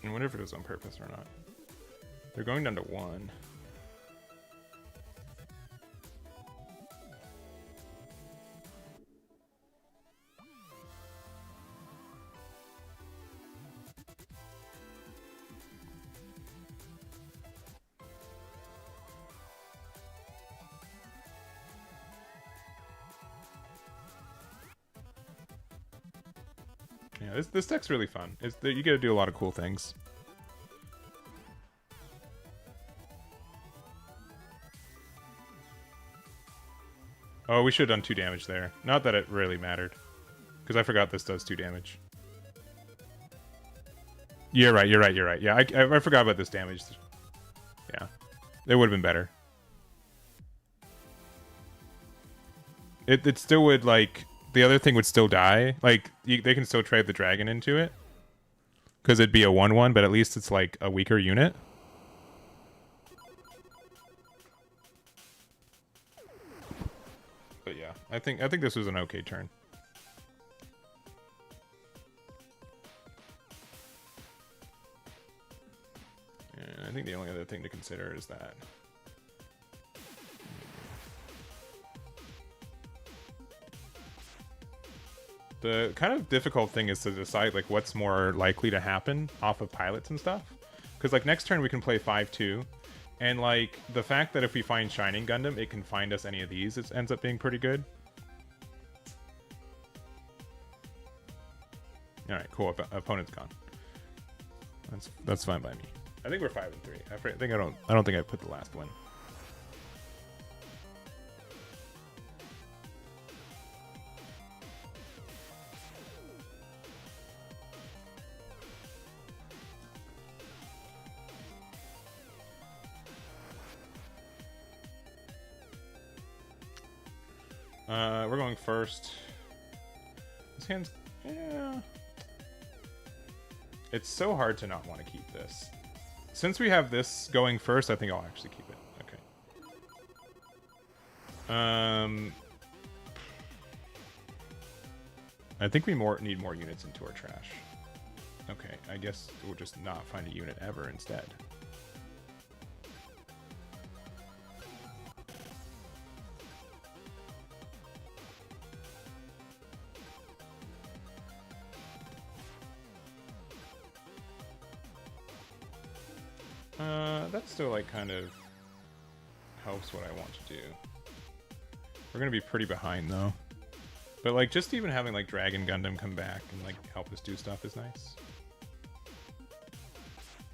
I wonder if it was on purpose or not. They're going down to 1. Yeah, this deck's really fun. You get to do a lot of cool things. Oh, we should have done 2 damage there. Not that it really mattered. Because I forgot this does 2 damage. You're right. Yeah, I forgot about this damage. Yeah. It would have been better. It still would, like... The other thing would still die. Like, they can still trade the dragon into it. Because it'd be a 1-1, but at least it's, like, a weaker unit. But yeah, I think this was an okay turn. And I think the only other thing to consider is that the kind of difficult thing is to decide like what's more likely to happen off of pilots and stuff. Because like next turn we can play 5-2. And, like, the fact that if we find Shining Gundam, it can find us any of these, it ends up being pretty good. Alright, cool. Opponent's gone. That's fine by me. I think we're 5-3. I don't think I put the last one. We're going first. This hand's... Yeah. It's so hard to not want to keep this. Since we have this going first, I think I'll actually keep it. Okay. I think we need more units into our trash. Okay, I guess we'll just not find a unit ever instead. That still, like, kind of helps what I want to do. We're gonna be pretty behind, though. But, like, just even having, like, Dragon Gundam come back and, like, help us do stuff is nice.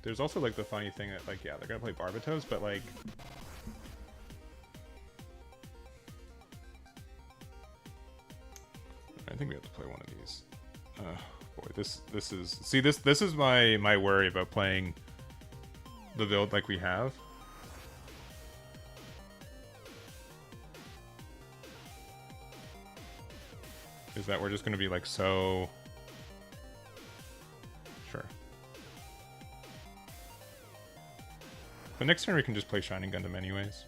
There's also, like, the funny thing that, like, yeah, they're gonna play Barbatos, but, like... I think we have to play one of these. Boy, this is... See, this is my worry about playing the build like we have. Is that we're just going to be like so... Sure. But next turn we can just play Shining Gundam anyways.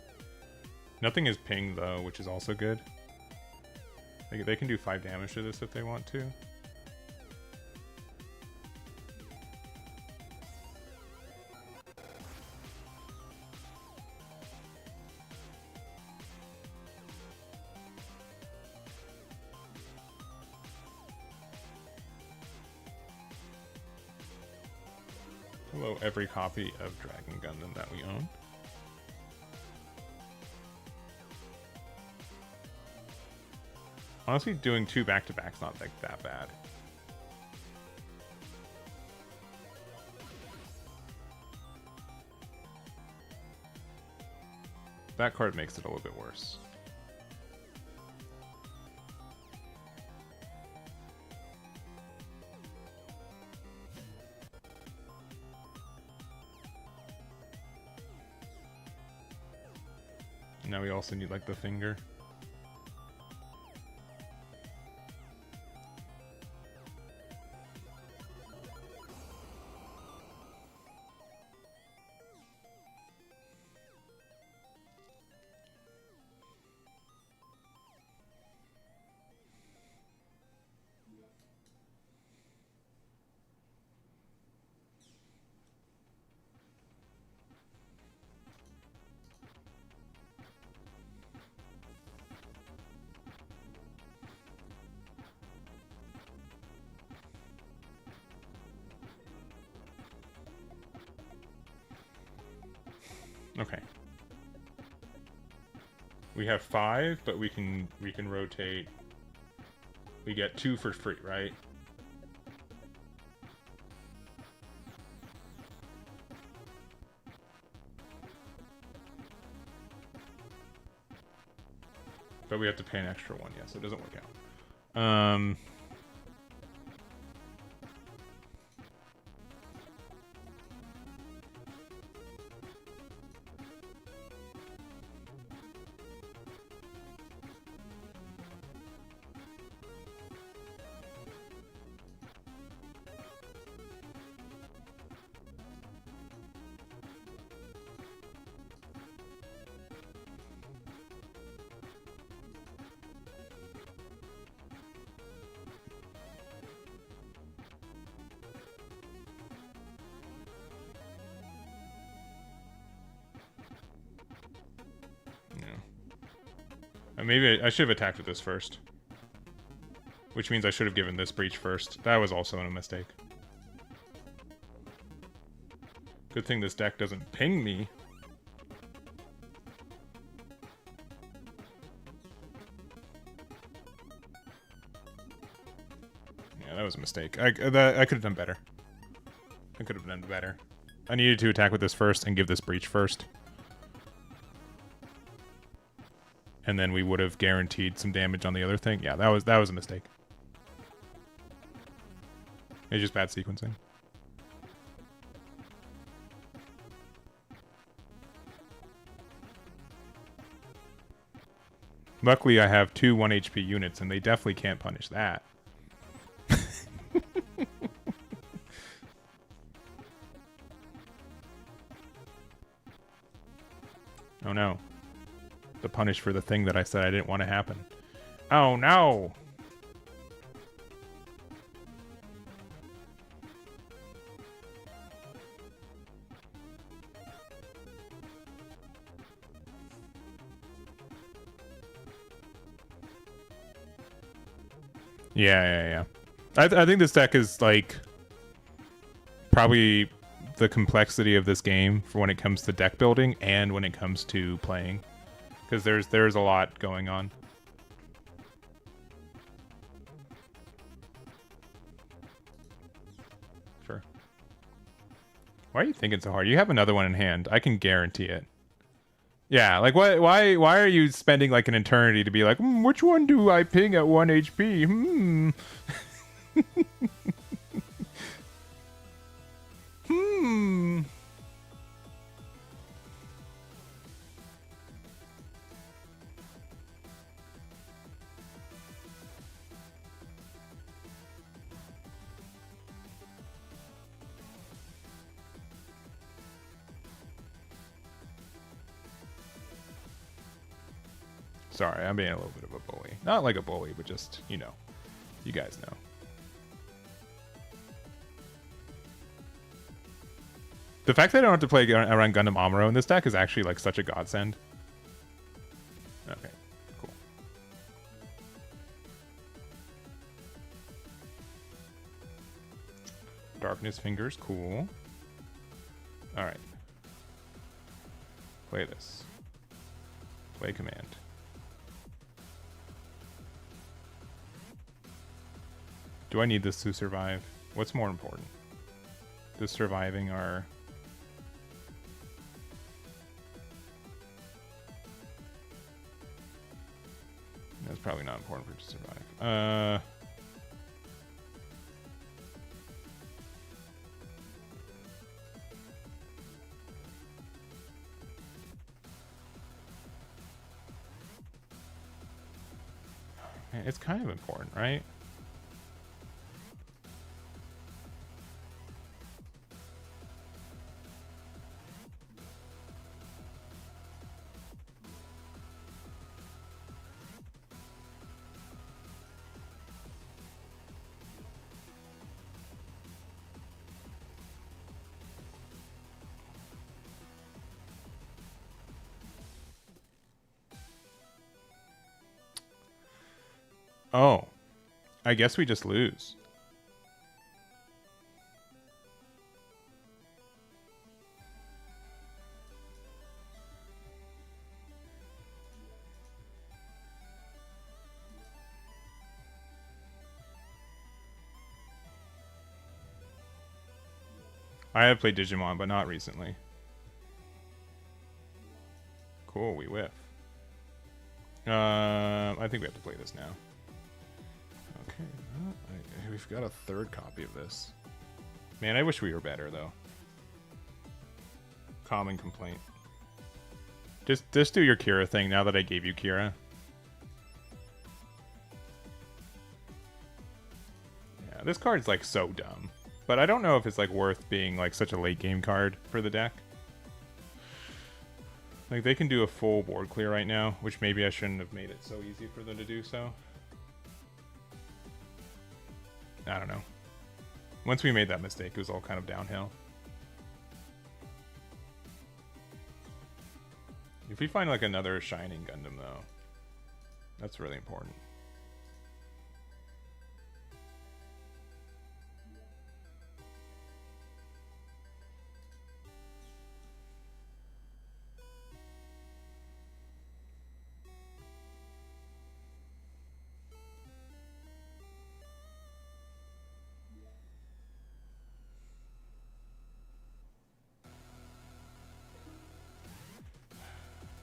Nothing is pinged though, which is also good. They can do 5 damage to this if they want to. Hello, every copy of Dragon Gundam that we own. Honestly, doing 2 back-to-back's not like that bad. That card makes it a little bit worse. Now we also need like the finger. Okay. We have 5, but we can rotate. We get 2 for free, right? But we have to pay an extra 1, yeah, so it doesn't work out. Maybe I should have attacked with this first. Which means I should have given this breach first. That was also a mistake. Good thing this deck doesn't ping me. Yeah, that was a mistake. I could have done better. I could have done better. I needed to attack with this first and give this breach first. And then we would have guaranteed some damage on the other thing. Yeah, that was a mistake. It's just bad sequencing. Luckily, I have 2 1 HP units, and they definitely can't punish that. Oh no. The punish for the thing that I said I didn't want to happen. Oh no! Yeah. I think this deck is, like, probably the complexity of this game for when it comes to deck building and when it comes to playing. Because there's a lot going on. Sure. Why are you thinking so hard? You have another one in hand. I can guarantee it. Yeah, like why are you spending like an eternity to be like, which one do I ping at 1 HP? Sorry, I'm being a little bit of a bully. Not like a bully, but just, you know. You guys know. The fact that I don't have to play around Gundam Amuro in this deck is actually like such a godsend. Okay, cool. Darkness Fingers, cool. Alright. Play this. Play command. Do I need this to survive? What's more important? This surviving or... That's probably not important for it to survive. It's kind of important, right? Oh, I guess we just lose. I have played Digimon, but not recently. Cool, we whiff. I think we have to play this now. Okay, we've got a third copy of this. Man, I wish we were better, though. Common complaint. Just do your Kira thing now that I gave you Kira. Yeah, this card's, like, so dumb. But I don't know if it's, like, worth being, like, such a late-game card for the deck. Like, they can do a full board clear right now, which maybe I shouldn't have made it so easy for them to do so. I don't know. Once we made that mistake, it was all kind of downhill. If we find, like, another Shining Gundam, though. That's really important.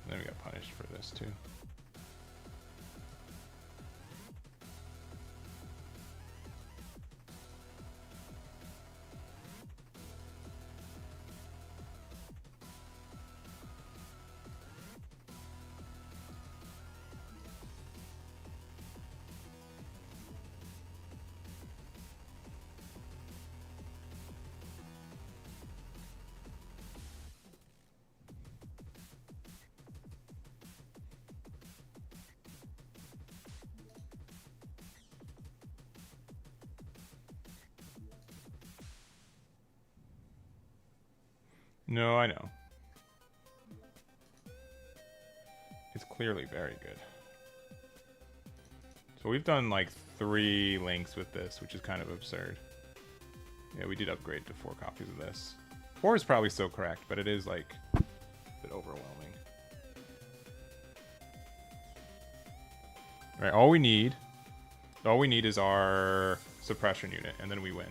Then we got punished for this too. No, I know. It's clearly very good. So we've done like 3 links with this, which is kind of absurd. Yeah, we did upgrade to 4 copies of this. 4 is probably still correct, but it is like a bit overwhelming. All right, all we need is our suppression unit, and then we win.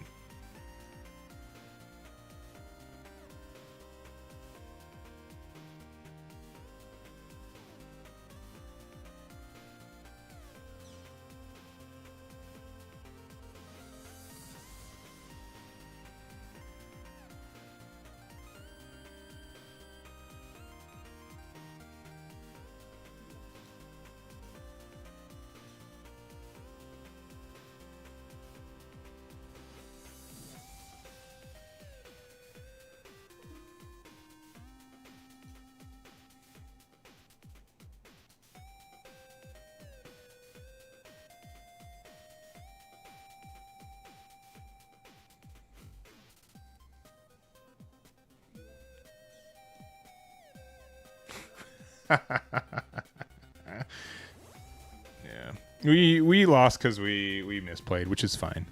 Yeah, we lost because we misplayed, which is fine,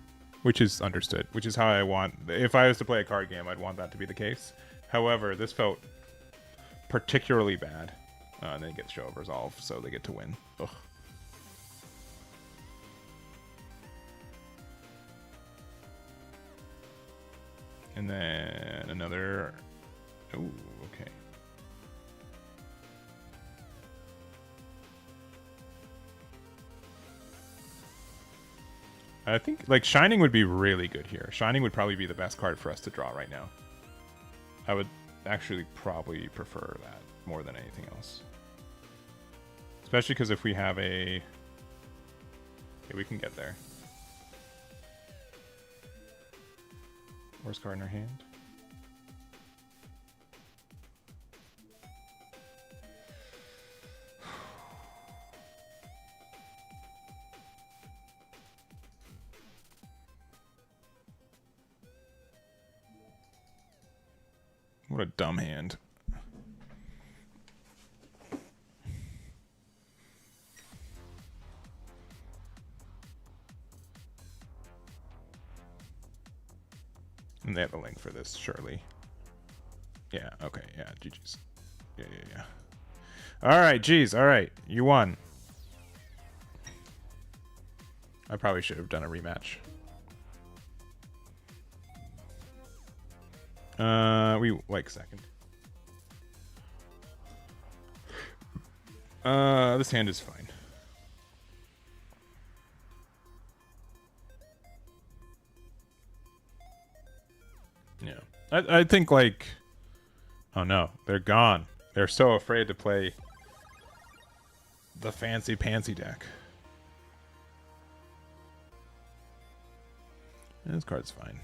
which is understood, which is how I want. If I was to play a card game, I'd want that to be the case. However, this felt particularly bad. And they get show of resolve, so they get to win. Ugh. And then another. Oh, okay. I think like Shining would be really good here. Shining would probably be the best card for us to draw right now. I would actually probably prefer that more than anything else. Especially because if we have a... Okay, we can get there. Worst card in our hand. What a dumb hand. And they have a link for this, surely. Yeah, okay, yeah, GG's. Yeah. Alright, geez, alright, you won. I probably should have done a rematch. We like second. This hand is fine. Yeah. I think like... Oh no, they're gone. They're so afraid to play the fancy pantsy deck. This card's fine.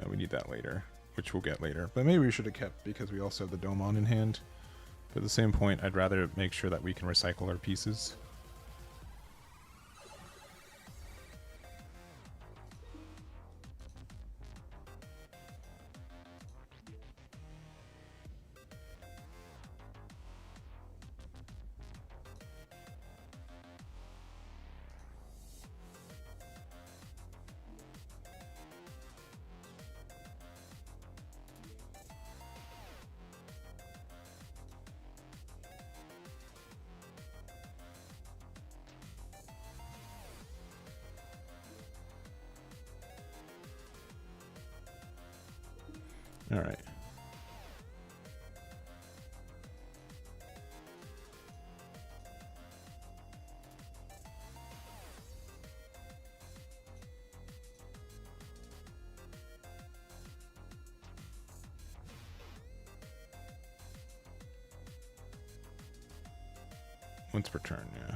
We need that later, which we'll get later. But maybe we should have kept, because we also have the Domon in hand. But at the same point, I'd rather make sure that we can recycle our pieces. All right. Once per turn, yeah.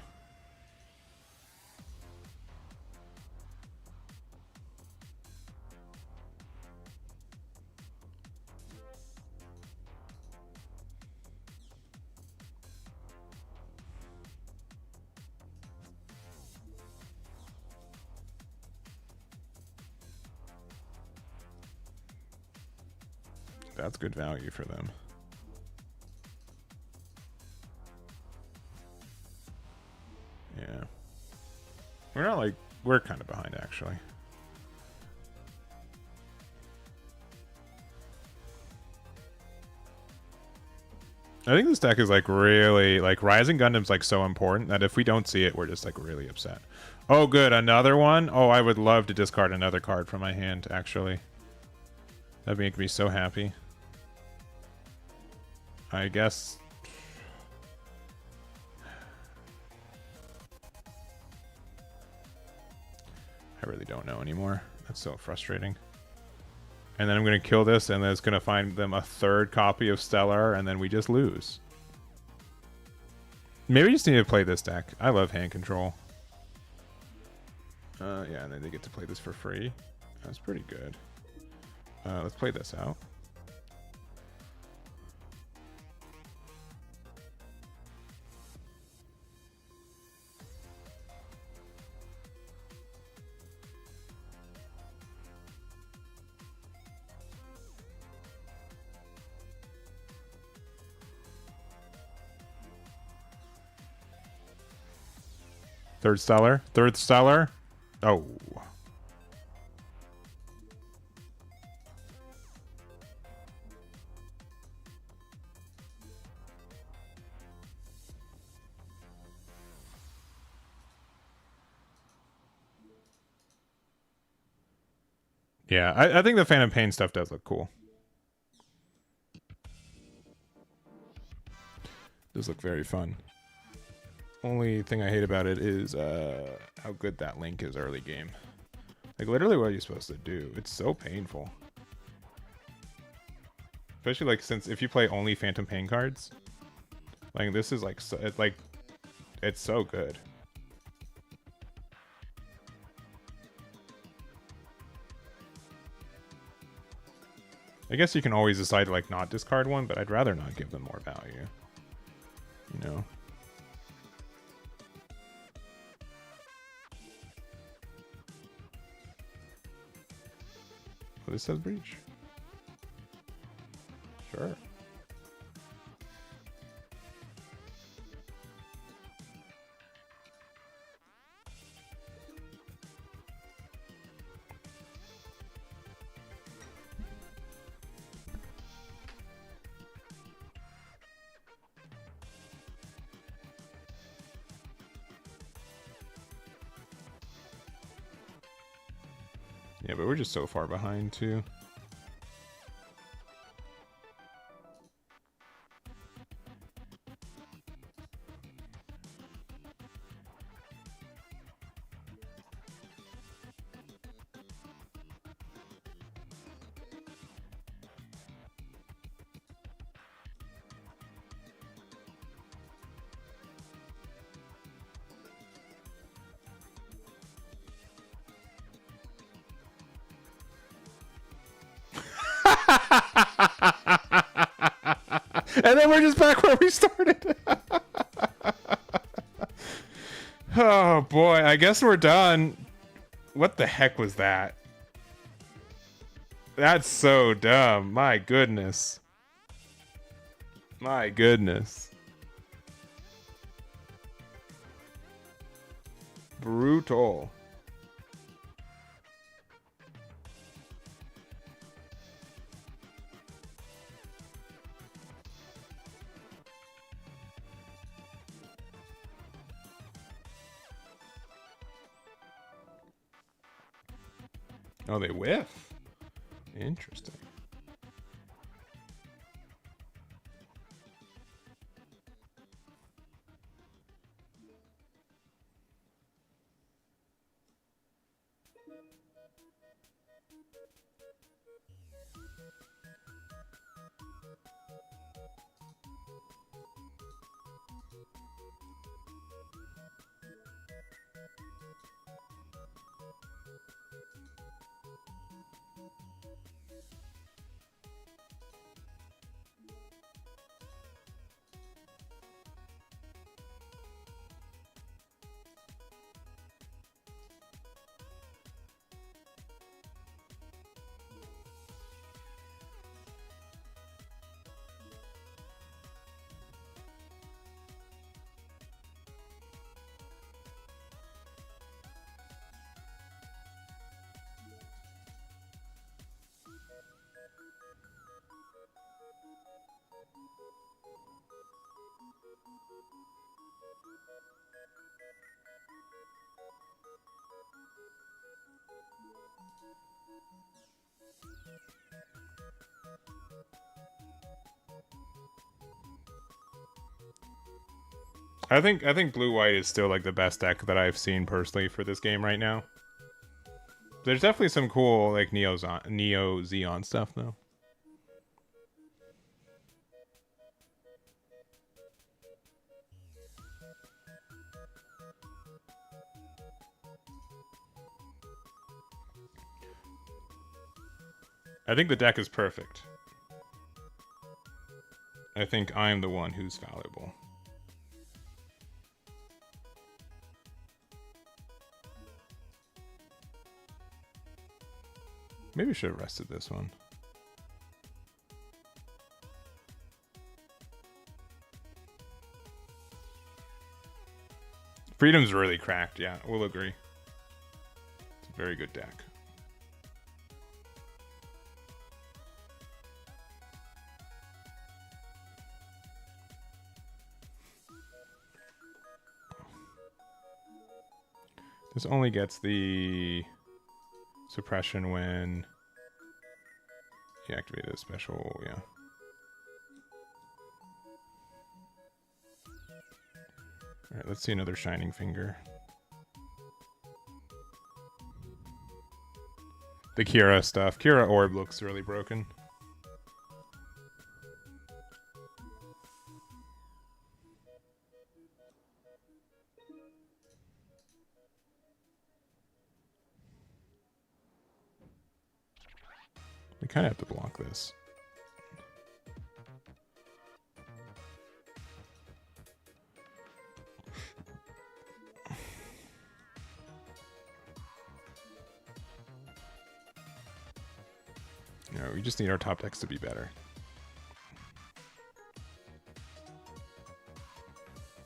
That's good value for them. Yeah. We're not like, we're kind of behind actually. I think this deck is like really, like Rising Gundam's like so important that if we don't see it, we're just like really upset. Oh good, another one? Oh, I would love to discard another card from my hand actually. That'd make me so happy. I guess. I really don't know anymore. That's so frustrating. And then I'm going to kill this, and then it's going to find them a third copy of Stellar, and then we just lose. Maybe we just need to play this deck. I love hand control. Yeah, and then they get to play this for free. That's pretty good. Let's play this out. Third Stellar. Third Stellar. Oh. Yeah, I think the Phantom Pain stuff does look cool. Does look very fun. Only thing I hate about it is how good that link is early game. Like literally what are you supposed to do? It's so painful. Especially like since if you play only Phantom Pain cards, like this is like it's so good. I guess you can always decide to like not discard one, but I'd rather not give them more value. You know. Oh, this says breach. Sure. Yeah, but we're just so far behind too. And then we're just back where we started. Oh boy, I guess we're done. What the heck was that? That's so dumb. My goodness. My goodness. Brutal. Oh, they whiff. Interesting. I think blue white is still like the best deck that I've seen personally for this game right now. There's definitely some cool like Neo Xeon stuff though. I think the deck is perfect. I think I'm the one who's valuable. Maybe I should have rested this one. Freedom's really cracked, yeah, we'll agree. It's a very good deck. This only gets the suppression when you activate a special, yeah. Alright, let's see another Shining Finger. The Kira stuff. Kira Orb looks really broken. We kind of have to block this. No, we just need our top decks to be better.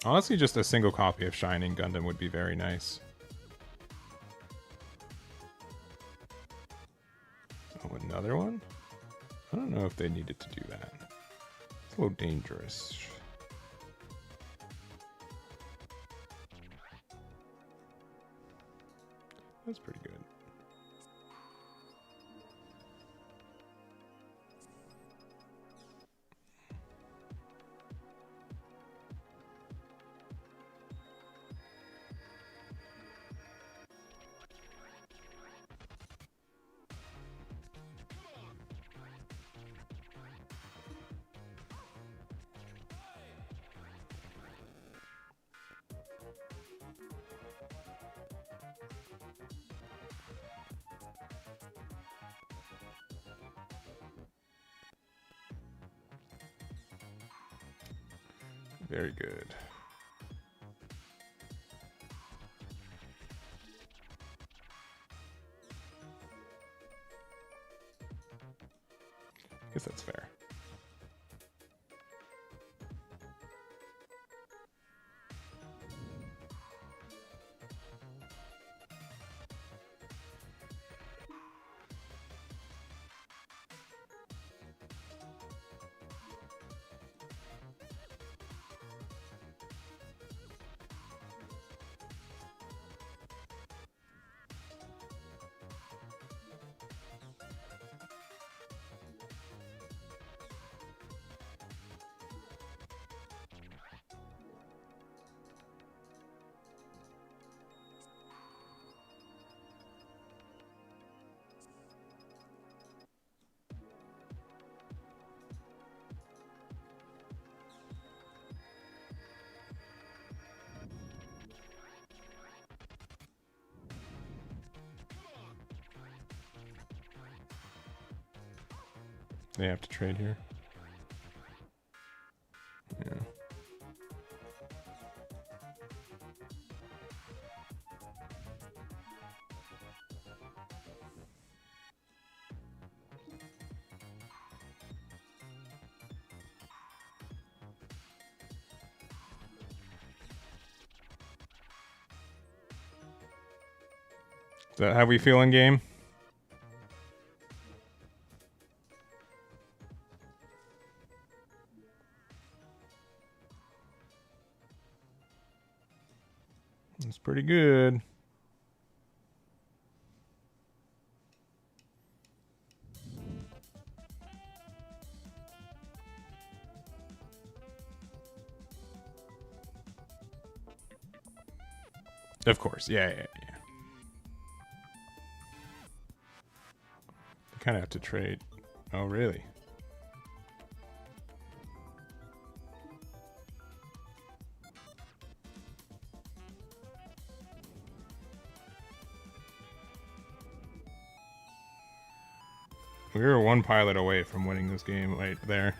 Honestly, just a single copy of Shining Gundam would be very nice. Oh, another one? I don't know if they needed to do that. It's a little dangerous. That's pretty good. Very good. I guess that's fair. They have to trade here. Yeah. Is that how we feel in game? It's pretty good. Of course, yeah. Kind of have to trade. Oh, really? We were one pilot away from winning this game right there.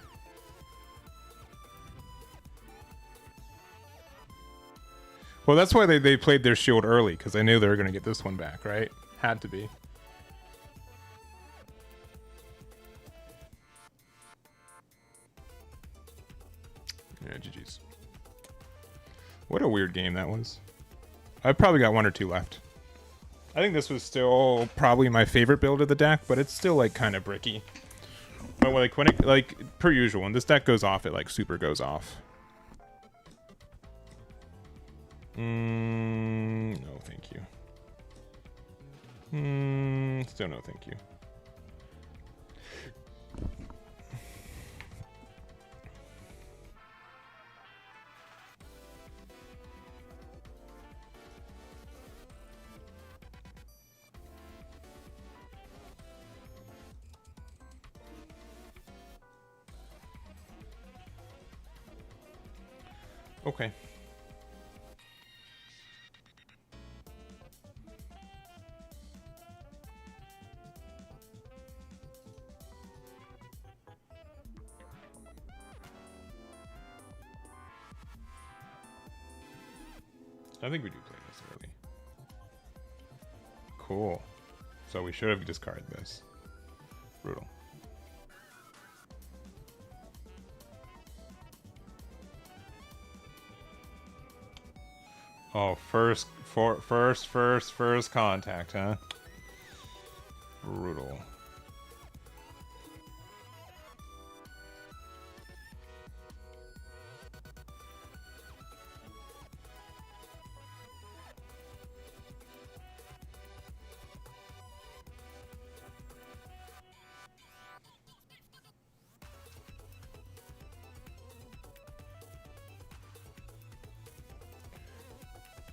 Well, that's why they played their shield early, because they knew they were going to get this one back, right? Had to be. Yeah, GG's. What a weird game that was. I've probably got one or two left. I think this was still probably my favorite build of the deck, but it's still like kind of bricky. But like when it, like per usual, when this deck goes off, it like super goes off. No, thank you. Still no, thank you. Okay. I think we do play this early. Cool. So we should have discarded this. Brutal. Oh, first contact, huh? Brutal.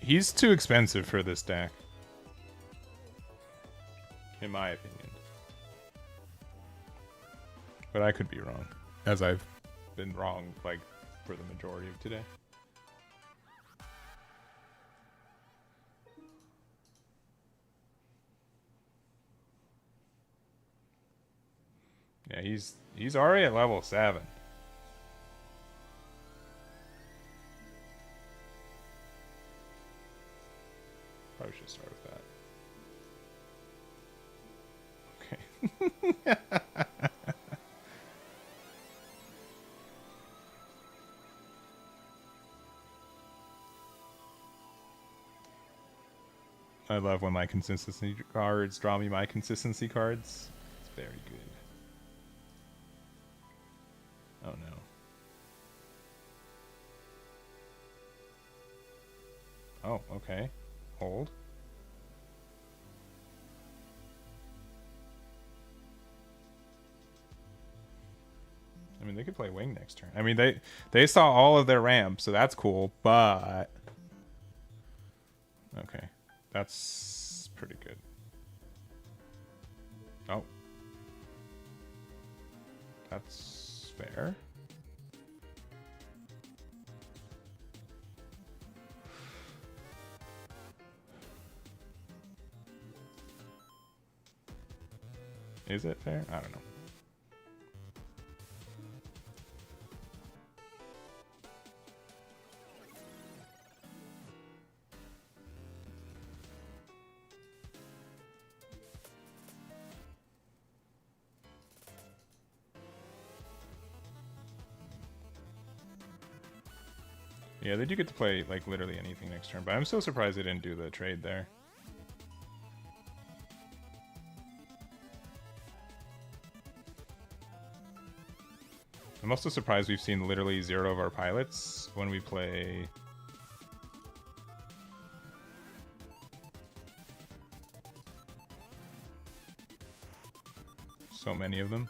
He's too expensive for this deck. In my opinion. But I could be wrong. As I've been wrong, like, for the majority of today. Yeah, he's already at level 7. Probably should start with that. Okay. I love when my consistency cards draw me my consistency cards. It's very good. Oh no. Oh, okay. Hold. I mean, they could play wing next turn. I mean, they saw all of their ramps, so that's cool, but... Okay. That's pretty good. Oh. That's fair. Is it fair? I don't know. Yeah, they do get to play, like, literally anything next turn, but I'm so surprised they didn't do the trade there. I'm also surprised we've seen literally 0 of our pilots when we play... so many of them.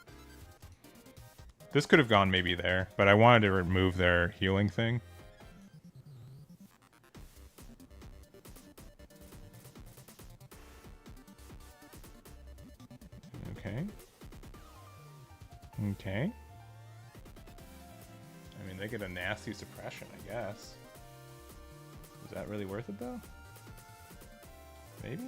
This could have gone maybe there, but I wanted to remove their healing thing. Okay. Okay. I mean, they get a nasty suppression, I guess. Is that really worth it, though? Maybe?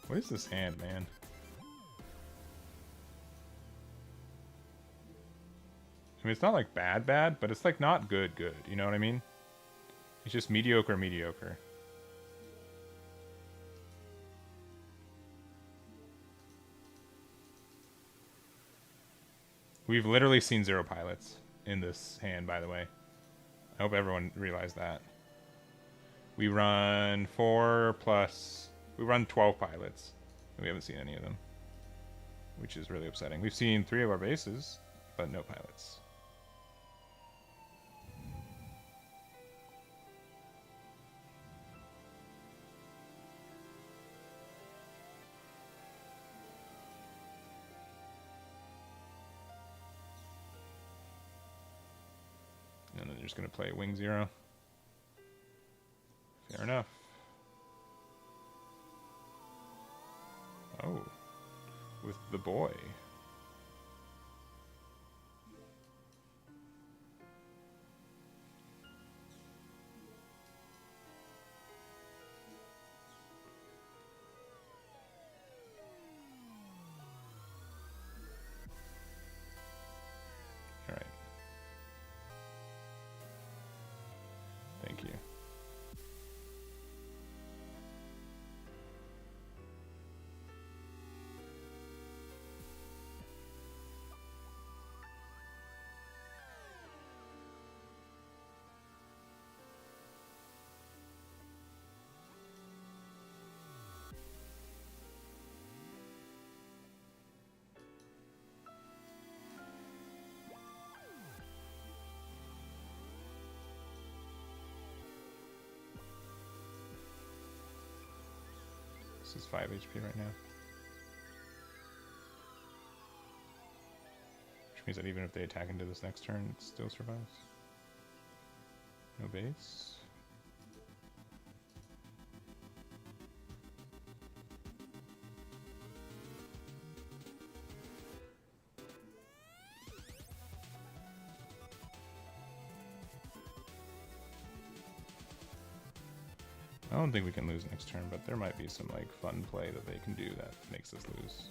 What is this hand, man? I mean, it's not like bad, but it's like not good, you know what I mean? It's just mediocre. We've literally seen 0 pilots in this hand, by the way. I hope everyone realized that. We run 4 plus... We run 12 pilots, and we haven't seen any of them, which is really upsetting. We've seen 3 of our bases, but no pilots. And then they're just going to play Wing 0. Fair enough. Oh, with the boy. All right. Thank you. This is 5 HP right now. Which means that even if they attack into this next turn, it still survives. No base. I don't think we can lose next turn, but there might be some like fun play that they can do that makes us lose.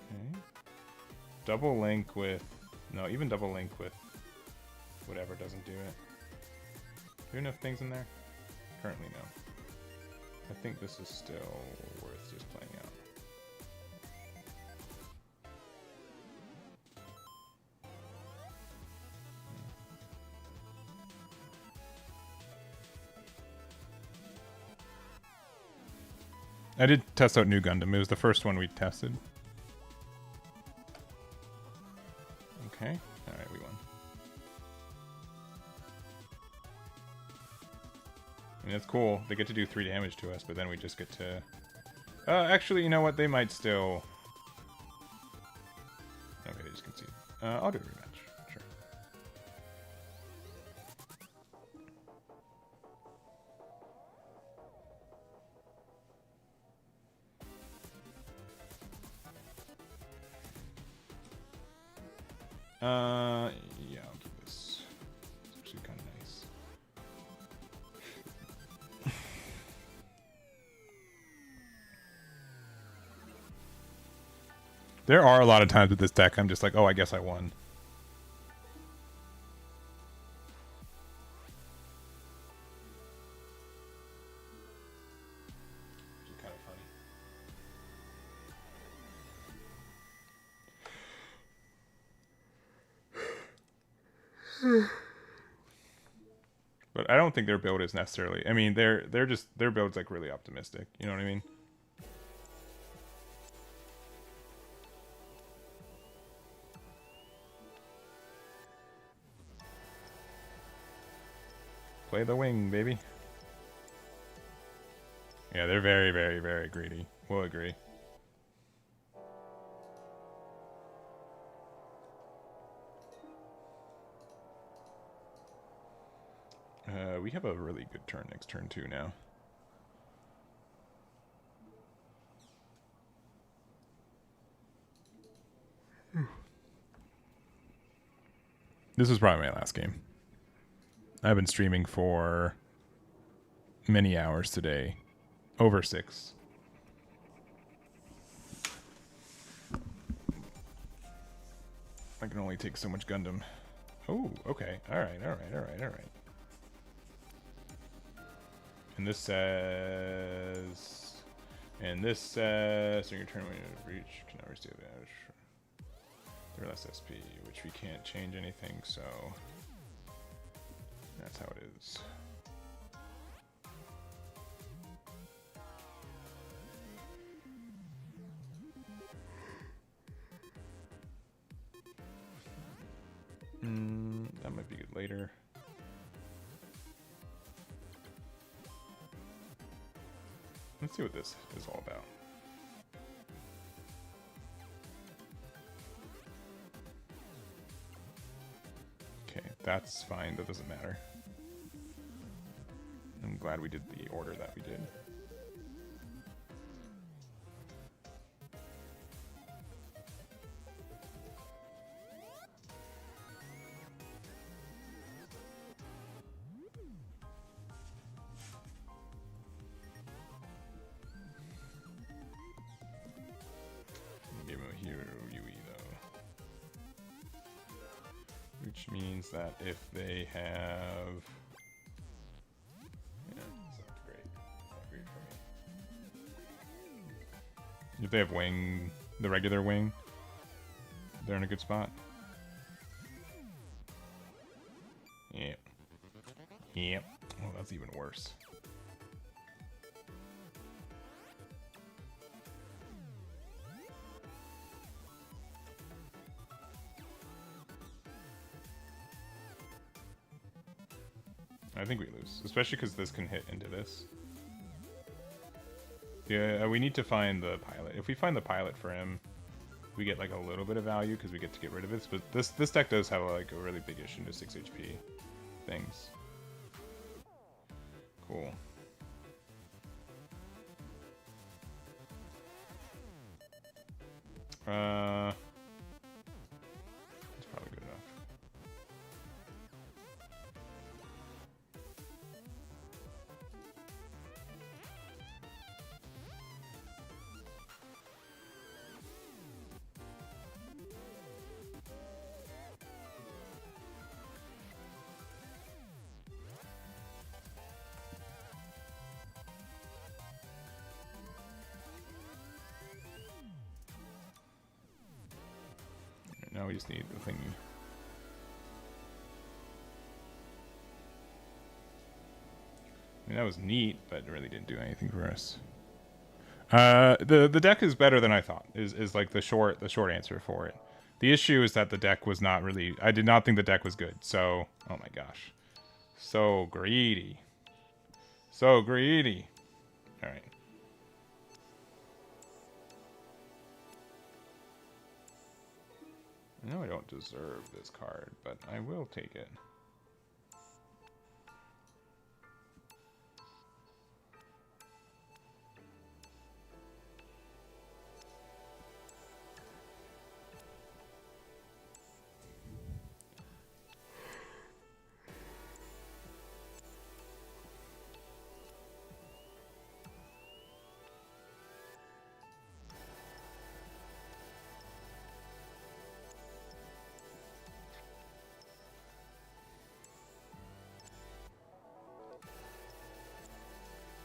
Okay. Double link with... No, even double link with whatever doesn't do it. Do we have enough things in there? Currently, no. I think this is still worth just playing out. I did test out new Gundam. It was the first one we tested. Okay. Alright, we won. I mean, that's cool. They get to do 3 damage to us, but then we just get to Actually, you know what? They might still... Okay, they just concede. I'll do a rematch. Sure. Yeah, I'll keep this. It's actually kind of nice. There are a lot of times with this deck I'm just like, oh, I guess I won. Which is kind of funny. But I don't think their build is necessarily... I mean, they're just... Their build's like really optimistic. You know what I mean? Play the wing, baby. Yeah, they're very, very, very greedy. We'll agree. We have a really good turn next turn, too, now. This is probably my last game. I've been streaming for many hours today. Over 6. I can only take so much Gundam. Oh, okay. Alright. And this says... during your turn when you reach, can never steal advantage. They're less SP, which we can't change anything, so... That's how it is. That might be good later. Let's see what this is all about. Okay, that's fine. That doesn't matter. I'm glad we did the order that we did. Give him a hero UE though. Which means that if they have... If they have wing, the regular wing, they're in a good spot. Yep. Yep. Oh, that's even worse. I think we lose, especially because this can hit into this. Yeah, we need to find the pilot. If we find the pilot for him, we get like a little bit of value because we get to get rid of this. But this deck does have like a really big issue to 6 HP things. Cool. That's probably good enough. Now we just need the thingy. I mean, that was neat, but it really didn't do anything for us. The deck is better than I thought. Is like the short answer for it. The issue is that the deck was not really. I did not think the deck was good. So, oh my gosh, so greedy, so greedy. All right. I know I don't deserve this card, but I will take it.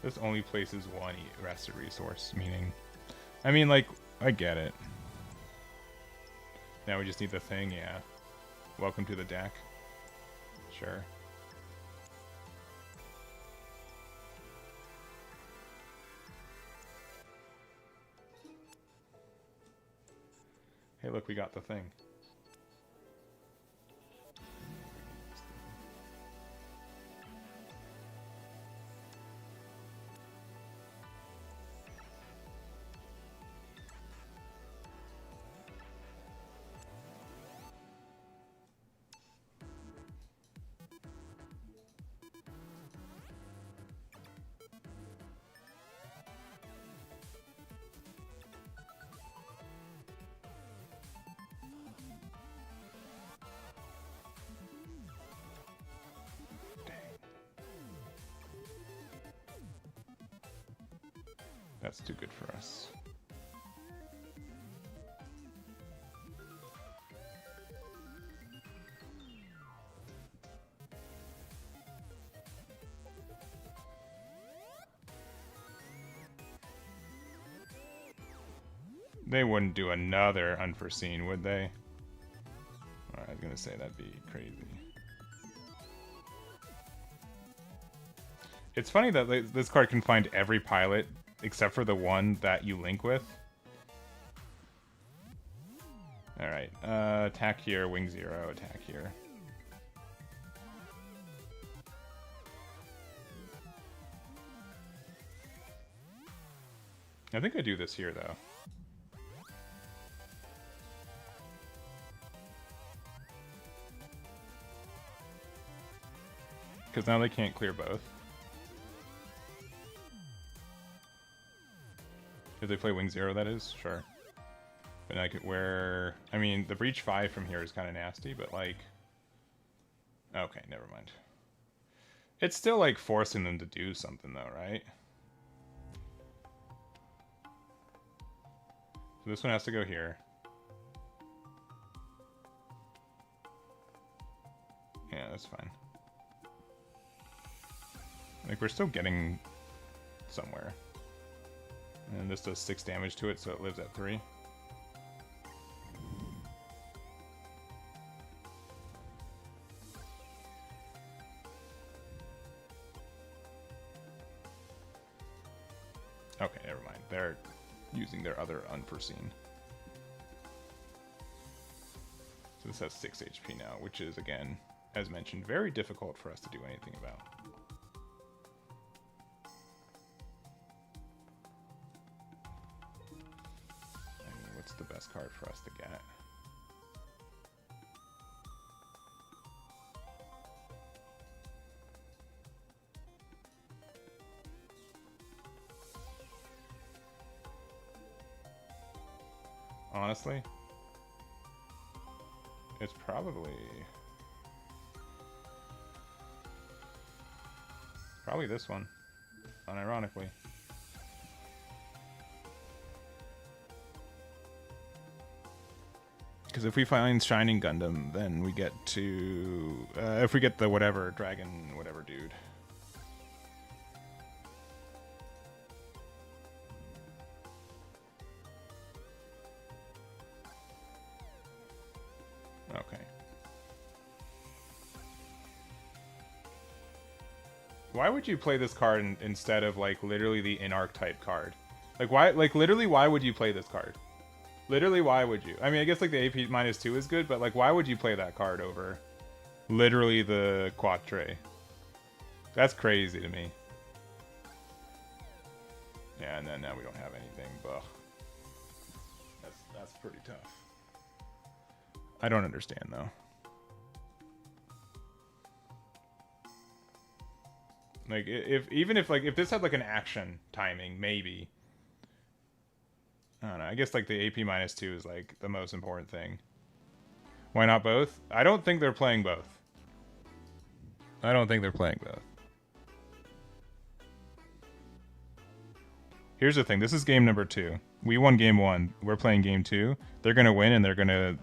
This only places one rested resource, meaning... I mean, like, I get it. Now we just need the thing, yeah. Welcome to the deck. Sure. Hey, look, we got the thing. That's too good for us. They wouldn't do another unforeseen, would they? I was gonna say that'd be crazy. It's funny that this card can find every pilot except for the one that you link with. Alright, attack here, wing 0, attack here. I think I do this here, though. Because now they can't clear both. If they play wing 0, that is, sure. But I could wear... I mean, the breach 5 from here is kind of nasty, but like... Okay, never mind. It's still like forcing them to do something though, right? So this one has to go here. Yeah, that's fine. Like, we're still getting somewhere. And this does 6 damage to it, so it lives at 3. Okay, never mind. They're using their other unforeseen. So this has 6 HP now, which is, again, as mentioned, very difficult for us to do anything about. The best card for us to get. Honestly, it's probably this one, unironically. Because if we find Shining Gundam, then we get to... if we get the whatever, dragon, whatever dude. Okay. Why would you play this card instead of, like, literally the in-arc type card? Like, why... Like, literally, why would you play this card? Literally, why would you? I mean, I guess like the AP -2 is good, but like, why would you play that card over literally the Quatre? That's crazy to me. Yeah, and then now we don't have anything. Ugh. That's pretty tough. I don't understand though. Like if this had like an action timing, maybe. I don't know. I guess like the AP -2 is like the most important thing. Why not both? I don't think they're playing both. I don't think they're playing both. Here's the thing. This is game number 2. We won game 1. We're playing game 2. They're gonna win, and they're gonna.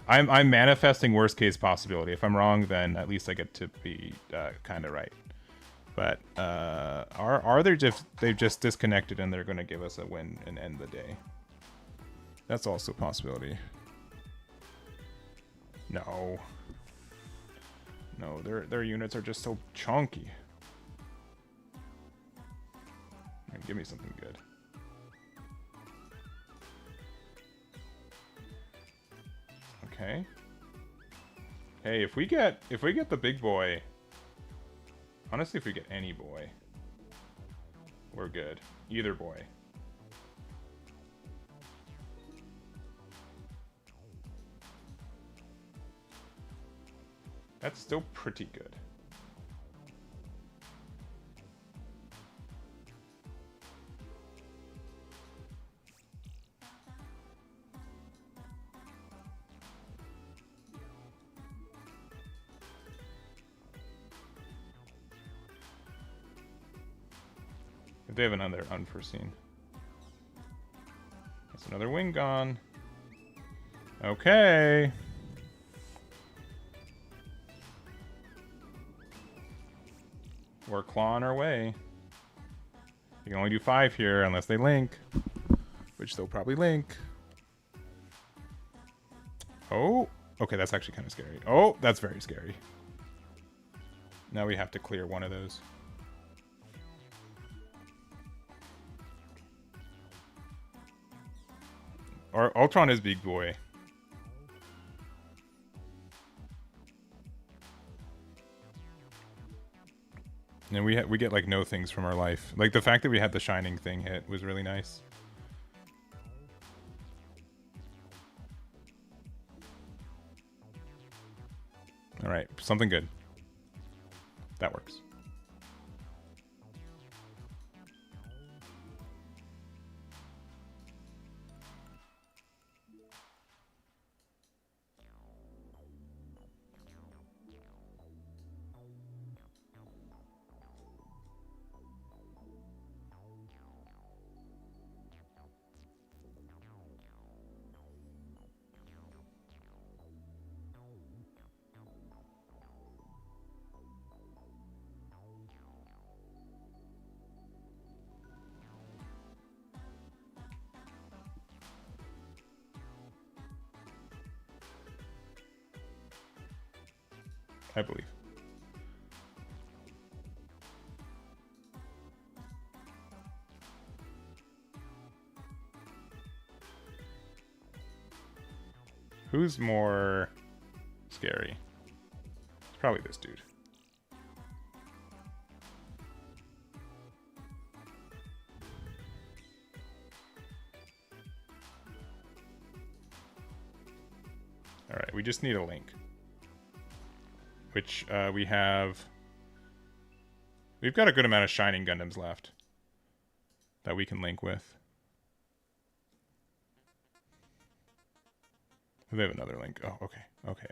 I'm manifesting worst case possibility. If I'm wrong, then at least I get to be kind of right. But are they just they've just disconnected and they're gonna give us a win and end the day? That's also a possibility. No. No, their units are just so chunky. Give me something good. Okay. Hey, if we get the big boy, honestly, if we get any boy, we're good. Either boy. That's still pretty good. If they have another unforeseen. That's another wing gone. Okay. We're clawing our way. You can only do 5 here unless they link. Which they'll probably link. Oh. Okay, that's actually kind of scary. Oh, that's very scary. Now we have to clear one of those. Or Ultron is big boy. And we get like no things from our life. Like the fact that we had the shining thing hit was really nice. All right, something good. That works. I believe. Who's more scary? It's probably this dude. All right, we just need a link. Which we have. We've got a good amount of Shining Gundams left that we can link with. They have another link. Oh, okay. Okay.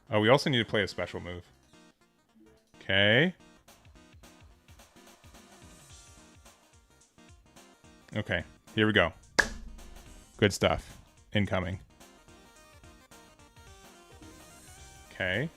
Oh, we also need to play a special move. Okay. Okay, here we go. Good stuff. Incoming. Okay.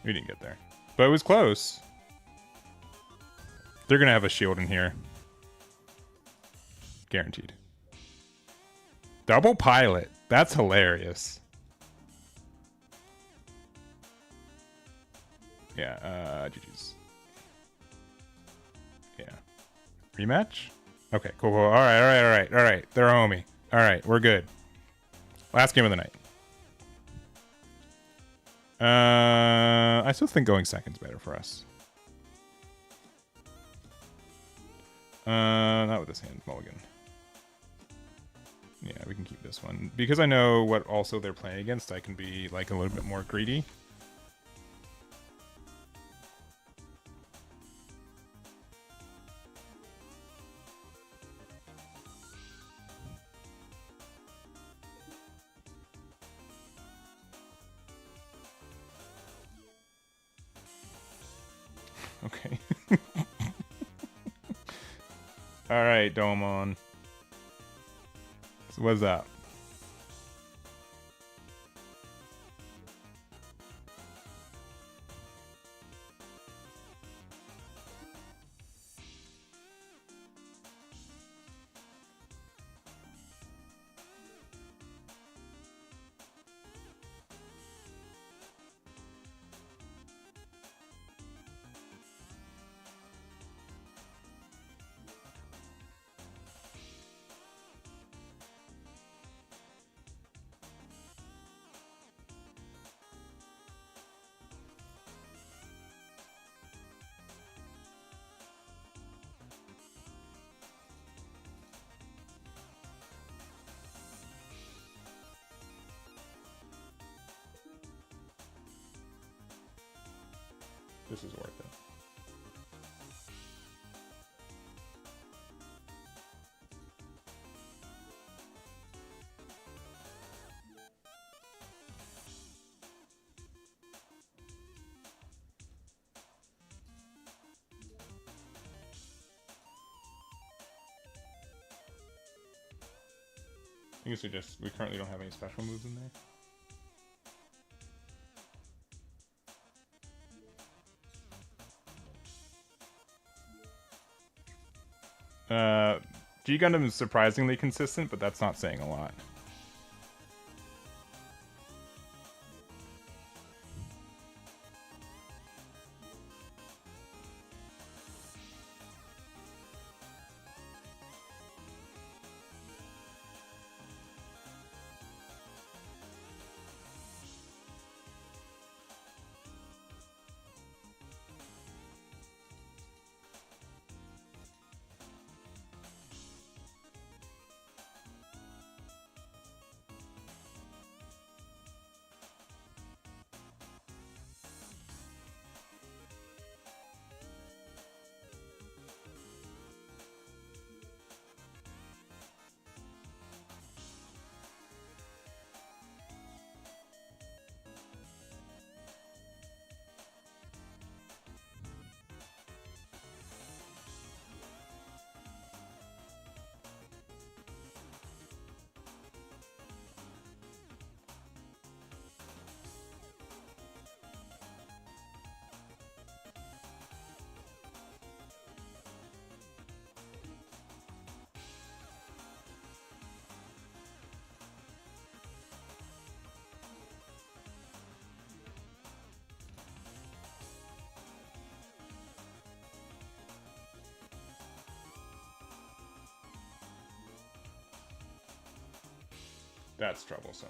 We didn't get there. But it was close. They're going to have a shield in here. Guaranteed. Double pilot. That's hilarious. Yeah, GG's. Yeah. Rematch? Okay, cool. All right. They're a homie. All right, we're good. Last game of the night. I still think going second's better for us. Not with this hand, mulligan. Yeah, we can keep this one. Because I know what also they're playing against, I can be like a little bit more greedy. Okay. Alright, Domon. So what's up? This is worth it. I guess we currently don't have any special moves in there. G Gundam is surprisingly consistent, but that's not saying a lot. That's troublesome.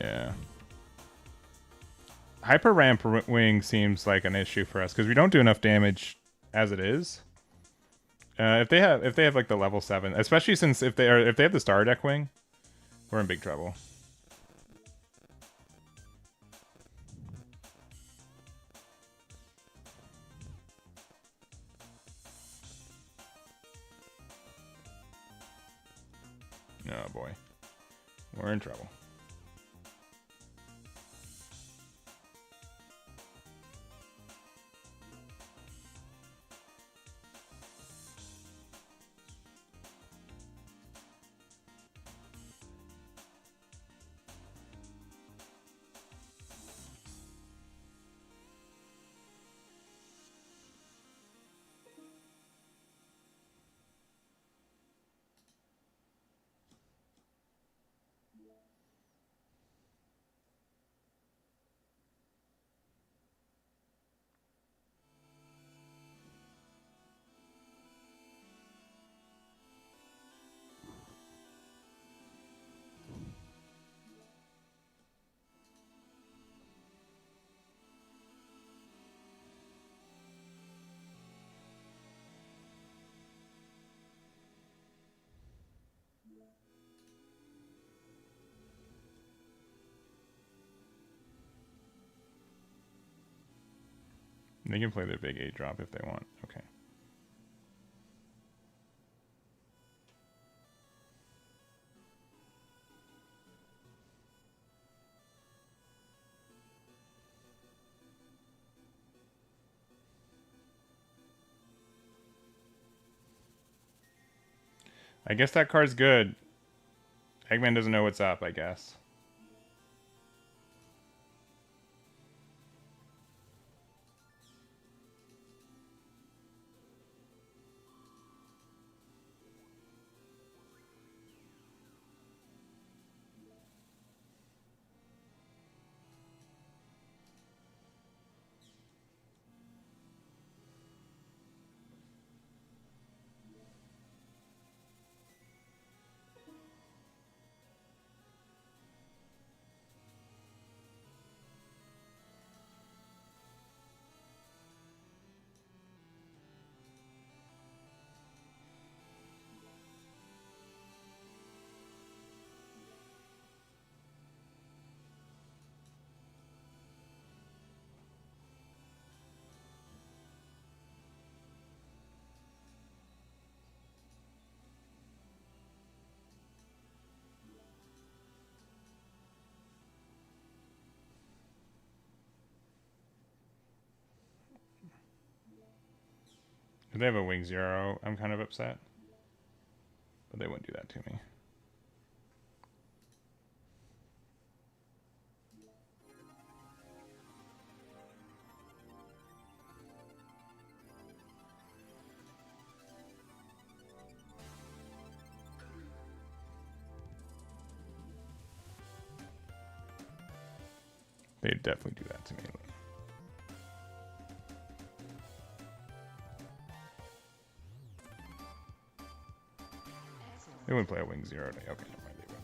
Yeah. Hyper ramp wing seems like an issue for us because we don't do enough damage as it is. If they have like the level 7, especially since if they have the Star Deck wing, we're in big trouble. Oh boy, we're in trouble. They can play their big 8-drop if they want. Okay. I guess that card's good. Eggman doesn't know what's up, I guess. If they have a wing 0, I'm kind of upset. But they wouldn't do that to me. They'd definitely do that to me. They wouldn't play a wing 0 day. Okay, never mind. They would.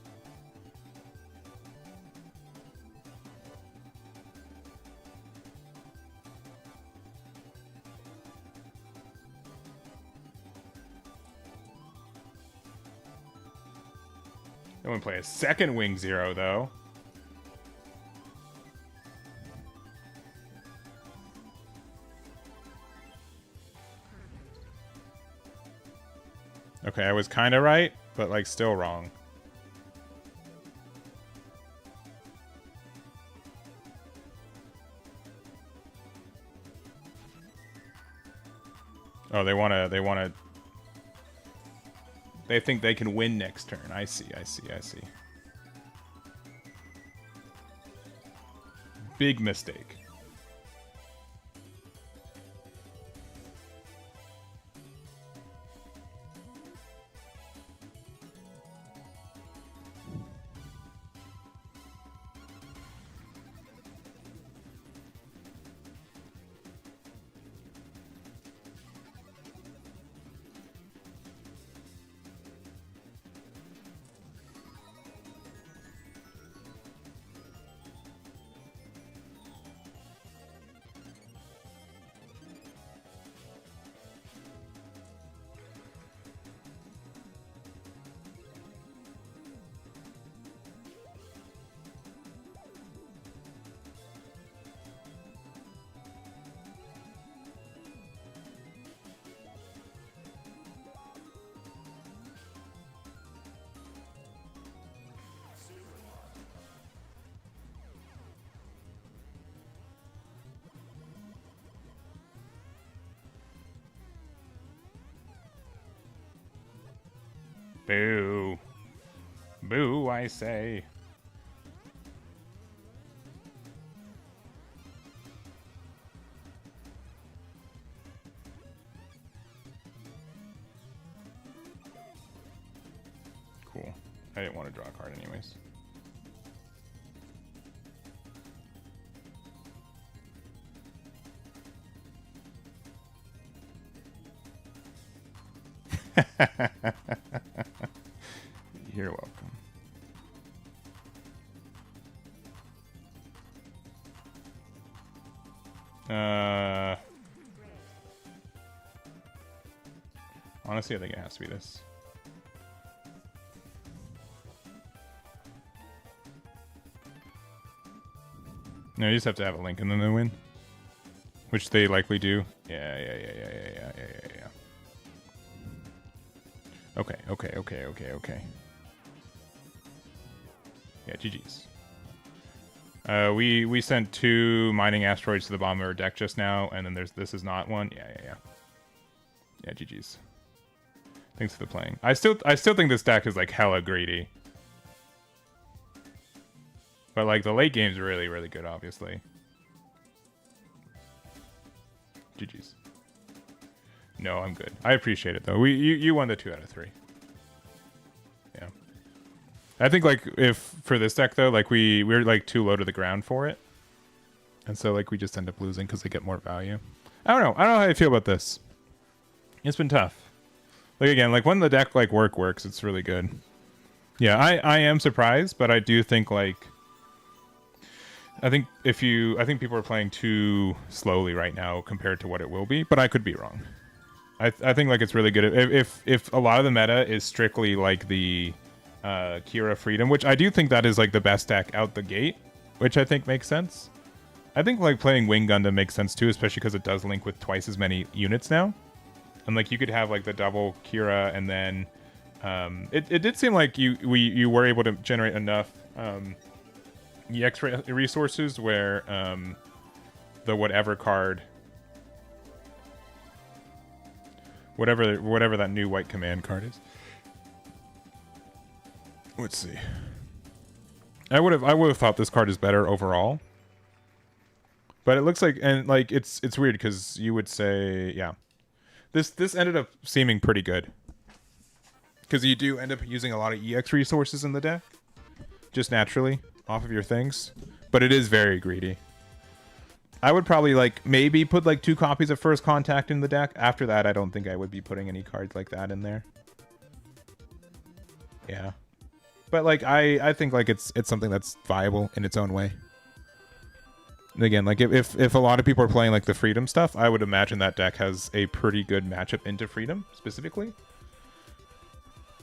They wouldn't play a second wing 0 though. Okay, I was kind of right, but like still wrong. Oh, they think they can win next turn. I see. Big mistake. Boo. Boo, I say. Cool. I didn't want to draw a card anyways. You're welcome. Honestly, I think it has to be this. No, you just have to have a link and then they win. which they likely do. Yeah. Okay. Yeah, GG's. We sent 2 mining asteroids to the bottom of our deck just now, and then this is not one. Yeah. Yeah, GG's. Thanks for the playing. I still think this deck is like hella greedy. But like the late game's really, really good, obviously. GG's. No, I'm good. I appreciate it though. You won the 2 out of 3. Yeah. I think like if for this deck though, like we're like too low to the ground for it. And so like we just end up losing because they get more value. I don't know how I feel about this. It's been tough. Like again, like when the deck like works, it's really good. Yeah, I am surprised, but I do think like I think people are playing too slowly right now compared to what it will be, but I could be wrong. I think like it's really good if a lot of the meta is strictly like the Kira Freedom, which I do think that is like the best deck out the gate, which I think makes sense. I think like playing Wing Gundam makes sense too, especially because it does link with twice as many units now. And like you could have like the double Kira, and then it did seem like you were able to generate enough EX resources where the whatever card, whatever that new white command card is. Let's see. I would have thought this card is better overall. But it looks like, and like it's weird because you would say, yeah. This ended up seeming pretty good. Because you do end up using a lot of EX resources in the deck. Just naturally, off of your things. But it is very greedy. I would probably like maybe put like 2 copies of First Contact in the deck. After that, I don't think I would be putting any cards like that in there. Yeah. But like I think like it's something that's viable in its own way. And again, like if a lot of people are playing like the Freedom stuff, I would imagine that deck has a pretty good matchup into Freedom specifically.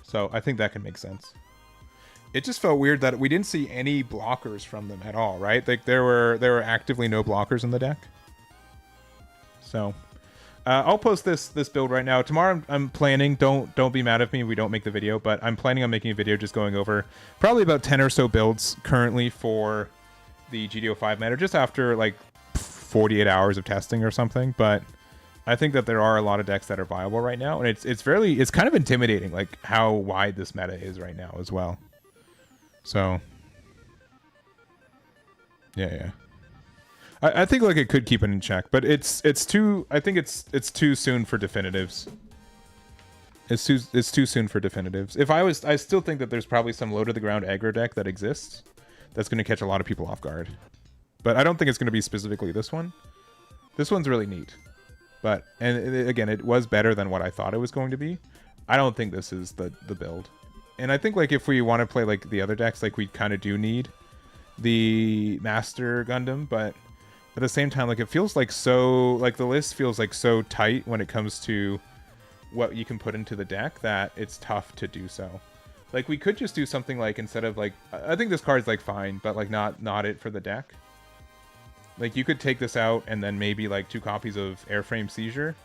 So I think that can make sense. It just felt weird that we didn't see any blockers from them at all, right? Like there were actively no blockers in the deck. So I'll post this build right now. Tomorrow I'm planning, don't be mad at me if we don't make the video, but I'm planning on making a video just going over probably about 10 or so builds currently for the GD05 meta, just after like 48 hours of testing or something. But I think that there are a lot of decks that are viable right now, and it's kind of intimidating like how wide this meta is right now as well. So yeah. I think like it could keep it in check, but it's too. I think it's too soon for definitives. It's too soon for definitives. I still think that there's probably some low to the ground aggro deck that exists that's going to catch a lot of people off guard, but I don't think it's going to be specifically this one. This one's really neat, but again, it was better than what I thought it was going to be. I don't think this is the build, and I think like if we want to play like the other decks, like we kind of do need the Master Gundam, but at the same time, like it feels like so, like the list feels like so tight when it comes to what you can put into the deck that it's tough to do so. Like we could just do something like, instead of like, I think this card's like fine, but like not it for the deck. Like you could take this out and then maybe like 2 copies of Airframe Seizure,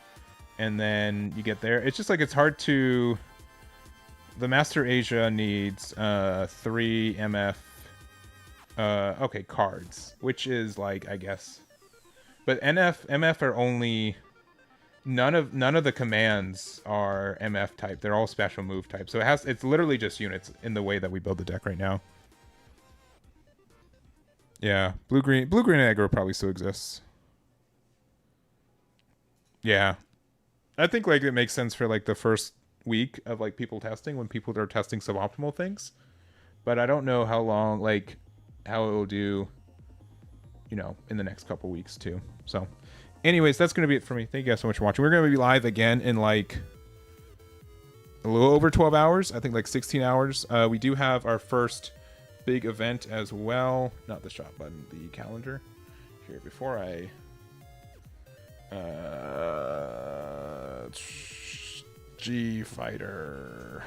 and then you get there. It's just like it's hard to. The Master Asia needs 3 MF. Okay, cards, which is like, I guess, but MF are only none of the commands are MF type. They're all special move type. So it's literally just units in the way that we build the deck right now. Yeah, blue green aggro probably still exists. Yeah, I think like it makes sense for like the first week of like people testing, when people are testing suboptimal things, but I don't know how long, like how it will do, you know, in the next couple weeks too. So anyways, that's going to be it for me. Thank you guys so much for watching. We're going to be live again in like a little over 12 hours. I think like 16 hours. We do have our first big event as well. Not the shop button, the calendar. Here, before I... G Fighter...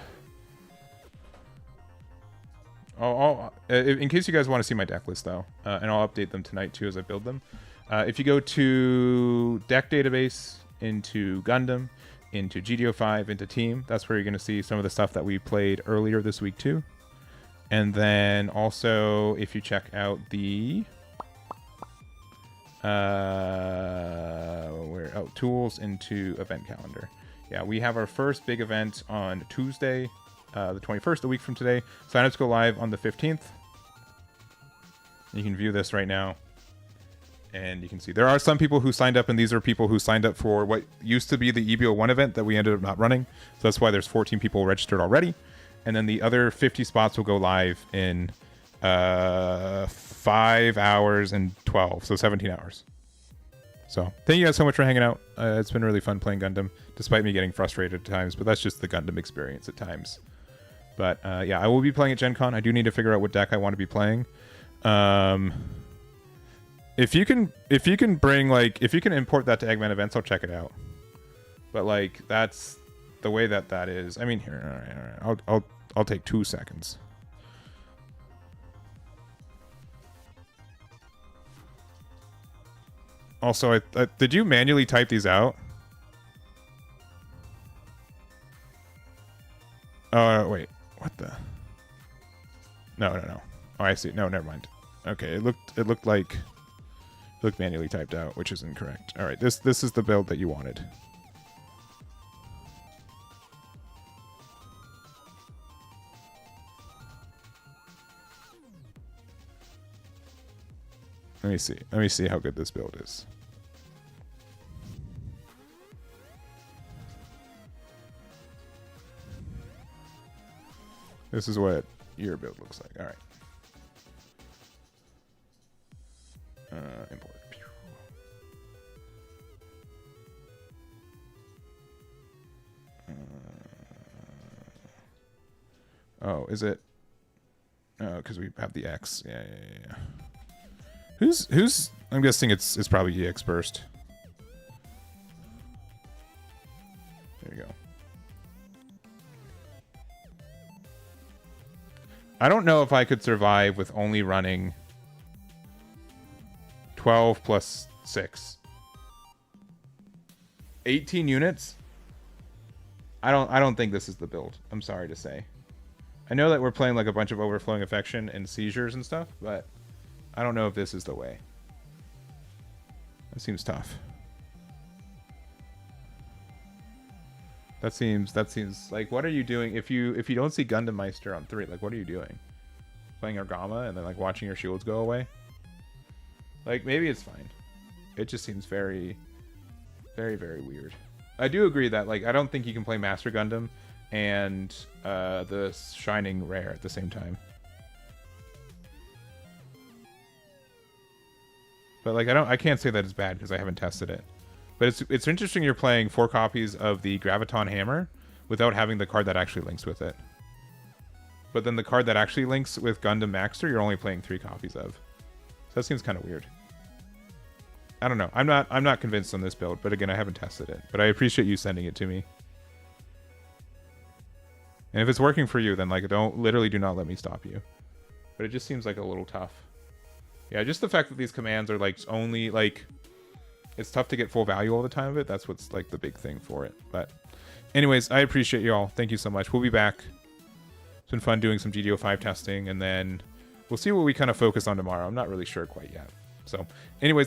in case you guys want to see my deck list though, and I'll update them tonight too as I build them. If you go to deck database, into Gundam, into GD05, into Team, that's where you're going to see some of the stuff that we played earlier this week too. And then also, if you check out the tools into event calendar. Yeah, we have our first big event on Tuesday, the 21st, a week from today. Signups go live on the 15th. You can view this right now. And you can see there are some people who signed up, and these are people who signed up for what used to be the EBO1 event that we ended up not running. So that's why there's 14 people registered already. And then the other 50 spots will go live in 5 hours and 12, so 17 hours. So thank you guys so much for hanging out. It's been really fun playing Gundam, despite me getting frustrated at times, but that's just the Gundam experience at times. But yeah, I will be playing at Gen Con. I do need to figure out what deck I want to be playing. If you can bring, like, if you can import that to Eggman events, I'll check it out. But like, that's the way that is. I mean, here, all right. I'll take 2 seconds. Also, did you manually type these out? Oh, wait. What the? No. Oh, I see. No, never mind. Okay, it looked like it looked manually typed out, which is incorrect. All right, this is the build that you wanted. Let me see. Let me see how good this build is. This is what your build looks like. All right. Import. Oh, is it? Oh, because we have the X. Yeah. Who's? I'm guessing it's probably EX Burst. There you go. I don't know if I could survive with only running 12 plus 6. 18 units? I don't think this is the build. I'm sorry to say. I know that we're playing like a bunch of overflowing affection and seizures and stuff, but I don't know if this is the way. That seems tough. That seems like, what are you doing if you don't see Gundam Meister on 3? Like, what are you doing? Playing Argama and then like watching your shields go away? Like, maybe it's fine. It just seems very, very, very weird. I do agree that, like, I don't think you can play Master Gundam and the Shining Rare at the same time. But like, I can't say that it's bad because I haven't tested it. But it's interesting you're playing 4 copies of the Graviton Hammer without having the card that actually links with it. But then the card that actually links with Gundam Maxter, you're only playing 3 copies of. So that seems kind of weird. I don't know. I'm not convinced on this build, but again, I haven't tested it. But I appreciate you sending it to me. And if it's working for you, then like, literally do not let me stop you. But it just seems like a little tough. Yeah, just the fact that these commands are like only like, it's tough to get full value all the time of it. That's what's like the big thing for it. But anyways, I appreciate you all. Thank you so much. We'll be back. It's been fun doing some GD05 testing, and then we'll see what we kind of focus on tomorrow. I'm not really sure quite yet. So anyways, that's